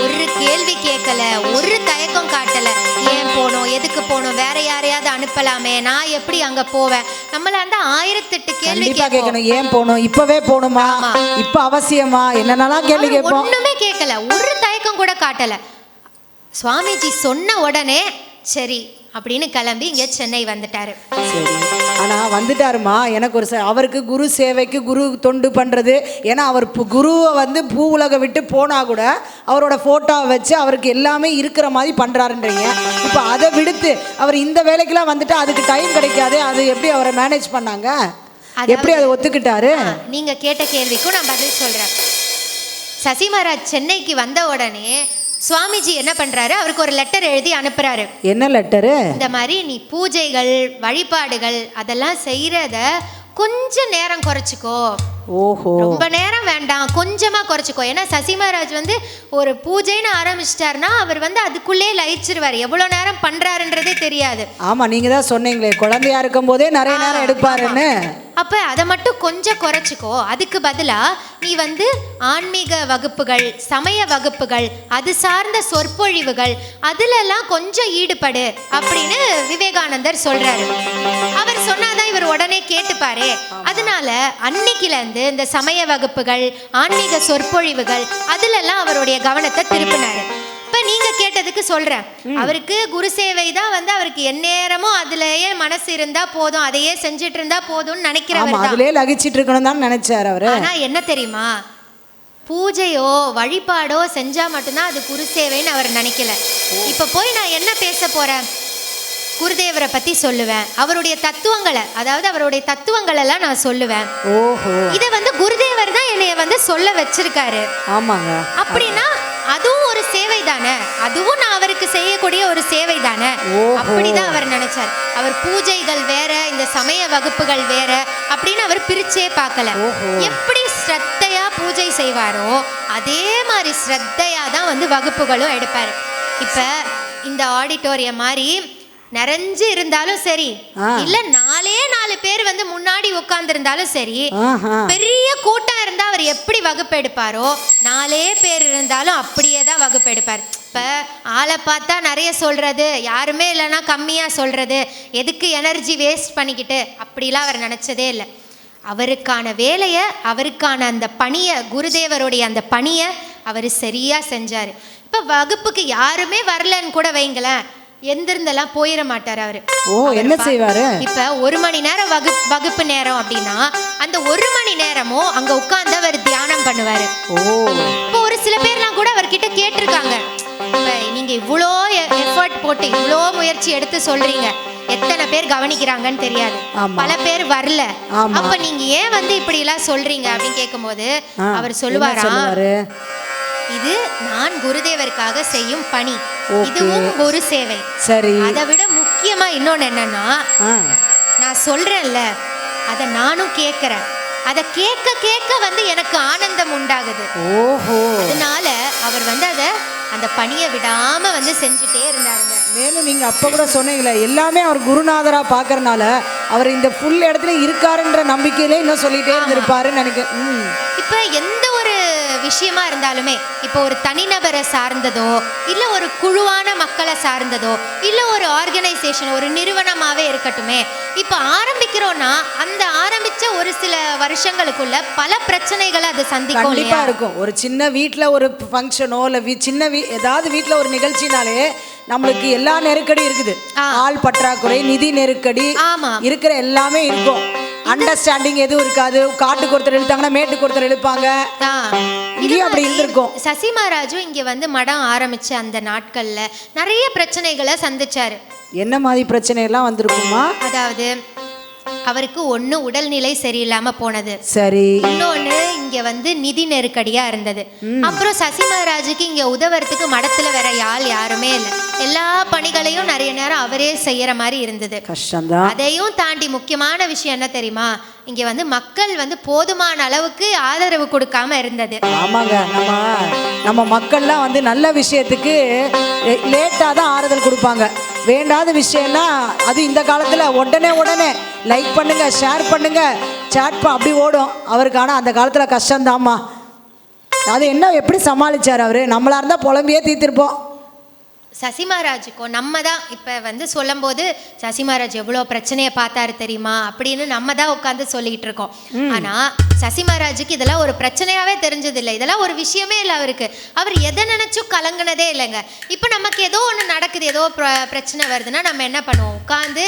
ஒரு கேள்வி கேட்கல, ஒரு தயக்கம் காட்டல. ஏன் போனோம், எதுக்கு போனோம், வேற யாரையாவது அனுப்பலாமே, நான் எப்படி அங்க போவேன், நம்மள அந்த 1008 கேள்வி கேட்கணும். ஏன் போனோம், இப்பவே போகணுமா, இப்ப அவசியமா, என்னென்னலாம் கேள்வி கேட்போம். ஒண்ணுமே கேட்கல, ஒரு தயக்கம் கூட காட்டல. சுவாமிஜி சொன்ன உடனே சரி அப்படின்னு கிளம்பி இங்கே சென்னை வந்துட்டாரு. சரி, ஆனால் வந்துட்டாருமா, எனக்கு ஒரு அவருக்கு குரு சேவைக்கு குரு தொண்டு பண்ணுறது, ஏன்னா அவர் குருவை வந்து பூ உலக விட்டு போனால் கூட அவரோட ஃபோட்டோவை வச்சு அவருக்கு எல்லாமே இருக்கிற மாதிரி பண்ணுறாருன்றீங்க. இப்போ அதை விடுத்து அவர் இந்த வேலைக்கெல்லாம் வந்துட்டு அதுக்கு டைம் கிடைக்காது, அது எப்படி அவரை மேனேஜ் பண்ணாங்க, எப்படி அதை ஒத்துக்கிட்டாரு? நீங்கள் கேட்ட கேள்விக்கும் நான் பதில் சொல்கிறேன். சசி மகாராஜ் சென்னைக்கு வந்த உடனே சுவாமிஜி என்ன பண்றாரு, அவருக்கு ஒரு லெட்டர் எழுதி அனுப்புறாரு. என்ன லெட்டரு? இந்த மாதிரி நீ பூஜைகள் வழிபாடுகள் அதெல்லாம் செய்யறத கொஞ்ச நேரம் குறைச்சிக்கோ. ஓஹோ, ரொம்ப நேரம் வேண்டாம், கொஞ்சமா குறைச்சிக்கோ. ஏன்னா சசி மகாராஜ் வந்து ஒரு பூஜைன்னு ஆரம்பிச்சிட்டாருன்னா அவர் வந்து அதுக்குள்ளே லயிச்சிருவார், எவ்வளவு நேரம் பண்றாருன்றதே தெரியாது. ஆமா, நீங்க தான் சொன்னீங்களே குழந்தையா இருக்கும் போதே நிறைய நேரம் எடுப்பாருன்னு. அப்போ அதை மட்டும் கொஞ்சம் குறைச்சிக்கோ. அதுக்கு பதிலாக நீ வந்து ஆன்மீக வகுப்புகள், சமய வகுப்புகள், அது சார்ந்த சொற்பொழிவுகள் அதிலெல்லாம் கொஞ்சம் ஈடுபடு அப்படின்னு விவேகானந்தர் சொல்றாரு. அவர் சொன்னாதான் இவர் உடனே கேட்டுப்பாரு. அதனால அன்னைக்கிலேருந்து இந்த சமய வகுப்புகள், ஆன்மீக சொற்பொழிவுகள் அதிலெல்லாம் அவருடைய கவனத்தை திருப்பினாரு. இப்போ நீங்கள் கேட்டதுக்கு சொல்கிறேன், அவருக்கு குரு சேவை தான் வந்து அவருக்கு எந்நேரமும் அதுலேயே மனசு இருந்தால் போதும், அதையே செஞ்சுட்டு இருந்தால் போதும்னு நினைக்கிறவர் தான். அதுலேயே லகிச்சிட்டு இருக்கணும் தான் நினைச்சார் அவர். ஆனால் என்ன தெரியுமா, பூஜையோ வழிபாடோ செஞ்சால் மட்டும்தான் அது குரு சேவைன்னு அவர் நினைக்கல. இப்போ போய் நான் என்ன பேச போகிறேன், குருதேவரை பற்றி சொல்லுவேன், அவருடைய தத்துவங்களை, அதாவது அவருடைய தத்துவங்களெல்லாம் நான் சொல்லுவேன். ஓஹோ, இதை வந்து குருதேவர் தான் என்னைய வந்து சொல்ல வச்சிருக்காரு. ஆமாங்க. அப்படின்னா அதுவும் ஒரு சேவை தானே, அதுவும் நான் அவருக்கு செய்யக்கூடிய ஒரு சேவை தானே, அப்படிதான் அவர் நினைச்சார். அவர் பூஜைகள் வேற, இந்த சமய வகுப்புகள் வேற அப்படின்னு அவர் பிரிச்சே பார்க்கல. எப்படி ஸ்ரத்தையா பூஜை செய்வாரோ அதே மாதிரி ஸ்ரத்தையா தான் வந்து வகுப்புகளும் எடுப்பாரு. இப்ப இந்த ஆடிட்டோரியம் மாதிரி நிறைஞ்சு இருந்தாலும் சரி, இல்ல 4 பேர் வந்து முன்னாடி உட்கார்ந்து இருந்தாலும் சரி, பெரிய கூட்டம் இருந்தா அவர் எப்படி வகுப்பு எடுப்பாரோ 4 பேர் இருந்தாலும் அப்படியே தான் வகுப்பு எடுப்பார். இப்ப ஆளை பார்த்தா நிறைய சொல்றது, யாருமே இல்லைன்னா கம்மியா சொல்றது, எதுக்கு எனர்ஜி வேஸ்ட் பண்ணிக்கிட்டு, அப்படிலாம் அவர் நினைச்சதே இல்லை. அவருக்கான வேலையை, அவருக்கான அந்த பணியை, குருதேவருடைய அந்த பணியை அவர் சரியா செஞ்சாரு. இப்ப வகுப்புக்கு யாருமே வரலன்னு கூட வைங்களேன், எந்திருந்தெல்லாம் போயிட மாட்டார் அவரு. என்ன செய்வாரு? இப்ப 1 மணி நேரம் வகுப்பு நேரம் அப்படின்னா அந்த 1 மணி நேரமும் அங்க உட்கார்ந்து அவர் தியானம் பண்ணுவாரு. இப்போ ஒரு சில பேர்லாம் கூட அவர்கிட்ட கேட்டிருக்காங்க, நீங்க இவ்வளோ எஃபர்ட் போட்டு இவ்வளோ முயற்சி எடுத்து சொல்றீங்க, எத்தனை பேர் கவனிக்கிறாங்கன்னு தெரியாது, பல பேர் வரல, அப்ப நீங்க ஏன் வந்து இப்படி எல்லாம் சொல்றீங்க அப்படின்னு கேட்கும்போது அவர் சொல்லுவாராம், இது நான் குருதேவருக்காக செய்யும் பணி, இதுவும் குரு சேவை. சரி, அதை விட முக்கியமா இன்னொன்னு என்னன்னா, நான் சொல்றேன்ல அதை நானும் கேட்கிறேன், அதை கேட்க கேட்க வந்து எனக்கு ஆனந்தம் உண்டாகுது. அதனால அவர் வந்து அந்த அந்த பணியை விடாம வந்து செஞ்சுட்டே இருந்தாருங்க. மேலும் நீங்க அப்ப கூட சொன்னீங்களே, எல்லாமே அவர் குருநாதரா பாக்குறதுனால அவர் இந்த ஃபுல் இடத்துல இருக்காருன்ற நம்பிக்கையிலே இன்னும் சொல்லிட்டே இருந்திருப்பாருன்னு நினைக்கிறேன். இப்ப எந்த ஒரு விஷயமா இருந்தாலுமே, இப்போ ஒரு தனிநபரை சார்ந்ததோ இல்லை ஒரு குழுவான மக்களை சார்ந்ததோ இல்லை ஒரு ஆர்கனைசேஷன் ஒரு நிறுவனமாகவே இருக்கட்டுமே, இப்போ ஆரம்பிக்கிறோன்னா அந்த ஆரம்பித்த ஒரு சில வருஷங்களுக்குள்ள பல பிரச்சனைகளை அது சந்திக்கும். கண்டிப்பாக இருக்கும். ஒரு சின்ன வீட்டில் ஒரு ஃபங்க்ஷனோ இல்லை சின்ன ஏதாவது வீட்டில் ஒரு நிகழ்ச்சினாலே நம்மளுக்கு எல்லா நெருக்கடி இருக்குது. ஆள் பற்றாக்குறை, நிதி நெருக்கடி இருக்கிற எல்லாமே இருக்கும். அண்டர்ஸ்டாண்டிங் எதுவும் இருக்காது. காட்டுக்கு ஒருத்தர் இழுத்தாங்கன்னா மேட்டுக்கு ஒருத்தர் இழுப்பாங்க. இங்கேயும் அப்படி இருந்திருக்கும். சசி மகாராஜு இங்கே வந்து மடம் ஆரம்பிச்ச அந்த நாட்கள்ல நிறைய பிரச்சனைகளை சந்திச்சாரு. என்ன மாதிரி பிரச்சனை எல்லாம் வந்திருக்குமா? அதாவது அவருக்கு ஒன்று உடல்நிலை சரியில்லாமல் போனது, சரி, இன்னொன்று இங்கே வந்து நிதி நெருக்கடியாக இருந்தது. அப்புறம் சசி மகாராஜுக்கு இங்கே உதவுறதுக்கு மடத்தில் வேற யாருமே இல்லை. எல்லா பணிகளையும் நிறைய நேரம் அவரே செய்யற மாதிரி இருந்தது. கஷ்டம்தான். அதையும் தாண்டி முக்கியமான விஷயம் என்ன தெரியுமா, இங்கே வந்து மக்கள் வந்து போதுமான அளவுக்கு ஆதரவு கொடுக்காம இருந்தது. ஆமாங்க, நம்ம மக்கள்லாம் வந்து நல்ல விஷயத்துக்கு லேட்டாக தான் ஆறுதல் கொடுப்பாங்க. வேண்டாத விஷயம்னா அது இந்த காலத்தில் உடனே லைக் பண்ணுங்க, ஷேர் பண்ணுங்க, சேட் அப்படி ஓடும் அவருக்கு. ஆனால் அந்த காலத்தில் கஷ்டம்தாம்மா. அது என்ன எப்படி சமாளித்தார் அவர்? நம்மளா இருந்தால் புலம்பியே தீர்த்திருப்போம். சசி மகாராஜுக்கும் நம்ம தான் இப்போ வந்து சொல்லும் போது சசி மகாராஜ் எவ்வளோ பிரச்சனையை பார்த்தாரு தெரியுமா அப்படின்னு நம்ம தான் உட்காந்து சொல்லிக்கிட்டு இருக்கோம். ஆனால் சசி மகாராஜுக்கு இதெல்லாம் ஒரு பிரச்சனையாகவே தெரிஞ்சதில்லை. இதெல்லாம் ஒரு விஷயமே இல்லை அவருக்கு. அவர் எதை நினச்சும் கலங்கினதே இல்லைங்க. இப்போ நமக்கு ஏதோ ஒன்று நடக்குது, ஏதோ பிரச்சனை வருதுன்னா நம்ம என்ன பண்ணுவோம், உட்காந்து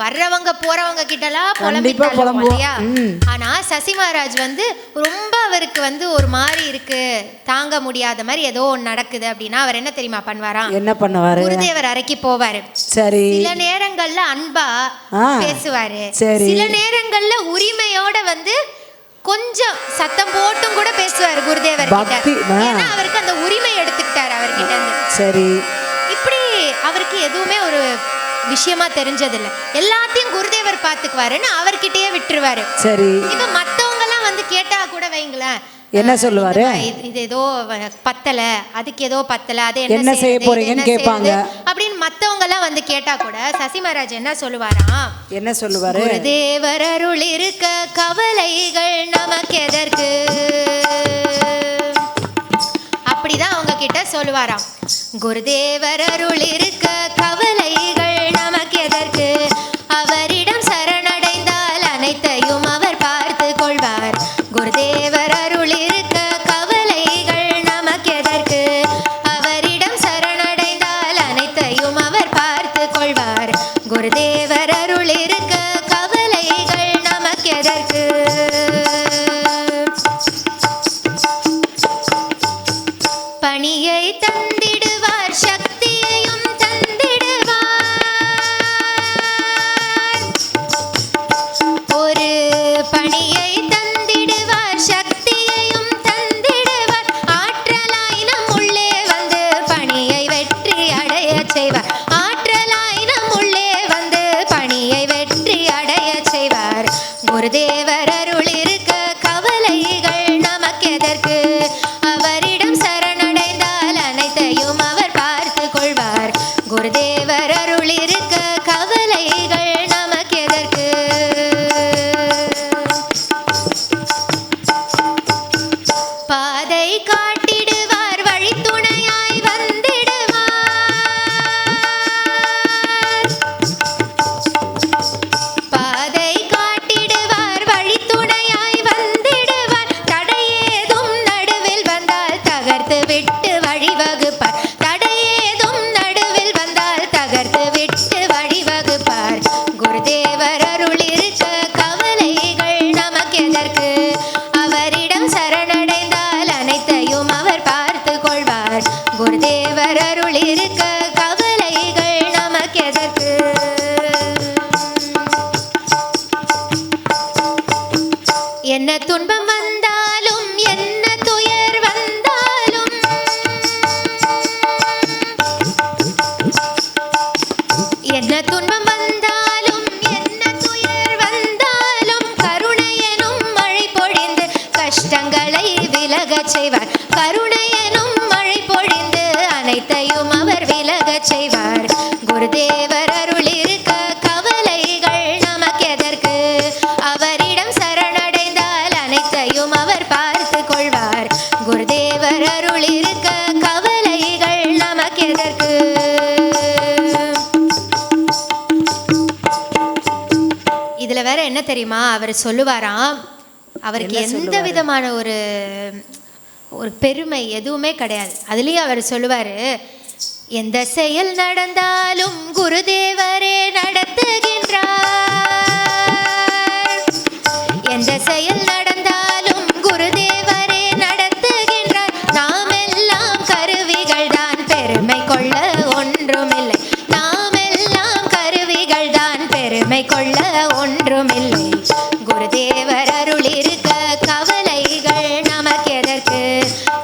வர்றவங்க போறவங்க கிட்டலாம் புலம்பிப்போம் இல்லையா? ஆனா சசி மகாராஜ் வந்து ரொம்ப அவருக்கு வந்து ஒரு மாதிரி இருக்கு, தாங்க முடியாத மாதிரி ஏதோ ஒன்று நடக்குது அப்படின்னா அவர் என்ன தெரியுமா பண்ணுவாராம்? என்ன பண்ணுவாரு? குருதேவர் அறைக்கு போவாரு. சரி. சில நேரங்கள்ல அன்பா பேசுவாரு, சில நேரங்கள்ல உரிமையோட வந்து கொஞ்சம் சத்தம் போட்டும் கூட பேசுவாரு குருதேவர் கிட்ட. ஏன்னா அவருக்கு அந்த உரிமை எடுத்துக்கிட்டாரு அவர்கிட்ட இருந்து. சரி. இப்படி அவருக்கு எதுவுமே ஒரு விஷயமா தெரிஞ்சதில்லை. எல்லாத்தையும் குருதேவர் பார்த்துக்குவாருன்னு அவர்கிட்டயே விட்டுருவாரு. சரி. இப்ப மத்தவங்க எல்லாம் வந்து கேட்டா கூட வைங்களேன், என்ன சொல்லுவாரு? இது ஏதோ பத்தல, அதுக்கு ஏதோ பத்தல, அது என்ன செய்ய போறீங்கன்னு கேட்பாங்க அப்படின்னு மத்தவங்க எல்லாம் வந்து கேட்டா கூட சசி மகாராஜ் என்ன சொல்லுவாராம்? என்ன சொல்லுவாரு? குருதேவர் அருள் இருக்க கவலைகள் நமக்கு எதற்கு, அப்படிதான் அவங்க கிட்ட சொல்லுவாராம். குருதேவர் அருள் இருக்க கவலைகள் நமக்கு எதற்கு, அவரிடம் சரணடைந்தால் அனைத்தையும் அவர் பார்த்து கொள்வார். குருதேவர் அருள் இருக்க கவலைகள் நமக்கு எதற்கு, அவரிடம் சரணடைந்தால் அனைத்தையும் அவர் பார்த்து கொள்வார். குருதேவர் அருள் இருக்க கவலைகள் நமக்கு எதற்கு. பணியை தந்திடுவார், சக்தியையும் தந்திடுவார். ஒரு பணியை தந்திடுவார், சக்தியையும் தந்திடுவார். ஆற்றலாய் நம் உள்ளே வந்து பணியை வெற்றி அடைய செய்வார். ஆற்றலாய் நம் உள்ளே வந்து பணியை வெற்றி அடைய செய்வார். குருதேவர் அருள் இருக்க கவலைகள் நமக்கு எதற்கு, அவரிடம் சரணடைந்தால் அனைத்தையும் அவர் பார்த்து கொள்வார். குருதேவர் அருள் இருக்க கவலைகள் நமக்கு எதற்கு. பாதை காட்டிடுவார், வழித்துணையாய் வந்திடுவார். பாதை காட்டிடுவார், வழித்துணையாய் வந்திடுவார். தடையேதும் நடுவில் வந்தால் தகர்த்து விட்டு வழிவகுப்பார். தடையேதும் நடுவில் வந்தால் தகர்த்து விட்டு வழிவகுப்பார். குருதேவர் அருள் இருக்க கவலைகள் நமக்கு எதற்கு, அவரிடம் சரணடைந்தால் அனைத்தையும் அவர் பார்த்து கொள்வார். குருதேவர் அருள் இருக்க கவலைகள் நமக்கு எதற்கு. என்ன துன்பம் வந்தாலும் என்ன துயர் வந்தாலும் என்ன தெரியுமா அவர் சொல்லுவாராம், அவருக்கு எந்த விதமான ஒரு பெருமை எதுவுமே கிடையாது. அதுலேயும் அவர் சொல்லுவார், எந்த செயல் நடந்தாலும் குருதேவரே நடத்துகின்றார், எந்த செயல் நடந்தாலும் குருதேவரே நடத்துகின்றார், நாம் எல்லாம் கருவிகள் தான் பெருமை கொள்ள ஒன்றுமில்லை, நாம் எல்லாம் கருவிகள் தான் பெருமை கொள்ள ஒன்றுமில்லை, குருதேவர் அருள் இருக்க கவலைகள் நமக்கு எதற்கு,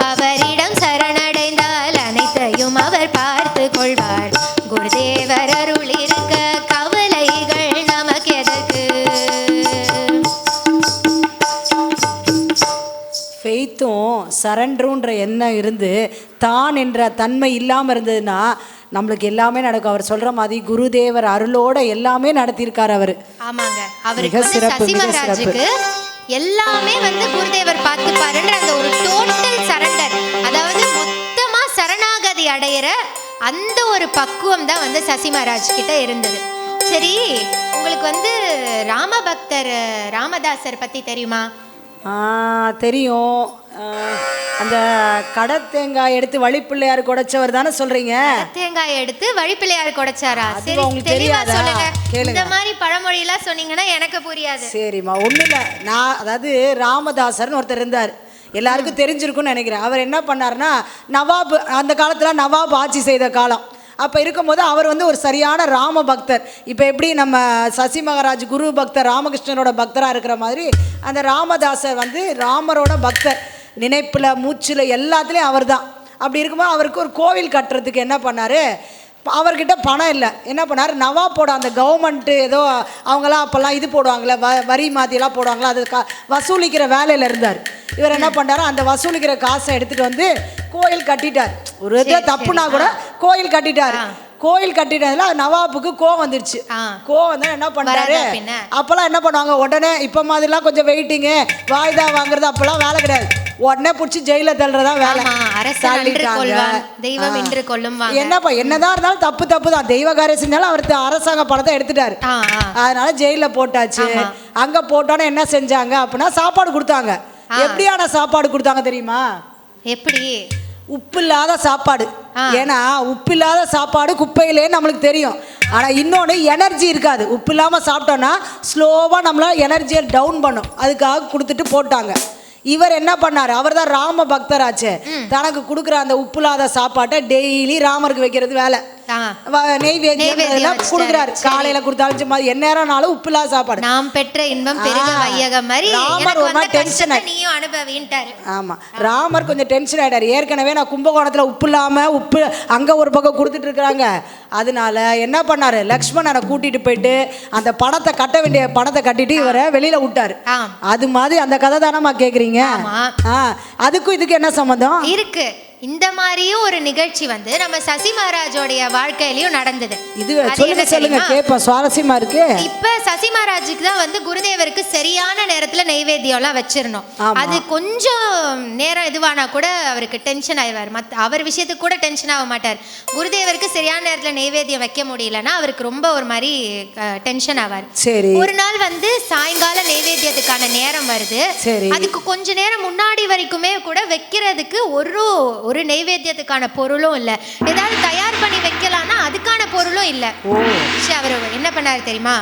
அவரிடம் சரணடைந்தால் அனைத்தையும் அவர் பார்த்து கொள்வார், குருதேவர் அருள் இருக்க கவலைகள் நமக்கு எதற்கு. ஃபெய்த்தும் சரண்டருன்ற எண்ணம் இருந்து தான் என்ற தன்மை இல்லாமல் இருந்ததுன்னா நம்மளுக்கு எல்லாமே நடக்கும். அவர் சொல்ற மாதிரி குருதேவர் அருளோட எல்லாமே நடத்தியிருக்காரு அவர். ஆமாங்க, அவருக்கு சசி மகாராஜுக்கு எல்லாமே குருதேவர் பார்த்துப்பாருன்ற அந்த ஒரு டோட்டல் சரண்டர், அதாவது மொத்தமா சரணாகதி அடையிற அந்த ஒரு பக்குவம் தான் சசி மகாராஜ் கிட்ட இருந்தது. சரி, உங்களுக்கு ராமபக்தர் ராமதாசர் பத்தி தெரியுமா? தெரியும். அந்த கடத்தேங்காய் எடுத்து வழிப்பிள்ளையார் குடைச்சவர் தானே சொல்றீங்க? தேங்காய் எடுத்து வழிப்பிள்ளையார் குடைச்சாரா? சரி, தெளிவா சொல்லுங்க. இந்த மாதிரி பழமொழியெல்லாம் சொன்னீங்கன்னா எனக்கு புரியாது. சரிம்மா, ஒன்றும் இல்லை. அதாவது ராமதாசர்னு ஒருத்தர் இருந்தார், எல்லாருக்கும் தெரிஞ்சிருக்கும்னு நினைக்கிறேன். அவர் என்ன பண்ணாருன்னா, நவாப், அந்த காலத்தில் நவாப் ஆட்சி செய்த காலம். அப்போ இருக்கும்போது அவர் ஒரு சரியான ராம பக்தர். இப்போ எப்படி நம்ம சசி மகாராஜ் குரு பக்தர் ராமகிருஷ்ணனோட பக்தராக இருக்கிற மாதிரி அந்த ராமதாசர் ராமரோட பக்தர். நினைப்பில் மூச்சில் எல்லாத்துலேயும் அவர் தான். அப்படி இருக்கும்போது அவருக்கு ஒரு கோவில் கட்டுறதுக்கு என்ன பண்ணார், அவர்கிட்ட பணம் இல்லை. என்ன பண்ணார், நவாப்போட அந்த கவர்மெண்ட்டு ஏதோ அவங்களாம் அப்போல்லாம் இது போடுவாங்களே, வரி மாதிரியெல்லாம் போடுவாங்களா, அது வசூலிக்கிற வேலையில் இருந்தார். இவர் என்ன பண்ணார், அந்த வசூலிக்கிற காசை எடுத்துகிட்டு கோயில் கட்டிட்டார். ஒரு தப்புனா கூட கோயில் கட்டிட்டார். கோயில் கட்டிட்டதுல நவாப்புக்கு கோவம் வந்துருச்சு. கோவம் வந்து என்ன பண்ணுறாரு, அப்போல்லாம் என்ன பண்ணுவாங்க, உடனே இப்போ மாதிரிலாம் கொஞ்சம் வெயிட்டிங்கு வாய்தா வாங்குறது அப்போல்லாம் வேலை கிடையாது. உடனே பிடிச்சி ஜெயில தள்ளுறதா வேலை. என்னப்பா என்னதான் இருந்தாலும் தப்பு தான். தெய்வ காரியம் செஞ்சாலும் அவர் அரசாங்க பணத்தை எடுத்துட்டாரு, அதனால ஜெயில போட்டாச்சு. அங்க போட்டோன்னே என்ன செஞ்சாங்க அப்படின்னா சாப்பாடு கொடுத்தாங்க. எப்படியான சாப்பாடு கொடுத்தாங்க தெரியுமா? எப்படி? உப்பு இல்லாத சாப்பாடு. ஏன்னா உப்பு இல்லாத சாப்பாடு குப்பையிலே நம்மளுக்கு தெரியும். ஆனால் இன்னொன்று எனர்ஜி இருக்காது. உப்பு இல்லாமல் சாப்பிட்டோன்னா ஸ்லோவாக நம்மளால் எனர்ஜியை டவுன் பண்ணும். அதுக்காக கொடுத்துட்டு போட்டாங்க. இவர் என்ன பண்ணார், அவர் தான் ராம பக்தராச்சு. தனக்கு கொடுக்குற அந்த உப்பு இல்லாத சாப்பாட்டை டெய்லி ராமருக்கு வைக்கிறது வேலை. நெய்வேத்தியம் கொடுக்குறாரு. காலையில கொடுத்தாலும் மாதிரி எந்நேரம்னாலும் உப்பு இல்லாத சாப்பாடு. நாம் பெற்ற இன்பம் பெருக வையகம் மாதிரி ராமர் ஒரு மாதிரி டென்ஷன் அனுபவிட்டாரு. ஆமா, ராமர் கொஞ்சம் டென்ஷன் ஆயிட்டாரு. ஏற்கனவே நான் கும்பகோணத்துல உப்பு இல்லாம உப்பு அங்க ஒரு பக்கம் கொடுத்துட்டு இருக்கிறாங்க. அதனால என்ன பண்ணாரு, லக்ஷ்மணனை கூட்டிட்டு போயிட்டு அந்த பணத்தை கட்ட வேண்டிய பணத்தை கட்டிட்டு இவரை வெளியில விட்டாரு. அது மாதிரி அந்த கதை தானமா கேக்குறீங்க? அதுக்கும் இதுக்கு என்ன சம்பந்தம் இருக்கு? இந்த மாதிரியும் ஒரு நிகழ்ச்சி நம்ம சசி மகாராஜோடைய வாழ்க்கையிலயும் நடந்தது. இது சொல்லுங்க கேப்ப சுவாரஸ்யமா இருக்கு. இப்ப சசி மகாராஜுக்கு தான் குருதேவருக்கு சரியான நேரத்துல நைவேத்தியம் எல்லாம் வச்சிரணும். அது கொஞ்சம் நேரம் இதுவானா கூட அவருக்கு டென்ஷன் ஆயிடுவார். அவர் விஷயத்துக்கு கூட டென்ஷன் ஆக மாட்டார். குருதேவருக்கு சரியான நேரத்துல நைவேத்தியம் வைக்க முடியலன்னா அவருக்கு ரொம்ப ஒரு மாதிரி டென்ஷன் ஆவார். ஒரு நாள் சாயங்கால நைவேத்தியத்துக்கான நேரம் வருது. அதுக்கு கொஞ்ச நேரம் முன்னாடி வரைக்குமே கூட வைக்கிறதுக்கு ஒரு நைவேத்தியத்துக்கான பொருளும் இல்ல. ஏதாவது தயார் பண்ணி வைக்கலாம்னா அதுக்கான பொருளும் இல்ல. அவர் என்ன பண்ணாரு தெரியுமா?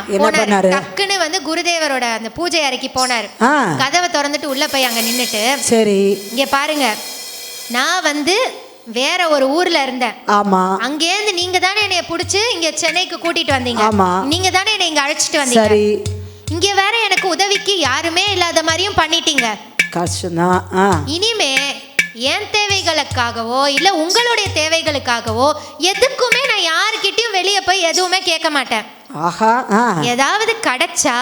டக்குன்னு குருதேவரோட அந்த பூஜை அறைக்கு போனாரு. கதவை திறந்துட்டு உள்ள போய் அங்க நின்னுட்டு, சரி இங்க பாருங்க, நான் வேற ஒரு ஊர்ல இருந்தேன். ஆமா, அங்கேருந்து நீங்க தானே என்னைய புடிச்சு இங்க சென்னைக்கு கூட்டிட்டு வந்தீங்க. நீங்க தானே என்னை இங்க அழைச்சிட்டு வந்தீங்க. இங்க வேற எனக்கு உதவிக்கு யாருமே இல்லாத மாதிரியும் பண்ணிட்டீங்க. கஷ்டம்தான். இனிமே என் தேவைகளுக்காகவோ இல்ல உங்களுடைய தேவைகளுக்காகவோ எதுக்குமே நான் யாருக்கிட்டையும் வெளியே போய் எதுவுமே கேட்க மாட்டேன். ஏதாவது கிடைச்சா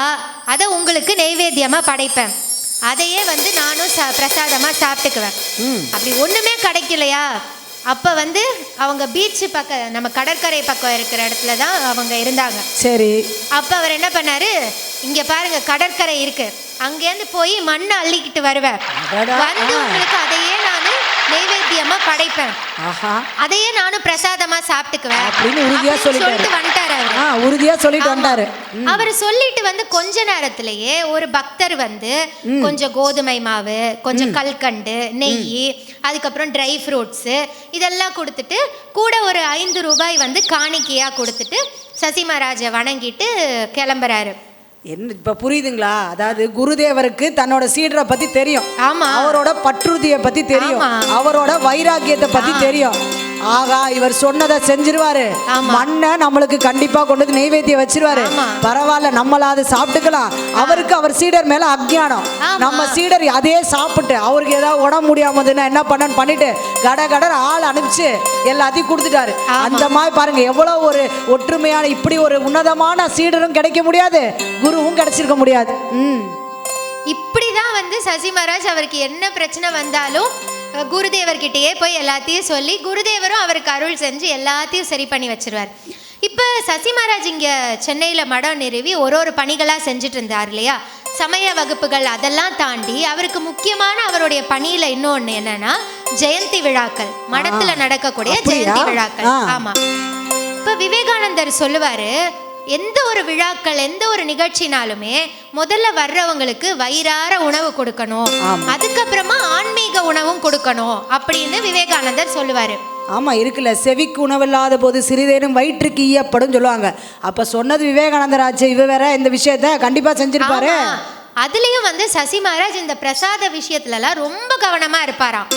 அதை உங்களுக்கு நைவேத்தியமா படைப்பேன். அதையே நானும் பிரசாதமா சாப்பிட்டுக்குவேன். அப்படி ஒண்ணுமே கிடைக்கலையா, அப்ப அவங்க பீச்சு பக்கம், நம்ம கடற்கரை பக்கம் இருக்கிற இடத்துல தான் அவங்க இருந்தாங்க. சரி, அப்ப அவர் என்ன பண்ணாரு, இங்க பாருங்க கடற்கரை இருக்கு, அங்கேருந்து போய் மண்ணை அள்ளிக்கிட்டு வருவேன். உங்களுக்கு அதையே நான் நைவேத்தியம் நைவேத்தியமா படைப்பேன். ஆஹா, அதையே நானும் பிரசாதமா சாப்பிட்டுக்குவேன் அப்படின்னு உறுதியா சொல்லிட்டு வந்துட்டாரு அவரு. உறுதியா சொல்லிட்டு வந்தாரு. அவர் சொல்லிட்டு வந்து கொஞ்ச நேரத்திலேயே ஒரு பக்தர் வந்து கொஞ்சம் கோதுமை மாவு, கொஞ்சம் கல்கண்டு, நெய், அதுக்கப்புறம் ட்ரை ஃப்ரூட்ஸு இதெல்லாம் கொடுத்துட்டு கூட ஒரு 5 ரூபாய் வந்து காணிக்கையா கொடுத்துட்டு சசி மகாராஜை வணங்கிட்டு கிளம்புறாரு. என்ன இப்ப புரியுதுங்களா? அதாவது குருதேவருக்கு தன்னோட சீடரை பத்தி தெரியும். ஆமா, அவரோட பற்றுறுதியை பத்தி தெரியும், அவரோட வைராக்கியத்தை பத்தி தெரியும். ஆகா, இவர் சொன்னதை செஞ்சிருவாரு, மண்ணை நம்மளுக்கு கண்டிப்பா கொண்டு வந்து நெய்வேத்தியம் வச்சிருவாரு, பரவாயில்ல நம்மளாவது சாப்பிட்டுக்கலாம். அவருக்கு அவர் சீடர் மேல அக்ஞானம். நம்ம சீடர் அதே சாப்பிட்டு அவருக்கு ஏதாவது உடம்பு முடியாமதுன்னா என்ன பண்ணிட்டு கட கடன் ஆள் அனுப்பிச்சு எல்லாத்தையும் கொடுத்துட்டாரு. அந்த மாதிரி பாருங்க, எவ்வளவு ஒரு ஒற்றுமையான, இப்படி ஒரு உன்னதமான சீடரும் கிடைக்க முடியாது, குருவும் கிடைச்சிருக்க முடியாது. இப்படிதான் வந்து சசி மகாராஜ் அவருக்கு என்ன பிரச்சனை வந்தாலும் குருதேவர்கிட்டயே போய் எல்லாத்தையும் சொல்லி குருதேவரும் அவருக்கு அருள் செஞ்சு எல்லாத்தையும் சரி பண்ணி வச்சிருவார். இப்போ சசி மகாராஜ் இங்கே சென்னையில் மடம் நிறுவி ஒரு பணிகளாக செஞ்சுட்டு இருந்தார் இல்லையா, சமய வகுப்புகள் அதெல்லாம் தாண்டி அவருக்கு முக்கியமான அவருடைய பணியில் இன்னொன்று என்னன்னா ஜெயந்தி விழாக்கள், மடத்தில் நடக்கக்கூடிய ஜெயந்தி விழாக்கள். ஆமாம், இப்போ விவேகானந்தர் சொல்லுவார், எந்த ஒரு விழாக்கள் எந்த ஒரு நிகழ்ச்சினாலுமே முதல்ல வர்றவங்களுக்கு வயிறார உணவு கொடுக்கணும், அதுக்கப்புறமா ஆன்மீக உணவும் கொடுக்கணும் அப்படின்னு விவேகானந்தர் சொல்லுவாரு. ஆமா, இருக்குல்ல, செவிக்கு உணவில்லாத போது சிறிதேனும் வயிற்றுக்கு ஈயப்படும் சொல்லுவாங்க. அப்ப சொன்னது விவேகானந்தர் ஆச்சு. இவ வேற இந்த விஷயத்த கண்டிப்பா செஞ்சிருப்பாரு. அதுலயும் வந்து சசி மகாராஜ் இந்த பிரசாத விஷயத்துலலாம் ரொம்ப கவனமா இருப்பாராம்.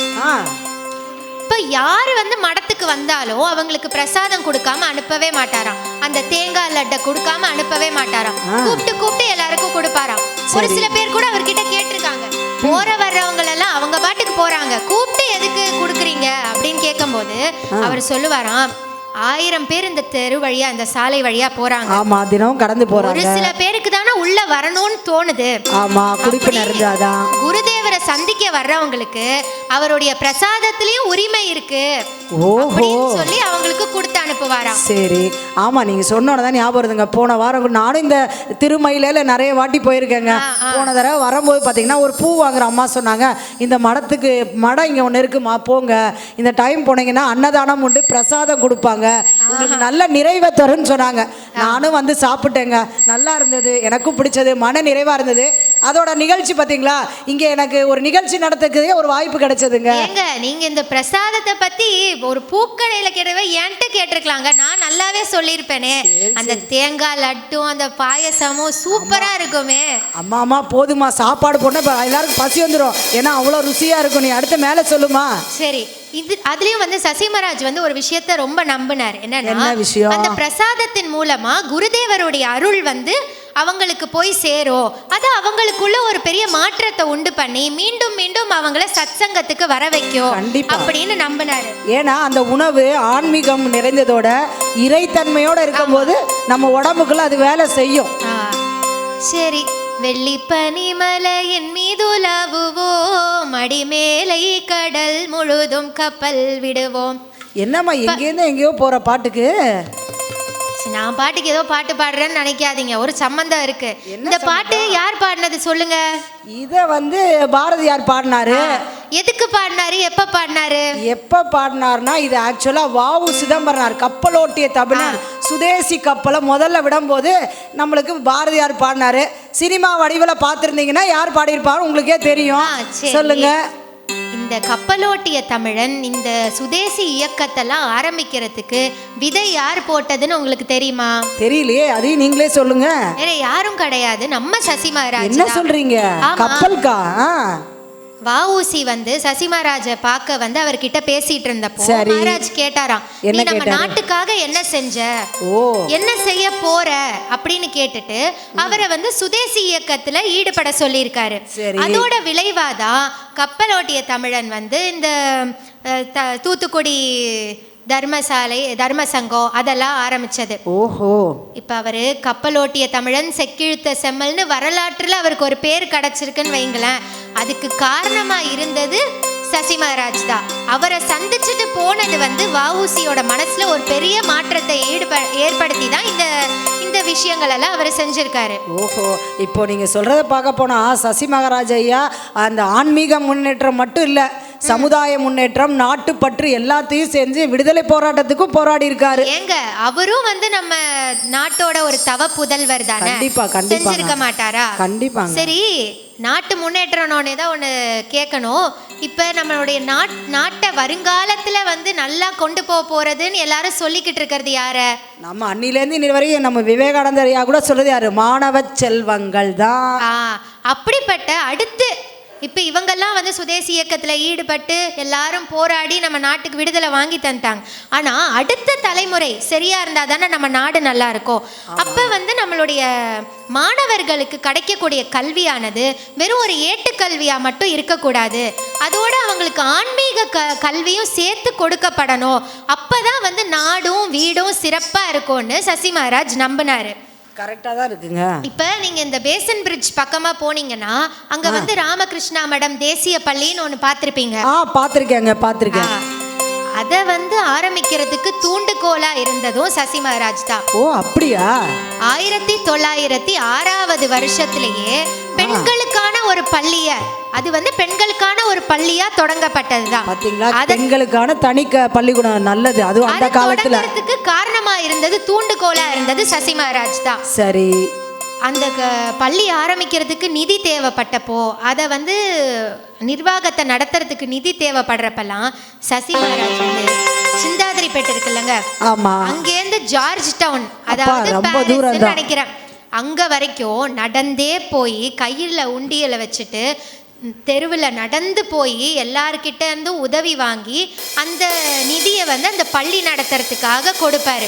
இப்போ யார் வந்து மடத்துக்கு வந்தாலும் அவங்களுக்கு பிரசாதம் கொடுக்காம அனுப்பவே மாட்டாராம். அந்த தேங்காய் லட்டை கொடுக்காம அனுப்பவே மாட்டாராம். கூப்பிட்டு எல்லாருக்கும் கொடுப்பாராம். ஒரு சில பேர் கூட அவர்கிட்ட கேட்டிருக்காங்க, போற வர்றவங்களெல்லாம் அவங்க பாட்டுக்கு போறாங்க, கூப்பிட்டு எதுக்கு கொடுக்குறீங்க அப்படின்னு கேட்கும்போது அவர் சொல்லுவாராம், 1000 பேர் இந்த தெரு வழியா இந்த சாலை வழியா போறாங்க. ஆமா, தினம் கடந்து போறாங்க. ஒரு சில பேருக்கு தானே உள்ள வரணும்னு தோணுது. ஆமா, குடிப்பு நிறைஞ்சாதான். குருதேவரை சந்திக்க வர்றவங்களுக்கு அவருடைய பிரசாதத்திலயும் உரிமை இருக்கு சொல்லி அவங்களுக்கு கொடுத்து அனுப்புவாராம். சரி, ஆமா, நீங்க சொன்னோன்னதான் ஞாபகம் வருதுங்க. போன வாரம் நானும் இந்த திருமயில நிறைய வாட்டி போயிருக்கேங்க. போன தடவை வரும்போது பாத்தீங்கன்னா ஒரு பூ வாங்குற அம்மா சொன்னாங்க, இந்த மடம் இங்க ஒண்ணு இருக்குமா, போங்க, இந்த டைம் போனீங்கன்னா அன்னதானம் உண்டு, பிரசாதம் கொடுப்பாங்க, உங்களுக்கு நல்ல நிறைவை தரும்னு சொன்னாங்க. நானும் வந்து சாப்பிட்டேங்க, நல்லா இருந்தது, எனக்கும் பிடிச்சது, மன நிறைவா இருந்தது. அதோட நிகழ்ச்சி பாத்தீங்களா, இங்க எனக்கு ஒரு நிகழ்ச்சி நடத்துறதுக்கே ஒரு வாய்ப்பு கிடைச்சதுங்க. நீங்க இந்த பிரசாதத்தை பத்தி ஒரு பூக்கடையில கேட்டவே என்கிட்ட கேட்டிருக்கலாங்க, நான் நல்லாவே சொல்லியிருப்பேனே. அந்த தேங்காய் லட்டும் அந்த பாயசமும் சூப்பரா இருக்குமே. அம்மா போதுமா, சாப்பாடு போனா எல்லாருக்கும் பசி வந்துடும், ஏன்னா அவ்வளவு ருசியா இருக்கும். நீ அடுத்த மேல சொல்லுமா. சரி, அதுலயும் வந்து சசி மகாராஜ் வந்து ஒரு விஷயத்த ரொம்ப நம்பினார். என்னன்னா, அந்த பிரசாதத்தின் மூலமா குருதேவருடைய அருள் வந்து அவங்களுக்கு போய் சேரும், அது அவங்களுக்குள்ள ஒரு பெரிய மாற்றத்தை உண்டு பண்ணி மீண்டும் மீண்டும் அவங்கள சத்சங்கத்துக்கு வர வைக்கும் அப்படின்னு நம்பினாரு. ஏன்னா அந்த உணவு ஆன்மீகம் நிறைந்ததோட இறைத்தன்மையோட இருக்கும் போது நம்ம உடம்புக்குள்ள அது வேலை செய்யும். சரி, வெள்ளி பனிமலையின் மீதுலாவுவோம், அடிமேலை கடல் முழுதும் கப்பல் விடுவோம். என்னம்மா எங்கேருந்து எங்கேயோ போற பாட்டுக்கு? நான் பாட்டுக்கு ஏதோ பாட்டு பாடுறேன்னு நினைக்காதீங்க, ஒரு சம்பந்தம் இருக்கு. இந்த பாட்டு யார் பாடினது சொல்லுங்க? இத வந்து பாரதியார் பாடினாரு. எதுக்கு பாடினாரு, எப்ப பாடினாருன்னா, இது ஆக்சுவலா வாவு சிதம்பரனார் கப்பலோட்டிய தமிழன் சுதேசி கப்பலை முதல்ல விடும்போது நம்மளுக்கு பாரதியார் பாடினாரு. சினிமா வடிவில் பார்த்துருந்தீங்கன்னா யார் பாடியிருப்பாரு உங்களுக்கே தெரியும். சொல்லுங்க. இந்த கப்பலோட்டிய தமிழன் இந்த சுதேசி இயக்கத்தெல்லாம் ஆரம்பிக்கிறதுக்கு விதை யார் போட்டதுன்னு உங்களுக்கு தெரியுமா? தெரியலையே, அதையும் நீங்களே சொல்லுங்க. வேற யாரும் கிடையாது, நம்ம சசி மகாராஜ். என்ன சொல்றீங்க? கப்பல்கா? வஉசி வந்து சசி மகாராஜை பார்க்க வந்து அவர்கிட்ட பேசிட்டு இருந்தப்போ மகாராஜ் கேட்டாராம், நீ நம்ம நாட்டுக்காக என்ன செஞ்ச, என்ன செய்ய போற அப்படின்னு கேட்டுட்டு அவரை வந்து சுதேசி இயக்கத்துல ஈடுபட சொல்லியிருக்காரு. அதோட விளைவாதான் கப்பலோட்டிய தமிழன் வந்து இந்த தூத்துக்குடி தர்ம சங்கம் அதெல்லாம் ஆரம்பிச்சது. இப்ப அவரு கப்பலோட்டிய தமிழன் செக்கிழுத்த செம்மல்னு வரலாற்றுல அவருக்கு ஒரு பேர் கிடைச்சிருக்குன்னு வைங்களேன். அதுக்கு காரணமா இருந்தது சசி மகாராஜ் தான். அவரை சந்திச்சுட்டு போனது வந்து வஉசியோட மனசுல ஒரு பெரிய மாற்றத்தை ஏற்படுத்தி தான் இந்த விஷயங்கள் எல்லாம் அவர் செஞ்சிருக்காரு. இப்போ நீங்க சொல்றத பார்க்க போனா சசி மகாராஜ் ஐயா அந்த ஆன்மீக முன்னேற்றம் மட்டும் இல்ல, சமுதாய முன்னேற்றம், நாட்டுப்பற்று எல்லாத்தையும் செஞ்சு விடுதலை போராட்டத்துக்கும் போராடி இருக்காரு. ஏங்க அவரும் வந்து நம்ம நாட்டோட ஒரு தவ புதல்வர் தானே. கண்டிப்பா கண்டிப்பா செஞ்சிருக்க மாட்டாரா? கண்டிப்பா. சரி, நாட்டு முன்னேற்றம்னு தான் ஒன்று கேட்கணும். இப்போ நம்மளுடைய நாட்டை வருங்காலத்தில் வந்து நல்லா கொண்டு போகிறதுன்னு எல்லாரும் சொல்லிக்கிட்டு இருக்கிறது யார? நம்ம அன்னிலேருந்து இன்னி வரையும் நம்ம விவேகானந்தர் ஐயா கூட சொல்றது யாரு? மாணவ செல்வங்கள் தான். அப்படிப்பட்ட அடுத்து இப்போ இவங்கெல்லாம் வந்து சுதேசி இயக்கத்தில் ஈடுபட்டு எல்லாரும் போராடி நம்ம நாட்டுக்கு விடுதலை வாங்கி தந்தாங்க. ஆனால் அடுத்த தலைமுறை சரியா இருந்தால் தானே நம்ம நாடு நல்லா இருக்கும். அப்போ வந்து நம்மளுடைய மாணவர்களுக்கு கிடைக்கக்கூடிய கல்வியானது வெறும் ஒரு ஏட்டுக்கல்வியாக மட்டும் இருக்கக்கூடாது. அதோடு அவங்களுக்கு ஆன்மீக கல்வியும் சேர்த்து கொடுக்கப்படணும். அப்போ தான் வந்து நாடும் வீடும் சிறப்பாக இருக்கும்னு சசி மகாராஜ் நம்பினார். கரெக்டாக தான் இருக்குங்க. இப்போ நீங்கள் இந்த பேசன் பிரிட்ஜ் பக்கமாக போனீங்கன்னா அங்கே வந்து ராமகிருஷ்ணா மடம் தேசிய பள்ளின்னு ஒன்று பார்த்துருப்பீங்க. பார்த்துருக்கேன். அதை வந்து ஆரம்பிக்கிறதுக்கு தூண்டுகோலாக இருந்ததும் சசி மகாராஜ் தான். ஓ அப்படியா? 1906 வருஷத்திலேயே பெண்களுக்கான ஒரு பள்ளிய, அது வந்து பெண்களுக்கான ஒரு பள்ளியா தொடங்கப்பட்டது தான். பாத்தீங்களா? பெண்களுக்கான தனி பள்ளிக்கூடம் நல்லது. அதுவும் அந்த காலத்துல காரணமா இருந்தது, தூண்டுகோலா இருந்தது சசி மகாராஜ் தான். சரி, அந்த பள்ளி ஆரம்பிக்கிறதுக்கு நிதி தேவைப்பட்டப்போ, அதை வந்து நிர்வாகத்தை நடத்துறதுக்கு நிதி தேவைப்படுறப்பெல்லாம் சசி மகாராஜ் வந்து சிந்தாதிரிப்பேட்டை இருக்குல்லங்க, அங்கேருந்து ஜார்ஜ் டவுன், அதாவது நினைக்கிறேன் அங்க வரைக்கும் நடந்தே போய் கையில் உண்டியலை வச்சுட்டு தெருவில் நடந்து போய் எல்லார்கிட்ட இருந்து உதவி வாங்கி அந்த நிதியை வந்து அந்த பள்ளி நடத்துறதுக்காக கொடுப்பாரு.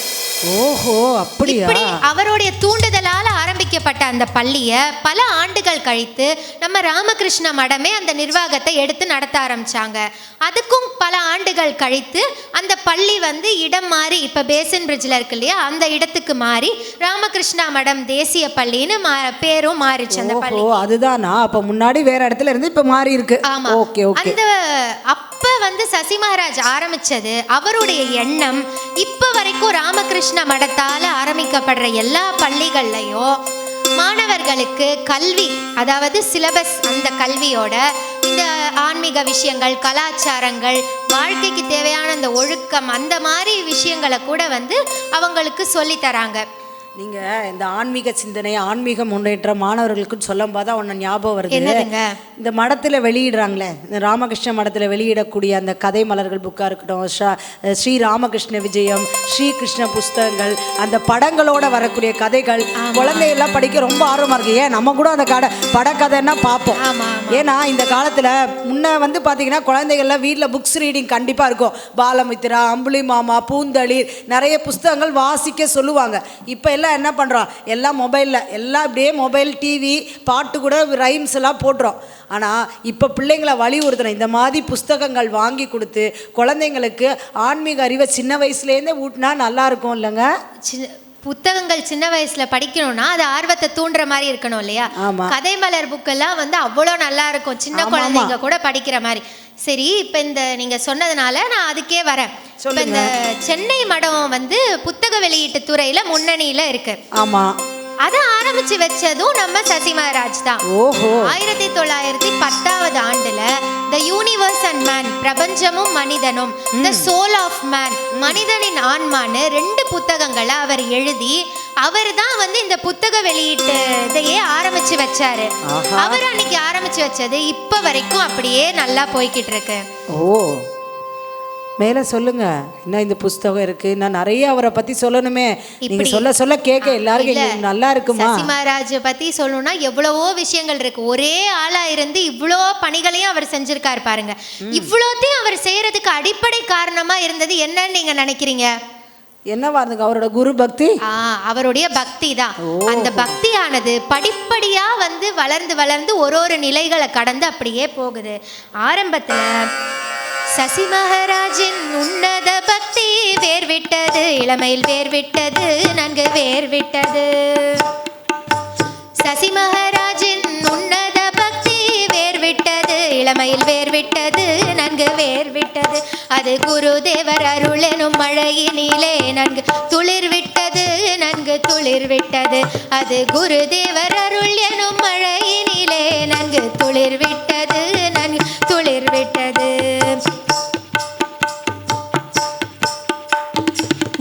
ஓஹோ, அப்படியா? இப்படி அவருடைய தூண்டுதலால் ஆரம்பிக்கப்பட்ட அந்த பள்ளியை பல ஆண்டுகள் கழித்து நம்ம ராமகிருஷ்ண மடமே அந்த நிர்வாகத்தை எடுத்து நடத்த ஆரம்பிச்சாங்க. அதுக்கும் பல ஆண்டுகள் கழித்து அந்த பள்ளி வந்து இடம் மாறி இப்போ பேசன் பிரிட்ஜில் இருக்கு இல்லையா, அந்த இடத்துக்கு மாறி ராமகிருஷ்ணா மடம் தேசிய பள்ளின்னு பேரும் மாறிச்சு அந்த பள்ளி. அதுதானா? அப்ப முன்னாடி வேற இடத்துல இருந்து இப்ப மாறி இருக்கு. ஆமா. அந்த அப்ப வந்து சசி மகாராஜ் ஆரம்பிச்சது அவருடைய எண்ணம். இப்ப வரைக்கும் ராமகிருஷ்ண மடத்தால ஆரம்பிக்கப்படுற எல்லா பள்ளிகள்லையும் மாணவர்களுக்கு கல்வி, அதாவது சிலபஸ், அந்த கல்வியோட இந்த ஆன்மீக விஷயங்கள், கலாச்சாரங்கள், வாழ்க்கைக்கு தேவையான அந்த ஒழுக்கம், அந்த மாதிரி விஷயங்களை கூட வந்து அவங்களுக்கு சொல்லி தராங்க. நீங்கள் இந்த ஆன்மீக சிந்தனை, ஆன்மீக முன்னேற்றம் மாணவர்களுக்குன்னு சொல்லும் போது தான் ஒன்று ஞாபகம் வருது. இந்த மடத்தில் வெளியிடுறாங்களே, இந்த ராமகிருஷ்ண மடத்தில் வெளியிடக்கூடிய அந்த கதை மலர்கள் புக்காக இருக்கட்டும், ஸ்ரீ ராமகிருஷ்ண விஜயம், ஸ்ரீகிருஷ்ண புஸ்தகங்கள், அந்த படங்களோட வரக்கூடிய கதைகள் குழந்தைகள்லாம் படிக்க ரொம்ப ஆர்வமாக இருக்குது. ஏன் நம்ம கூட அந்த படக்கதைன்னா பார்ப்போம். ஏன்னா இந்த காலத்தில் முன்ன வந்து பார்த்தீங்கன்னா குழந்தைகள்லாம் வீட்டில் புக்ஸ் ரீடிங் கண்டிப்பாக இருக்கும். பாலமித்ரா, அம்புலி மாமா, பூந்தளிர், நிறைய புஸ்தகங்கள் வாசிக்க சொல்லுவாங்க. இப்போ எல்லாம் என்ன பண்ணுறோம், எல்லாம் மொபைலில், எல்லாம் அப்படியே மொபைல், டிவி, பாட்டு கூட ரைம்ஸ் எல்லாம் போட்டுறோம். ஆனால் இப்போ பிள்ளைங்களை வலியுறுத்தணும், இந்த மாதிரி புஸ்தகங்கள் வாங்கி கொடுத்து குழந்தைங்களுக்கு ஆன்மீக அறிவை சின்ன வயசுலேருந்தே ஊட்டினா நல்லா இருக்கும் இல்லைங்க? புத்தகங்கள் சின்ன வயசுல படிக்கணும்னா அது ஆர்வத்தை தூண்டுற மாதிரி இருக்கணும் இல்லையா? கதை மலர் புக்கெல்லாம் வந்து அவ்வளோ நல்லா இருக்கும், சின்ன குழந்தைங்க கூட படிக்கிற மாதிரி. சரி, இப்போ இந்த நீங்க சொன்னதுனால நான் அதுக்கே வரேன். இப்போ இந்த சென்னை மடம் வந்து புத்தக வெளியீட்டு துறையில முன்னணியில இருக்கு. ஆமா, அதை ஆரம்பிச்சு வச்சதும் நம்ம சசி மகாராஜ் தான். 1910 ஆண்டுல த யூனிவர்ஸ் அண்ட் மேன், பிரபஞ்சமும் மனிதனும், த சோல் ஆஃப் மேன், மனிதனின் ஆன்மான்னு 2 புத்தகங்களை அவர் எழுதி அவர் தான் வந்து இந்த புத்தக வெளியீட்டு இதையே ஆரம்பிச்சு வச்சாரு. அவர் அன்னைக்கு ஆரம்பிச்சு வச்சது இப்ப வரைக்கும் அப்படியே நல்லா போய்கிட்டு இருக்கு. மேலே சொல்லுங்க, இன்னும் இந்த புஸ்தகம் இருக்கு, நான் நிறைய அவரை பத்தி சொல்லணுமே. நீங்க சொல்ல சொல்ல கேட்க எல்லாருக்கும் நல்லா இருக்குமா? சசி மகாராஜ் பத்தி சொல்லணும்னா எவ்வளவோ விஷயங்கள் இருக்கு. ஒரே ஆளா இருந்து இவ்வளோ பணிகளையும் அவர் செஞ்சிருக்காரு பாருங்க. இவ்வளோத்தையும் அவர் செய்யறதுக்கு அடிப்படை காரணமா இருந்தது என்னன்னு நீங்க நினைக்கிறீங்க? என்னவா இருந்துங்க? அவரோட குரு பக்தி. அவருடைய பக்தி தான். அந்த பக்தியானது படிப்படியா வந்து வளர்ந்து வளர்ந்து ஒரு நிலைகளை கடந்து அப்படியே போகுது. ஆரம்பத்துல சசி மகாராஜின் உன்னத பக்தி வேர்விட்டது, இளமையில் வேர்விட்டது, நன்கு வேர்விட்டது. சசி மகாராஜின் உன்னத பக்தி வேர்விட்டது, இளமையில் வேர்விட்டது நன்கு வேர்விட்டது. அது குருதேவர் அருள் எனும் மழையினிலே நன்கு துளிர்விட்டது நன்கு துளிர்விட்டது. அது குருதேவர் அருள் எனும் மழையினிலே நன்கு துளிர்விட்டது நன்கு துளிர்விட்டது.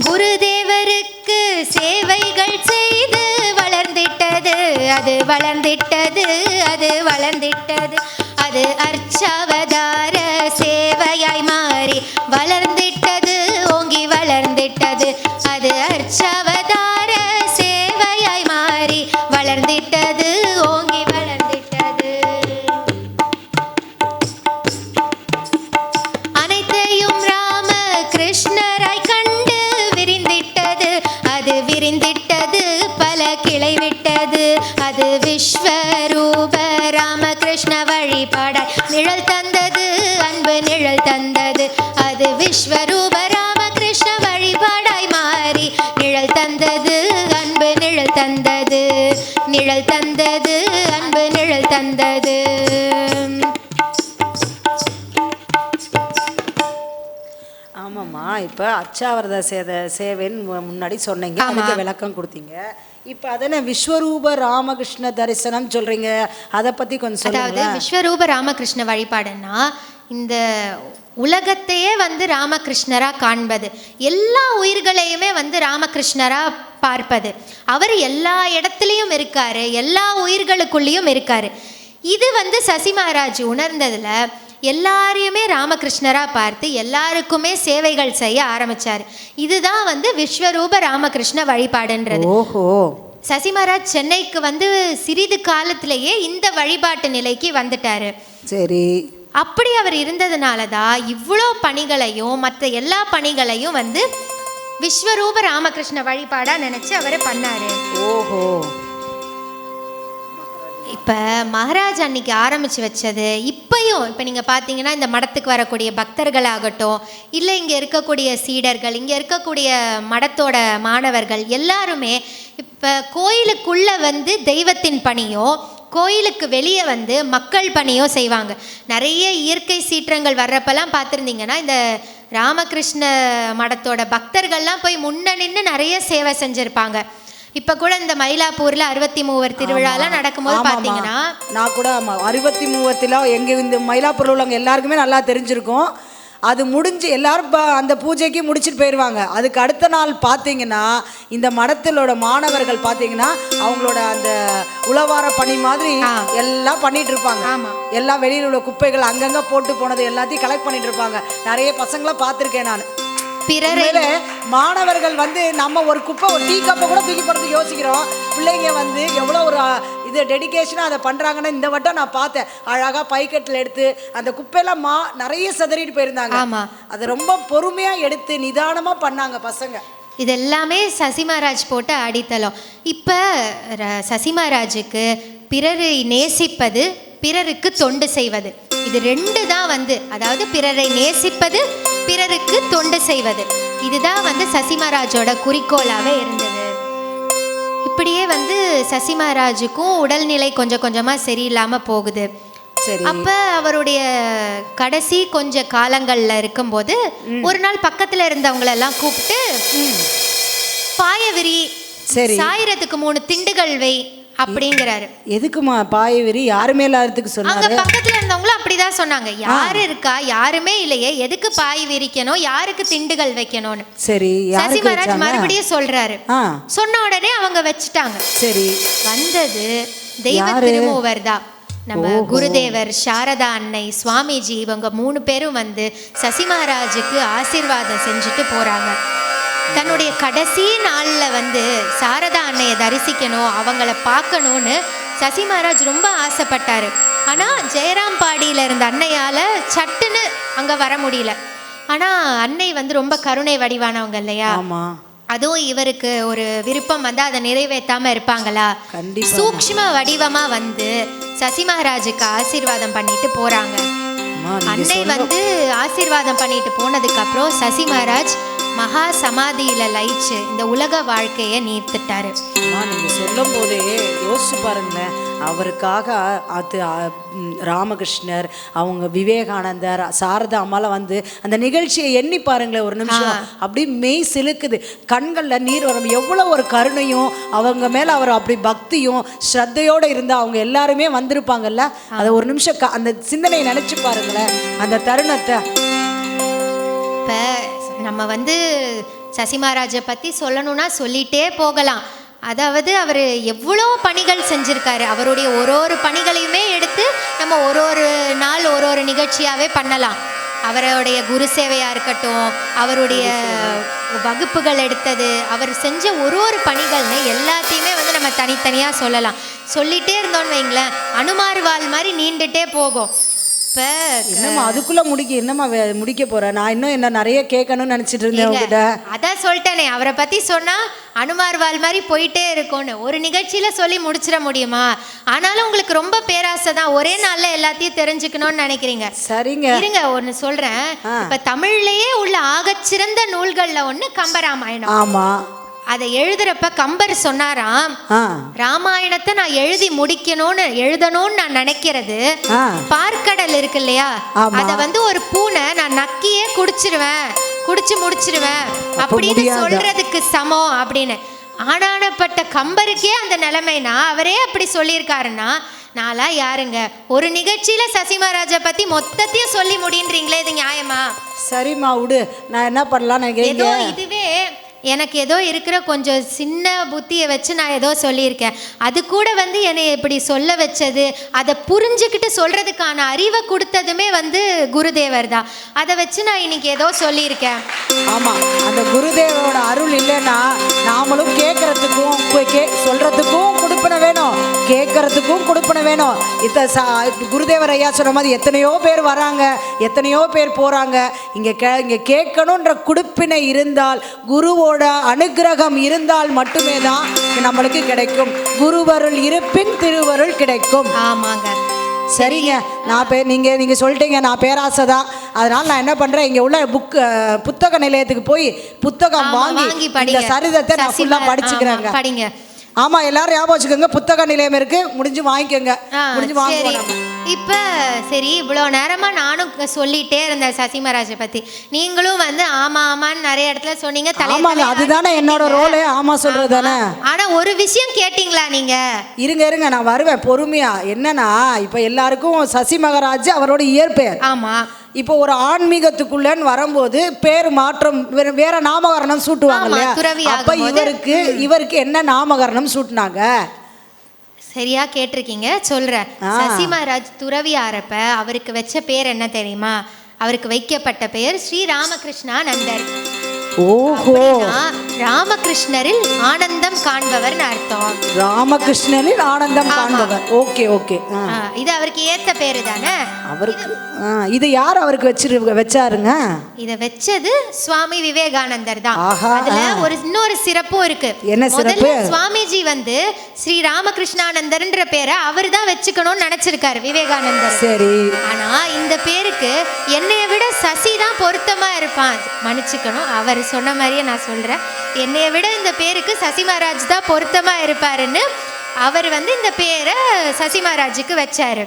குருதேவருக்கு சேவைகள் செய்து வளர்ந்திட்டது அது வளர்ந்திட்டது அது வளர்ந்திட்டது. அது அர்ச்சாவதார சேவையாய் மாறி வளர்ந்திட்டது ஓங்கி வளர்ந்திட்டது. அது அர்ச்சாவதார சேவையாய் மாறி வளர்ந்திட்டது ஓங்கி வளர்ந்திட்டது. அனைத்தையும் ராம கிருஷ்ணராய் கண்டு விரிந்திட்டது அது விரிந்திட்டது பல கிளை விட்டது. அது விஸ்வரூப ராமகிருஷ்ண வழிபாடாய் நிழல் தந்தது அன்பு நிழல் தந்தது. அது விஸ்வரூப ராமகிருஷ்ண வழிபாடாய் மாறி நிழல் தந்தது அன்பு நிழல் தந்தது நிழல் தந்தது அன்பு நிழல் தந்தது. ஆமாம்மா, இப்போ அச்சாவரத சேவைன்னு முன்னாடி சொன்னீங்க, அதுக்கு விளக்கம் கொடுத்தீங்க. இப்போ அதனை விஸ்வரூப ராமகிருஷ்ண தரிசனம் சொல்றீங்க, அதை பற்றி கொஞ்சம் சொல்லுங்க. அதாவது விஸ்வரூப ராமகிருஷ்ண வழிபாடுன்னா இந்த உலகத்தையே வந்து ராமகிருஷ்ணரா காண்பது, எல்லா உயிர்களையுமே வந்து ராமகிருஷ்ணரா பார்ப்பது. அவர் எல்லா இடத்துலையும் இருக்காரு, எல்லா உயிர்களுக்குள்ளேயும் இருக்காரு. இது வந்து சசி மகாராஜ் உணர்ந்ததுல எல்லாரையுமே ராமகிருஷ்ணரா பார்த்து எல்லாருக்குமே சேவைகள் செய்ய ஆரம்பிச்சாரு. இதுதான் வந்து விஸ்வரூப ராமகிருஷ்ண வழிபாடுன்றது. ஓஹோ. சசி மகாராஜ் சென்னைக்கு வந்து சிறிது காலத்திலேயே இந்த வழிபாட்டு நிலைக்கு வந்துட்டாரு. சரி. அப்படி அவர் இருந்ததுனால தான் இவ்வளோ பணிகளையும் மற்ற எல்லா பணிகளையும் வந்து விஸ்வரூப ராமகிருஷ்ண வழிபாடா நினைச்சு அவர் பண்ணாரு. ஓஹோ. இப்போ மகாராஜ் அன்னைக்கு ஆரம்பித்து வச்சது இப்பயும் இப்போ நீங்கள் பார்த்தீங்கன்னா இந்த மடத்துக்கு வரக்கூடிய பக்தர்களாகட்டும், இல்லை இங்கே இருக்கக்கூடிய சீடர்கள், இங்கே இருக்கக்கூடிய மடத்தோட மாணவர்கள் எல்லாருமே இப்போ கோயிலுக்குள்ளே வந்து தெய்வத்தின் பணியோ கோயிலுக்கு வெளியே வந்து மக்கள் பணியோ செய்வாங்க. நிறைய இயற்கை சீற்றங்கள் வர்றப்பெல்லாம் பார்த்துருந்தீங்கன்னா இந்த ராமகிருஷ்ண மடத்தோட பக்தர்கள்லாம் போய் முன்ன நின்று நிறைய சேவை செஞ்சுருப்பாங்க. இப்போ கூட இந்த மயிலாப்பூரில் 63 திருவிழாலாம் நடக்கும்போது பார்த்தீங்கன்னா, நான் கூட 63 எங்கள் இந்த மயிலாப்பூரில் உள்ளவங்க எல்லாருக்குமே நல்லா தெரிஞ்சிருக்கும். அது முடிஞ்சு எல்லாரும் அந்த பூஜைக்கு முடிச்சுட்டு போயிடுவாங்க. அதுக்கு அடுத்த நாள் பார்த்தீங்கன்னா இந்த மடத்திலோட மாணவர்கள் பார்த்தீங்கன்னா அவங்களோட அந்த உழவார பணி மாதிரி எல்லாம் பண்ணிட்டு இருப்பாங்க. எல்லாம் வெளியில் உள்ள குப்பைகள் அங்கங்கே போட்டு போனது எல்லாத்தையும் கலெக்ட் பண்ணிட்டு இருப்பாங்க. நிறைய பசங்களை பார்த்துருக்கேன் நான். பிறரையில மாணவர்கள் வந்து நம்ம ஒரு குப்பை ஒரு டீ கப்பை கூட தூக்கி போடுறதுக்கு யோசிக்கிறோம். பிள்ளைங்க வந்து எவ்வளோ ஒரு இது டெடிக்கேஷனாக அதை பண்ணுறாங்கன்னு இந்த வட்டம் நான் பார்த்தேன். அழகாக பைக்கெட்டில் எடுத்து அந்த குப்பையெல்லாம் நிறைய சிதறிட்டு போயிருந்தாங்க. அதை ரொம்ப பொறுமையாக எடுத்து நிதானமாக பண்ணாங்க பசங்க. இது எல்லாமே சசி மகாராஜ் போட்ட அடித்தளம். இப்போ சசி மகாராஜுக்கு பிறரை நேசிப்பது, பிறருக்கு தொண்டு செய்வது, இது ரெண்டு தான் வந்து, அதாவது பிறரை நேசிப்பது, பிறருக்கு தொண்டு செய்வது, இதுதான் வந்து சசி மகாராஜோட குறிக்கோளாகவே இருந்தது. இப்படியே வந்து சசி மகாராஜுக்கும் உடல்நிலை கொஞ்சம் கொஞ்சமாக சரியில்லாமல் போகுது. அப்ப அவருடைய கடைசி கொஞ்ச காலங்கள்ல இருக்கும்போது ஒரு நாள் பக்கத்துல இருந்தவங்களெல்லாம் கூப்பிட்டு பாயவிரி சாயிரத்துக்கு 3 திண்டுகள் வை அப்படிங்கிறாரு. எதுக்குமா பாயவிரி? யாருமே இல்லாததுக்கு சொன்னாங்க. அங்க பக்கத்துல இருந்தவங்களும் அப்படிதான் சொன்னாங்க. யாரு இருக்கா? யாருமே இல்லையே, எதுக்கு பாய் விரிக்கணும், யாருக்கு திண்டுகள் வைக்கணும்னு. சரி, சசி மகாராஜ் மறுபடியும் சொல்றாரு. சொன்ன உடனே அவங்க வச்சுட்டாங்க. சரி, வந்தது தெய்வ திருமூவர் தான். நம்ம குருதேவர், சாரதா அன்னை, சுவாமிஜி, இவங்க 3 பேரும் வந்து சசி மகாராஜுக்கு ஆசீர்வாதம் செஞ்சுட்டு போறாங்க. தன்னுடைய கடைசி நாளில் வந்து சாரதா அன்னையை தரிசிக்கணும், அவங்கள பார்க்கணுன்னு சசி மகாராஜ் ரொம்ப ஆசைப்பட்டார். ஆனால் ஜெயராம்பாடியில் இருந்த அன்னையால் சட்டுன்னு அங்கே வர முடியல. ஆனால் அன்னை வந்து ரொம்ப கருணை வடிவானவங்க இல்லையா? அதுவும் இவருக்கு ஒரு விருப்பம் வந்து அதை நிறைவேற்றாமல் இருப்பாங்களா? சூக்ஷ்ம வடிவமாக வந்து சசி மகாராஜுக்கு ஆசீர்வாதம் பண்ணிட்டு போகிறாங்க. அன்னை வந்து ஆசீர்வாதம் பண்ணிட்டு போனதுக்கு அப்புறம் சசி மகாராஜ் மகா சமாதியில லயிச்சு இந்த உலக வாழ்க்கையை நீர்த்துட்டாரு. நீங்க சொல்லும் போதே யோசிச்சு பாருங்களேன், அவருக்காக அது ராமகிருஷ்ணர், அவங்க விவேகானந்தர், சாரதா அம்மாலாம் வந்து அந்த நிகழ்ச்சியை எண்ணி பாருங்களேன் ஒரு நிமிஷம். அப்படி மெய் சிலுக்குது, கண்களில் நீர் வரும். எவ்வளோ ஒரு கருணையும் அவங்க மேலே அவர் அப்படி பக்தியும் ஸ்ரத்தையோடு இருந்தால் அவங்க எல்லாருமே வந்திருப்பாங்கல்ல. அதை ஒரு நிமிஷம் அந்த சிந்தனையை நினச்சி பாருங்களேன், அந்த தருணத்தை. இப்போ நம்ம வந்து சசி மகாராஜை பற்றி சொல்லணும்னா சொல்லிகிட்டே போகலாம். அதாவது அவர் எவ்வளோ பணிகள் செஞ்சுருக்காரு. அவருடைய ஒரு பணிகளையுமே எடுத்து நம்ம ஒரு நாள் ஒரு நிகழ்ச்சியாகவே பண்ணலாம். அவருடைய குரு சேவையாக இருக்கட்டும், அவருடைய வகுப்புகள் எடுத்தது, அவர் செஞ்ச ஒரு பணிகள்னு எல்லாத்தையுமே வந்து நம்ம தனித்தனியாக சொல்லலாம். சொல்லிகிட்டே இருந்தோன்னு வைங்களேன், அனுமார் வாள் மாதிரி நீண்டுகிட்டே போகும். இப்போ என்னம்மா அதுக்குள்ளே என்னம்மா முடிக்க போகிறேன் நான், இன்னும் என்ன நிறைய கேட்கணும்னு நினச்சிட்டு இருந்தேன் உங்ககிட்ட. அதான் சொல்லிட்டேனே, அவரை பற்றி சொன்னால் அனுமார் வாள் மாதிரி போயிட்டே இருக்கும்னு. ஒரு நிகழ்ச்சியில் சொல்லி முடிச்சிட முடியுமா? ஆனாலும் உங்களுக்கு ரொம்ப பேராசை தான், ஒரே நாளில் எல்லாத்தையும் தெரிஞ்சுக்கணும்னு நினைக்கிறீங்க. சரிங்க, இருங்க ஒன்று சொல்கிறேன். இப்போ தமிழ்லேயே உள்ள ஆகச்சிறந்த நூல்களில் ஒன்று கம்பராமாயணம். ஆமாம், அதை எழுதுறப்ப கம்பர் சொன்னாராம், ராமாயணத்தை நான் எழுதணும்னு நான் நினைக்கிறது பார்க்கடல் இருக்கு இல்லையா, அதை வந்து ஒரு பூனை நான் நக்கியே குடிச்சு முடிச்சிருவேன் அப்படின்னு சொல்றதுக்கு சமம் அப்படின்னு. ஆனானப்பட்ட கம்பருக்கே அந்த நிலைமைனா அவரே அப்படி சொல்லியிருக்காருன்னா நாளா யாருங்க? ஒரு நிகழ்ச்சியில சசி மகாராஜை பத்தி மொத்தத்தையும் சொல்லி முடின்றீங்களே, இது நியாயமா? சரிம்மா விடு, நான் என்ன பண்ணலாம். ஏதோ இதுவே எனக்கு ஏதோ இருக்கிற கொஞ்சம் சின்ன புத்தியை வச்சு நான் ஏதோ சொல்லியிருக்கேன். அது கூட வந்து என்னை இப்படி சொல்ல வச்சது, அதை புரிஞ்சுக்கிட்டு சொல்கிறதுக்கான அறிவை கொடுத்ததுமே வந்து குருதேவர் தான். அதை வச்சு நான் இன்னைக்கு ஏதோ சொல்லியிருக்கேன். ஆமாம், அந்த குருதேவரோட அருள் இல்லைன்னா நாமளும் கேட்கறதுக்கும் சொல்கிறதுக்கும் கொடுப்பன வேணும், கேட்கறதுக்கும் கொடுப்பன வேணும். குருதேவர் ஐயா சொன்ன மாதிரி எத்தனையோ பேர் வராங்க, எத்தனையோ பேர் போகிறாங்க. இங்கே கேட்கணுன்ற கொடுப்பினை இருந்தால், குருவோட அனுகிரகம் இருந்தால் மட்டுமே தான் நம்மளுக்கு கிடைக்கும். குருவருள் இருப்பின் திருவருள் கிடைக்கும். ஆமாங்க, சரிங்க. நீங்கள் சொல்லிட்டீங்க, நான் பேராசை தான். அதனால் நான் என்ன பண்ணுறேன், இங்கே உள்ள புத்தக நிலையத்துக்கு போய் புத்தகம் வாங்கி இந்த சரிதத்தை நான் ஃபுல்லாக படிச்சுக்கிறேங்க. படிங்க. ஆமாம், எல்லாரும் ஞாபகம் வச்சுக்கோங்க, புத்தக நிலையம் இருக்குது, முடிஞ்சு வாங்கிக்கோங்க. முடிஞ்சு வாங்க. இப்போ சரி, இவ்வளோ நேரமாக நானும் சொல்லிகிட்டே இருந்தேன் சசி மகாராஜை பற்றி. நீங்களும் வந்து ஆமான்னு நிறைய இடத்துல சொன்னீங்க. ஆமாங்க, அதுதானே என்னோட ரோலே, ஆமாம் சொல்கிறது தானே. ஆனால் ஒரு விஷயம் கேட்டிங்களா நீங்கள்? இருங்க நான் வருவேன் பொறுமையாக. என்னன்னா இப்போ எல்லாருக்கும் சசி மகாராஜ் அவரோட இயற்பெயர். ஆமாம். இப்போ ஒரு ஆன்மீகத்துக்குள்ளன்னு வரும்போது பேர் மாற்றம், வேற நாமகரணம் சூட்டுவாங்க இல்லையா? அப்போ இவருக்கு என்ன நாமகரணம் சூட்டினாங்க? சரியா கேட்டிருக்கீங்க, சொல்கிறேன். சசி மகாராஜ் துறவி ஆறப்ப அவருக்கு வச்ச பேர் என்ன தெரியுமா? அவருக்கு வைக்கப்பட்ட பெயர் ஸ்ரீ ராமகிருஷ்ணானந்தர். ஓஹோ, ராமகிருஷ்ணரில் ஆனந்தம் காண்பவர்னு அர்த்தம். ராமகிருஷ்ணரில் ஆனந்தம் காண்பவர். ஓகே. இது அவருக்கு ஏத்த பேரு தானே. அவருக்கு இது யார் அவருக்கு வச்சாருங்க? இத வச்சது சுவாமி விவேகானந்தர் தான். அதுல இன்னொரு சிறப்பும் இருக்கு. என்ன சிறப்பு? சுவாமிஜி வந்து ஸ்ரீ ராமகிருஷ்ணானந்தர்ன்ற பேரை அவர் தான் வச்சுக்கணும்னு நினைச்சிருக்காரு விவேகானந்தர். சரி. ஆனா இந்த பேருக்கு என்னைய விட சசி தான் பொருத்தமா இருப்பான். மன்னிச்சுக்கணும், அவர் சொன்ன மாதிரியே நான் சொல்றேன். என்னைய விட இந்த பேருக்கு சசி மகாராஜ் தான் பொருத்தமா இருப்பாருன்னு அவர் வந்து இந்த பேரை சசி மகாராஜுக்கு வச்சாரு.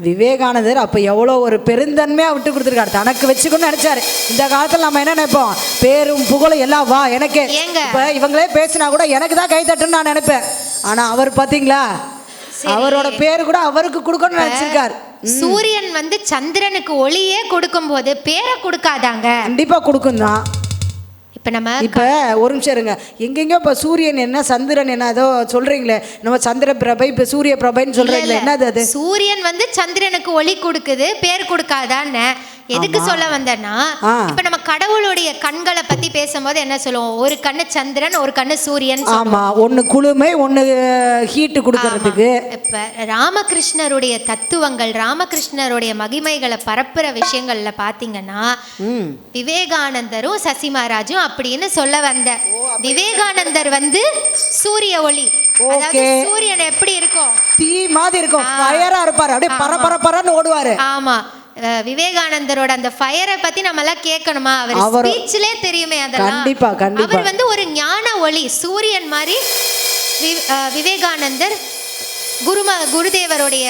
விவேகானந்தர் அப்போ எவ்வளோ ஒரு பெருந்தன்மையாக விட்டு கொடுத்துருக்காரு, தனக்கு வச்சுக்கணும்னு நினச்சாரு. இந்த காலத்தில் நம்ம என்ன நினைப்போம், பேரும் புகழும் எல்லாம் வா எனக்கு. இப்போ இவங்களே பேசினா கூட எனக்கு தான் கை தட்டுன்னு நான் நினைப்பேன். ஆனால் அவர் பார்த்தீங்களா, அவரோட பேர் கூட அவருக்கு கொடுக்கணும்னு நினச்சிருக்காரு. சூரியன் வந்து சந்திரனுக்கு ஒளியே கொடுக்கும் போது பேரை கொடுக்காதாங்க? கண்டிப்பாக கொடுக்கும் தான். இப்போ ஒரு நிமிஷம் இருங்க, எங்கெங்கயோ இப்போ சூரியன் என்ன சந்திரன் என்ன ஏதோ சொல்றீங்களே, நம்ம சந்திர பிரபை இப்போ சூரிய பிரபைன்னு சொல்றீங்களே, என்னது அது? சூரியன் வந்து சந்திரனுக்கு ஒளி கொடுக்குது, பேர் கொடுக்காதான்னு எதுக்கு சொல்ல வந்தேன்னா, இப்ப நம்ம கடவுளுடைய கண்களை பத்தி பேசும்போது என்ன சொல்லுவோம், ஒரு கண்ணு சந்திரன், ஒரு கண்ணு சூரியன். ஆமா, ஒன்னு குளுமை, ஒன்னு ஹீட் கொடுக்கறதுக்கு. இப்ப ராமகிருஷ்ணருடைய தத்துவங்கள், ராமகிருஷ்ணருடைய மகிமைகளை பரப்புற விஷயங்கள்ல பாத்தீங்கன்னா விவேகானந்தரும் சசி மகாராஜும் அப்படின்னு சொல்ல வந்த. விவேகானந்தர் வந்து சூரிய ஒளி, சூரியன் எப்படி இருக்கும், தீ மாதிரி இருக்கும், ஃபயரா இருப்பாரு, அப்படியே பரபரன்னு ஓடுவாரு. ஆமா, விவேகானந்தரோட அந்த ஃபயரை பத்தி நம்ம எல்லாம் கேட்கணுமா? அவர் ஸ்பீச்லே தெரியுமே அதெல்லாம். கண்டிப்பா. அவர் வந்து ஒரு ஞான ஒளி, சூரியன் மாதிரி விவேகானந்தர் குருதேவருடைய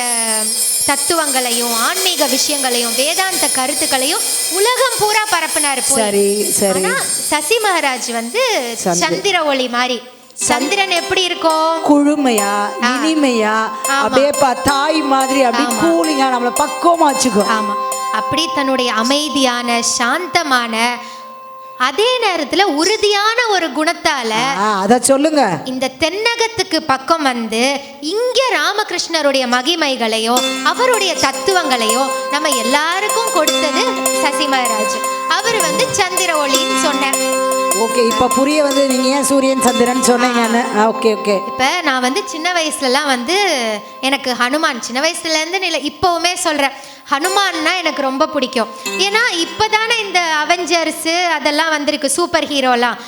தத்துவங்களையும் ஆன்மீக விஷயங்களையும் வேதாந்த கருத்துக்களையும் உலகம் பூரா பரப்புனாரு. சரி சரி. ஆனா சசி மகாராஜ் வந்து சந்திர ஒளி மாதிரி. சந்திரன் எப்படி இருக்கும்? குழுமையா இனிமையா அப்படியே தாய் மாதிரி அப்படியே கூலிங்கா நம்மளை பக்குவமா வச்சுக்கோ. ஆமா, அப்படி தன்னுடைய அமைதியான சாந்தமான அதே நேரத்துல உறுதியான ஒரு குணத்தால அத சொல்லுங்க இந்த தென்னகத்துக்கு பக்கம் வந்து இங்க ராமகிருஷ்ணருடைய மகிமைகளையோ அவருடைய தத்துவங்களையோ நம்ம எல்லாருக்கும் கொடுத்தது சசி மகாராஜ். அவர் வந்து சந்திர ஒளின்னு சொன்னேன். ஓகே, இப்ப புரிய வந்து நீங்க ஏன் சூரியன் சந்திரன் சொன்னீங்கன்னு. Okay okay. இப்ப நான் வந்து சின்ன வயசுலலாம் வந்து எனக்கு ஹனுமான் சின்ன வயசுல இருந்து இப்பவுமே சொல்றேன், ஹனுமான்னா எனக்கு ரொம்ப பிடிக்கும். ஏன்னா இப்பதானே இந்த அவெஞ்சர்ஸ் அதெல்லாம் வந்திருக்கு, சூப்பர் ஹீரோலாம்.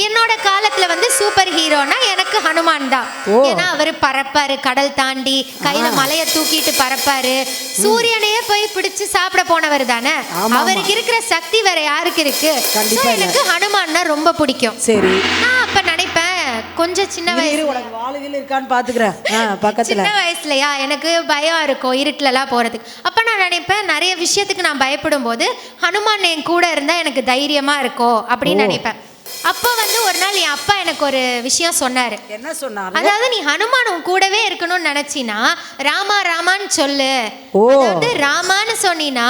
என்னோட காலத்துல வந்து சூப்பர் ஹீரோனா எனக்கு ஹனுமான் தான். ஏன்னா அவரு பறப்பாரு, கடல் தாண்டி கையில மலையை தூக்கிட்டு பறப்பாரு, சூரியனையே போய் பிடிச்சு சாப்பிட போனவர் தானே. அவருக்கு இருக்கிற சக்தி வேற யாருக்கு இருக்கு? எனக்கு ஹனுமான்னா ரொம்ப பிடிக்கும். சரி, நான் அப்ப நினைப்பேன் கொஞ்சம் சின்ன வயசு சின்ன வயசுலயா எனக்கு பயம் இருக்கும் இருட்டுலலாம் போறதுக்கு. அப்ப நான் நினைப்பேன் நிறைய விஷயத்துக்கு நான் பயப்படும் போது ஹனுமான் என் கூட இருந்தா எனக்கு தைரியமா இருக்கும் அப்படின்னு நினைப்பேன். அப்போ வந்து ஒரு நாள் என் அப்பா எனக்கு ஒரு விஷயம் சொன்னாரு. என்ன சொன்னாரு? அதாவது நீ ஹனுமான் உன் கூடவே இருக்கணும்னு நினைச்சினா ராமா ராமான்னு சொல்லு. அதாவது ராமான்னு சொன்னீனா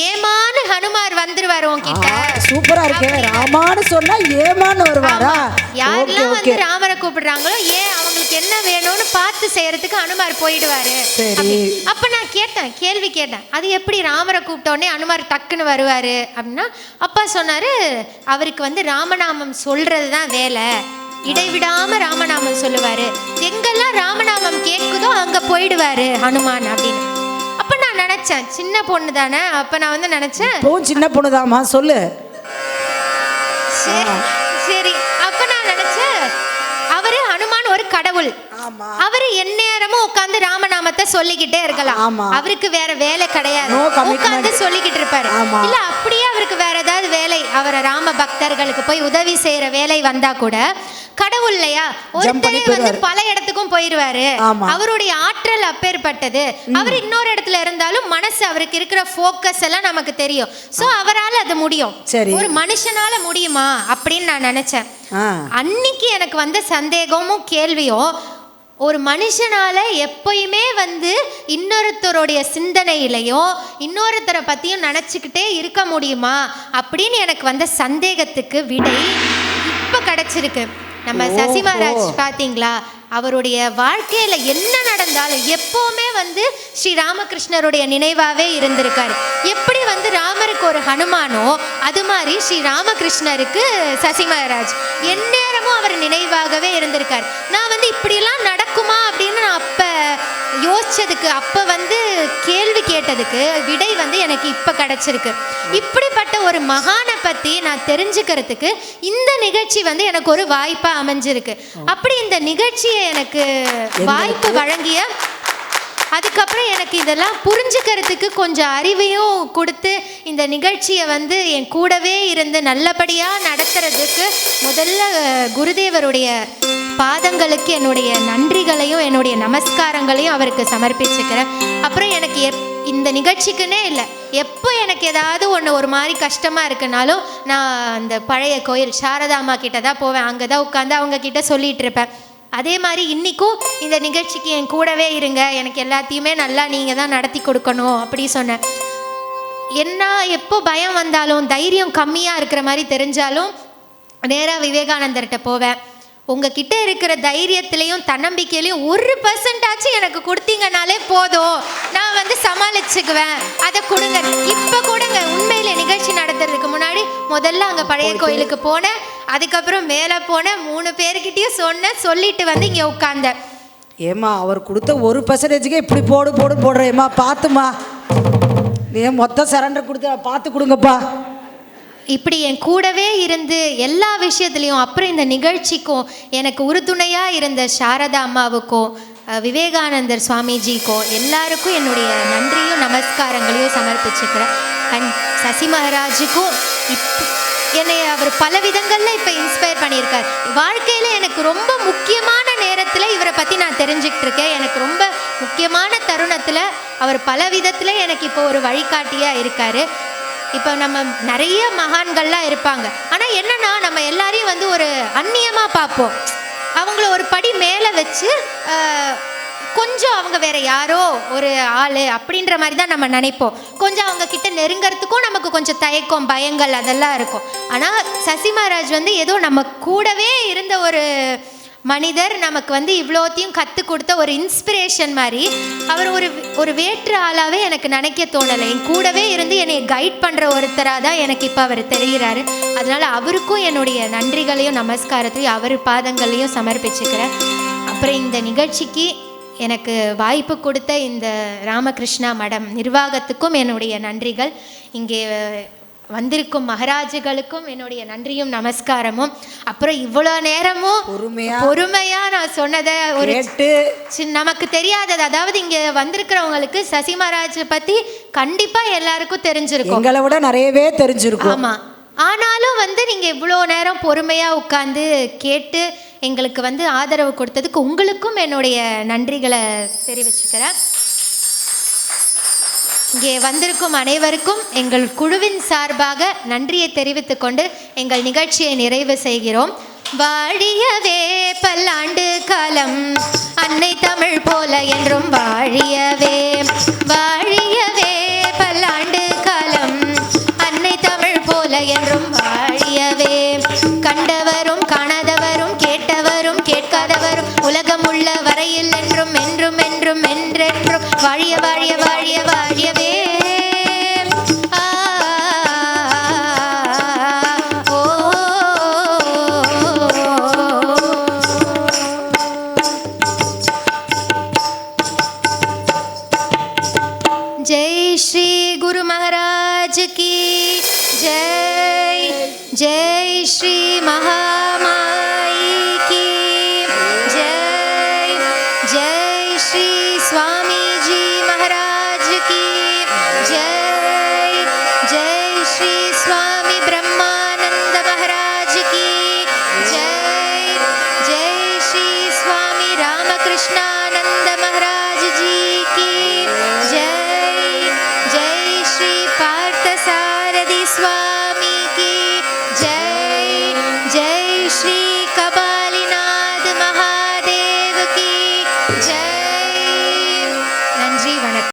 ஏமான்னு ஹனுமார் வந்துருவாரு உன்கிட்ட. சூப்பரா இருக்கு. ராமான்னு சொன்னா ஏமான்னு வருவாரா? யாரெல்லாம் வந்து ராமரை கூப்பிடுறாங்களோ அவங்களுக்கு என்ன வேணும்னு பார்த்து செய்யறதுக்கு ஹனுமார் போயிடுவாரு. அப்ப நான் கேள்வி கேட்டேன், அது எப்படி ராமரை கூப்பிட்டோடனே ஹனுமார் டக்குன்னு வருவாரு அப்படின்னா அப்பா சொன்னாரு, அவருக்கு வந்து ராமநாமம் சொல்றதுதான் வேலை, இடைவிடாம ராமநாமம் சொல்லுவாரு, எங்கெல்லாம் ராமநாமம் கேட்குதோ அங்க போயிடுவாரு ஹனுமான் அப்படின்னு. அப்ப நான் நினைச்சேன் சின்ன பொண்ணு தானே, அப்ப நான் வந்து நினைச்சேன் சின்ன பொண்ணுதாமா சொல்லு. சரி, அப்ப நான் நினைச்சேன் அவரு ஹனுமான் ஒரு கடவுள், அவரு எந்நேரமும் உட்கார்ந்து ராமநாமத்தை சொல்லிக்கிட்டே இருக்கலாம், அவருக்கு வேற வேலை கிடையாது, உட்கார்ந்து சொல்லிக்கிட்டு இருப்பாரு. இல்ல அப்படியே அவருக்கு வேற ஏதாவது வேலை, அவரை ராம பக்தர்களுக்கு போய் உதவி செய்யற வேலை வந்தா கூட கடவுள் இல்லையா, ஒருத்தரே வந்து பல இடத்துக்கும் போயிருவாரு. அவருடைய ஆற்றல் அப்பேற்பட்டது. அவர் இன்னொரு இடத்துல இருந்தாலும் மனசு அவருக்கு இருக்கிற போக்கஸ் எல்லாம் நமக்கு தெரியும். சோ அவரால் அது முடியும், ஒரு மனுஷனால முடியுமா அப்படின்னு நான் நினைச்சேன். அன்னைக்கு எனக்கு வந்த சந்தேகமும் கேள்வியும், ஒரு மனுஷனால எப்பயுமே வந்து இன்னொருத்தருடைய சிந்தனையிலையும் இன்னொருத்தரை பத்தியும் நினைச்சுக்கிட்டே இருக்க முடியுமா அப்படின்னு எனக்கு வந்த சந்தேகத்துக்கு விடை இப்ப கிடைச்சிருக்கு. நம்ம சசி மகாராஜ் பாத்தீங்களா, அவருடைய வாழ்க்கையில என்ன நடந்தாலும் எப்பவுமே வந்து ஸ்ரீ ராமகிருஷ்ணருடைய நினைவாவே இருந்திருக்காரு. எப்படி வந்து ராமருக்கு ஒரு ஹனுமானோ அது மாதிரி ஸ்ரீ ராமகிருஷ்ணருக்கு சசி மகாராஜ் எந்நேரமும் அவர் நினைவாகவே இருந்திருக்காரு. நான் வந்து இப்படியெல்லாம் நடக்குமா அப்படின்னு நான் அப்ப யோசிச்சதுக்கு, அப்ப வந்து கேள்வி கேட்டதுக்கு விடை வந்து எனக்கு இப்ப கிடைச்சிருக்கு. இப்படிப்பட்ட ஒரு மகானை பத்தி நான் தெரிஞ்சுக்கிறதுக்கு இந்த நிகழ்ச்சி வந்து எனக்கு ஒரு வாய்ப்பா அமைஞ்சிருக்கு. அப்படி இந்த நிகழ்ச்சியை எனக்கு வாய்ப்பு வழங்கிய, அதுக்கப்புறம் எனக்கு இதெல்லாம் புரிஞ்சுக்கிறதுக்கு கொஞ்சம் அறிவையும் கொடுத்து இந்த நிகழ்ச்சியை வந்து என் கூடவே இருந்து நல்லபடியாக நடத்துறதுக்கு முதல்ல குருதேவருடைய பாதங்களுக்கு என்னுடைய நன்றிகளையும் என்னுடைய நமஸ்காரங்களையும் அவருக்கு சமர்ப்பிச்சுக்கிறேன். அப்புறம் எனக்கு இந்த நிகழ்ச்சிக்குன்னே இல்லை, எப்போ எனக்கு ஏதாவது ஒன்று ஒரு மாதிரி கஷ்டமாக இருக்குனாலும் நான் அந்த பழைய கோயில் சாரதாம்மா கிட்ட தான் போவேன், அங்கே தான் உட்காந்து அவங்க கிட்ட சொல்லிகிட்டு இருப்பேன். அதே மாதிரி இன்றைக்கும் இந்த நிகழ்ச்சிக்கு என் கூடவே இருங்க, எனக்கு எல்லாத்தையுமே நல்லா நீங்கள் தான் நடத்தி கொடுக்கணும் அப்படி சொன்னேன். என்ன எப்போ பயம் வந்தாலும் தைரியம் கம்மியாக இருக்கிற மாதிரி தெரிஞ்சாலும் நேராக விவேகானந்தர்கிட்ட போவேன். உங்ககிட்ட இருக்கிற தைரியத்திலையும் தன்னம்பிக்கையிலையும் 1% எனக்கு கொடுத்தீங்கனாலே போதும், நான் வந்து சமாளிச்சுக்குவேன், அதை கொடுங்க, இப்போ கொடுங்க. உண்மையில நிகழ்ச்சி நடத்துறதுக்கு முன்னாடி முதல்ல அங்கே பழைய கோயிலுக்கு போனேன், அதுக்கப்புறம் மேலே போனேன், 3 பேர்கிட்டையும் சொல்லிட்டு வந்து இங்கே உட்கார்ந்தேன். ஏம்மா அவர் கொடுத்த 1%க்கே இப்படி போடுறேம்மா, பார்த்துமா நீ மொத்தம் சரண்டர் கொடுத்து பார்த்து கொடுங்கப்பா. இப்படி என் கூடவே இருந்து எல்லா விஷயத்துலையும், அப்புறம் இந்த நிகழ்ச்சிக்கும் எனக்கு உறுதுணையாக இருந்த சாரதா அம்மாவுக்கும் விவேகானந்தர் சுவாமிஜிக்கும் எல்லாருக்கும் என்னுடைய நன்றியும் நமஸ்காரங்களையும் சமர்ப்பிச்சுக்கிறேன். அண்ட் சசி மகாராஜுக்கும் என்னை அவர் பல விதங்களில் இப்போ இன்ஸ்பயர் பண்ணியிருக்கார். வாழ்க்கையில் எனக்கு ரொம்ப முக்கியமான நேரத்தில் இவரை பற்றி நான் தெரிஞ்சுக்கிட்டு இருக்கேன். எனக்கு ரொம்ப முக்கியமான தருணத்தில் அவர் பல விதத்தில் எனக்கு இப்போ ஒரு வழிகாட்டியாக இருக்கார். இப்போ நம்ம நிறைய மகான்கள்லாம் இருப்பாங்க, ஆனால் என்னென்னா நம்ம எல்லாரையும் வந்து ஒரு அந்நியமாக பார்ப்போம். அவங்கள ஒரு படி மேலே வச்சு கொஞ்சம் அவங்க வேற யாரோ ஒரு ஆள் அப்படின்ற மாதிரி தான் நம்ம நினைப்போம். கொஞ்சம் அவங்க கிட்ட நெருங்கிறதுக்கும் நமக்கு கொஞ்சம் தயக்கம், பயங்கள் அதெல்லாம் இருக்கும். ஆனால் சசி மகாராஜ் வந்து ஏதோ நம்ம கூடவே இருந்த ஒரு மனிதர், நமக்கு வந்து இவ்வளோத்தையும் கற்றுக் கொடுத்த ஒரு இன்ஸ்பிரேஷன் மாதிரி. அவர் ஒரு வேற்று ஆளாகவே எனக்கு நினைக்க தோணலை. என் கூடவே இருந்து என்னை கைட் பண்ணுற ஒருத்தராக தான் எனக்கு இப்போ அவர் தெரிகிறாரு. அதனால் அவருக்கும் என்னுடைய நன்றிகளையும் நமஸ்காரத்தையும் அவர் பாதங்களையும் சமர்ப்பிச்சுக்கிறேன். அப்புறம் இந்த நிகழ்ச்சிக்கு எனக்கு வாய்ப்பு கொடுத்த இந்த ராமகிருஷ்ணா மடம் நிர்வாகத்துக்கும் என்னுடைய நன்றிகள். இங்கே வந்திருக்கும் மகாராஜுகளுக்கும் என்னுடைய நன்றியும் நமஸ்காரமும். அப்புறம் இவ்வளோ நேரமும் பொறுமையா நான் சொன்னதை ஒரு நமக்கு தெரியாதது, அதாவது இங்கே வந்திருக்கிறவங்களுக்கு சசி மகாராஜை பற்றி கண்டிப்பாக எல்லாருக்கும் தெரிஞ்சிருக்கும், எங்களை விட நிறையவே தெரிஞ்சிருக்கும். ஆமாம். ஆனாலும் வந்து நீங்கள் இவ்வளோ நேரம் பொறுமையாக உட்காந்து கேட்டு எங்களுக்கு வந்து ஆதரவு கொடுத்ததுக்கு உங்களுக்கும் என்னுடைய நன்றிகளை தெரிவிச்சுக்கிறேன். இங்கே வந்திருக்கும் அனைவருக்கும் எங்கள் குழுவின் சார்பாக நன்றியை தெரிவித்துக் கொண்டு எங்கள் நிகழ்ச்சியை நிறைவு செய்கிறோம். வாழியவே பல்லாண்டு காலம் அன்னை தமிழ் போல என்றும் வாழியவே, வாழியவே பல்லாண்டு காலம் அன்னை தமிழ் போல என்றும் வாழியவே. கண்டவரும் காணாதவரும் கேட்டவரும் கேட்காதவரும் உலகம் உள்ள வரையில் என்றும் என்றும் என்றும் என்றென்றும் வாழிய வாழிய வாழிய வாழியவே. जय श्री गुरु महाराज की जय, जय श्री महाराज।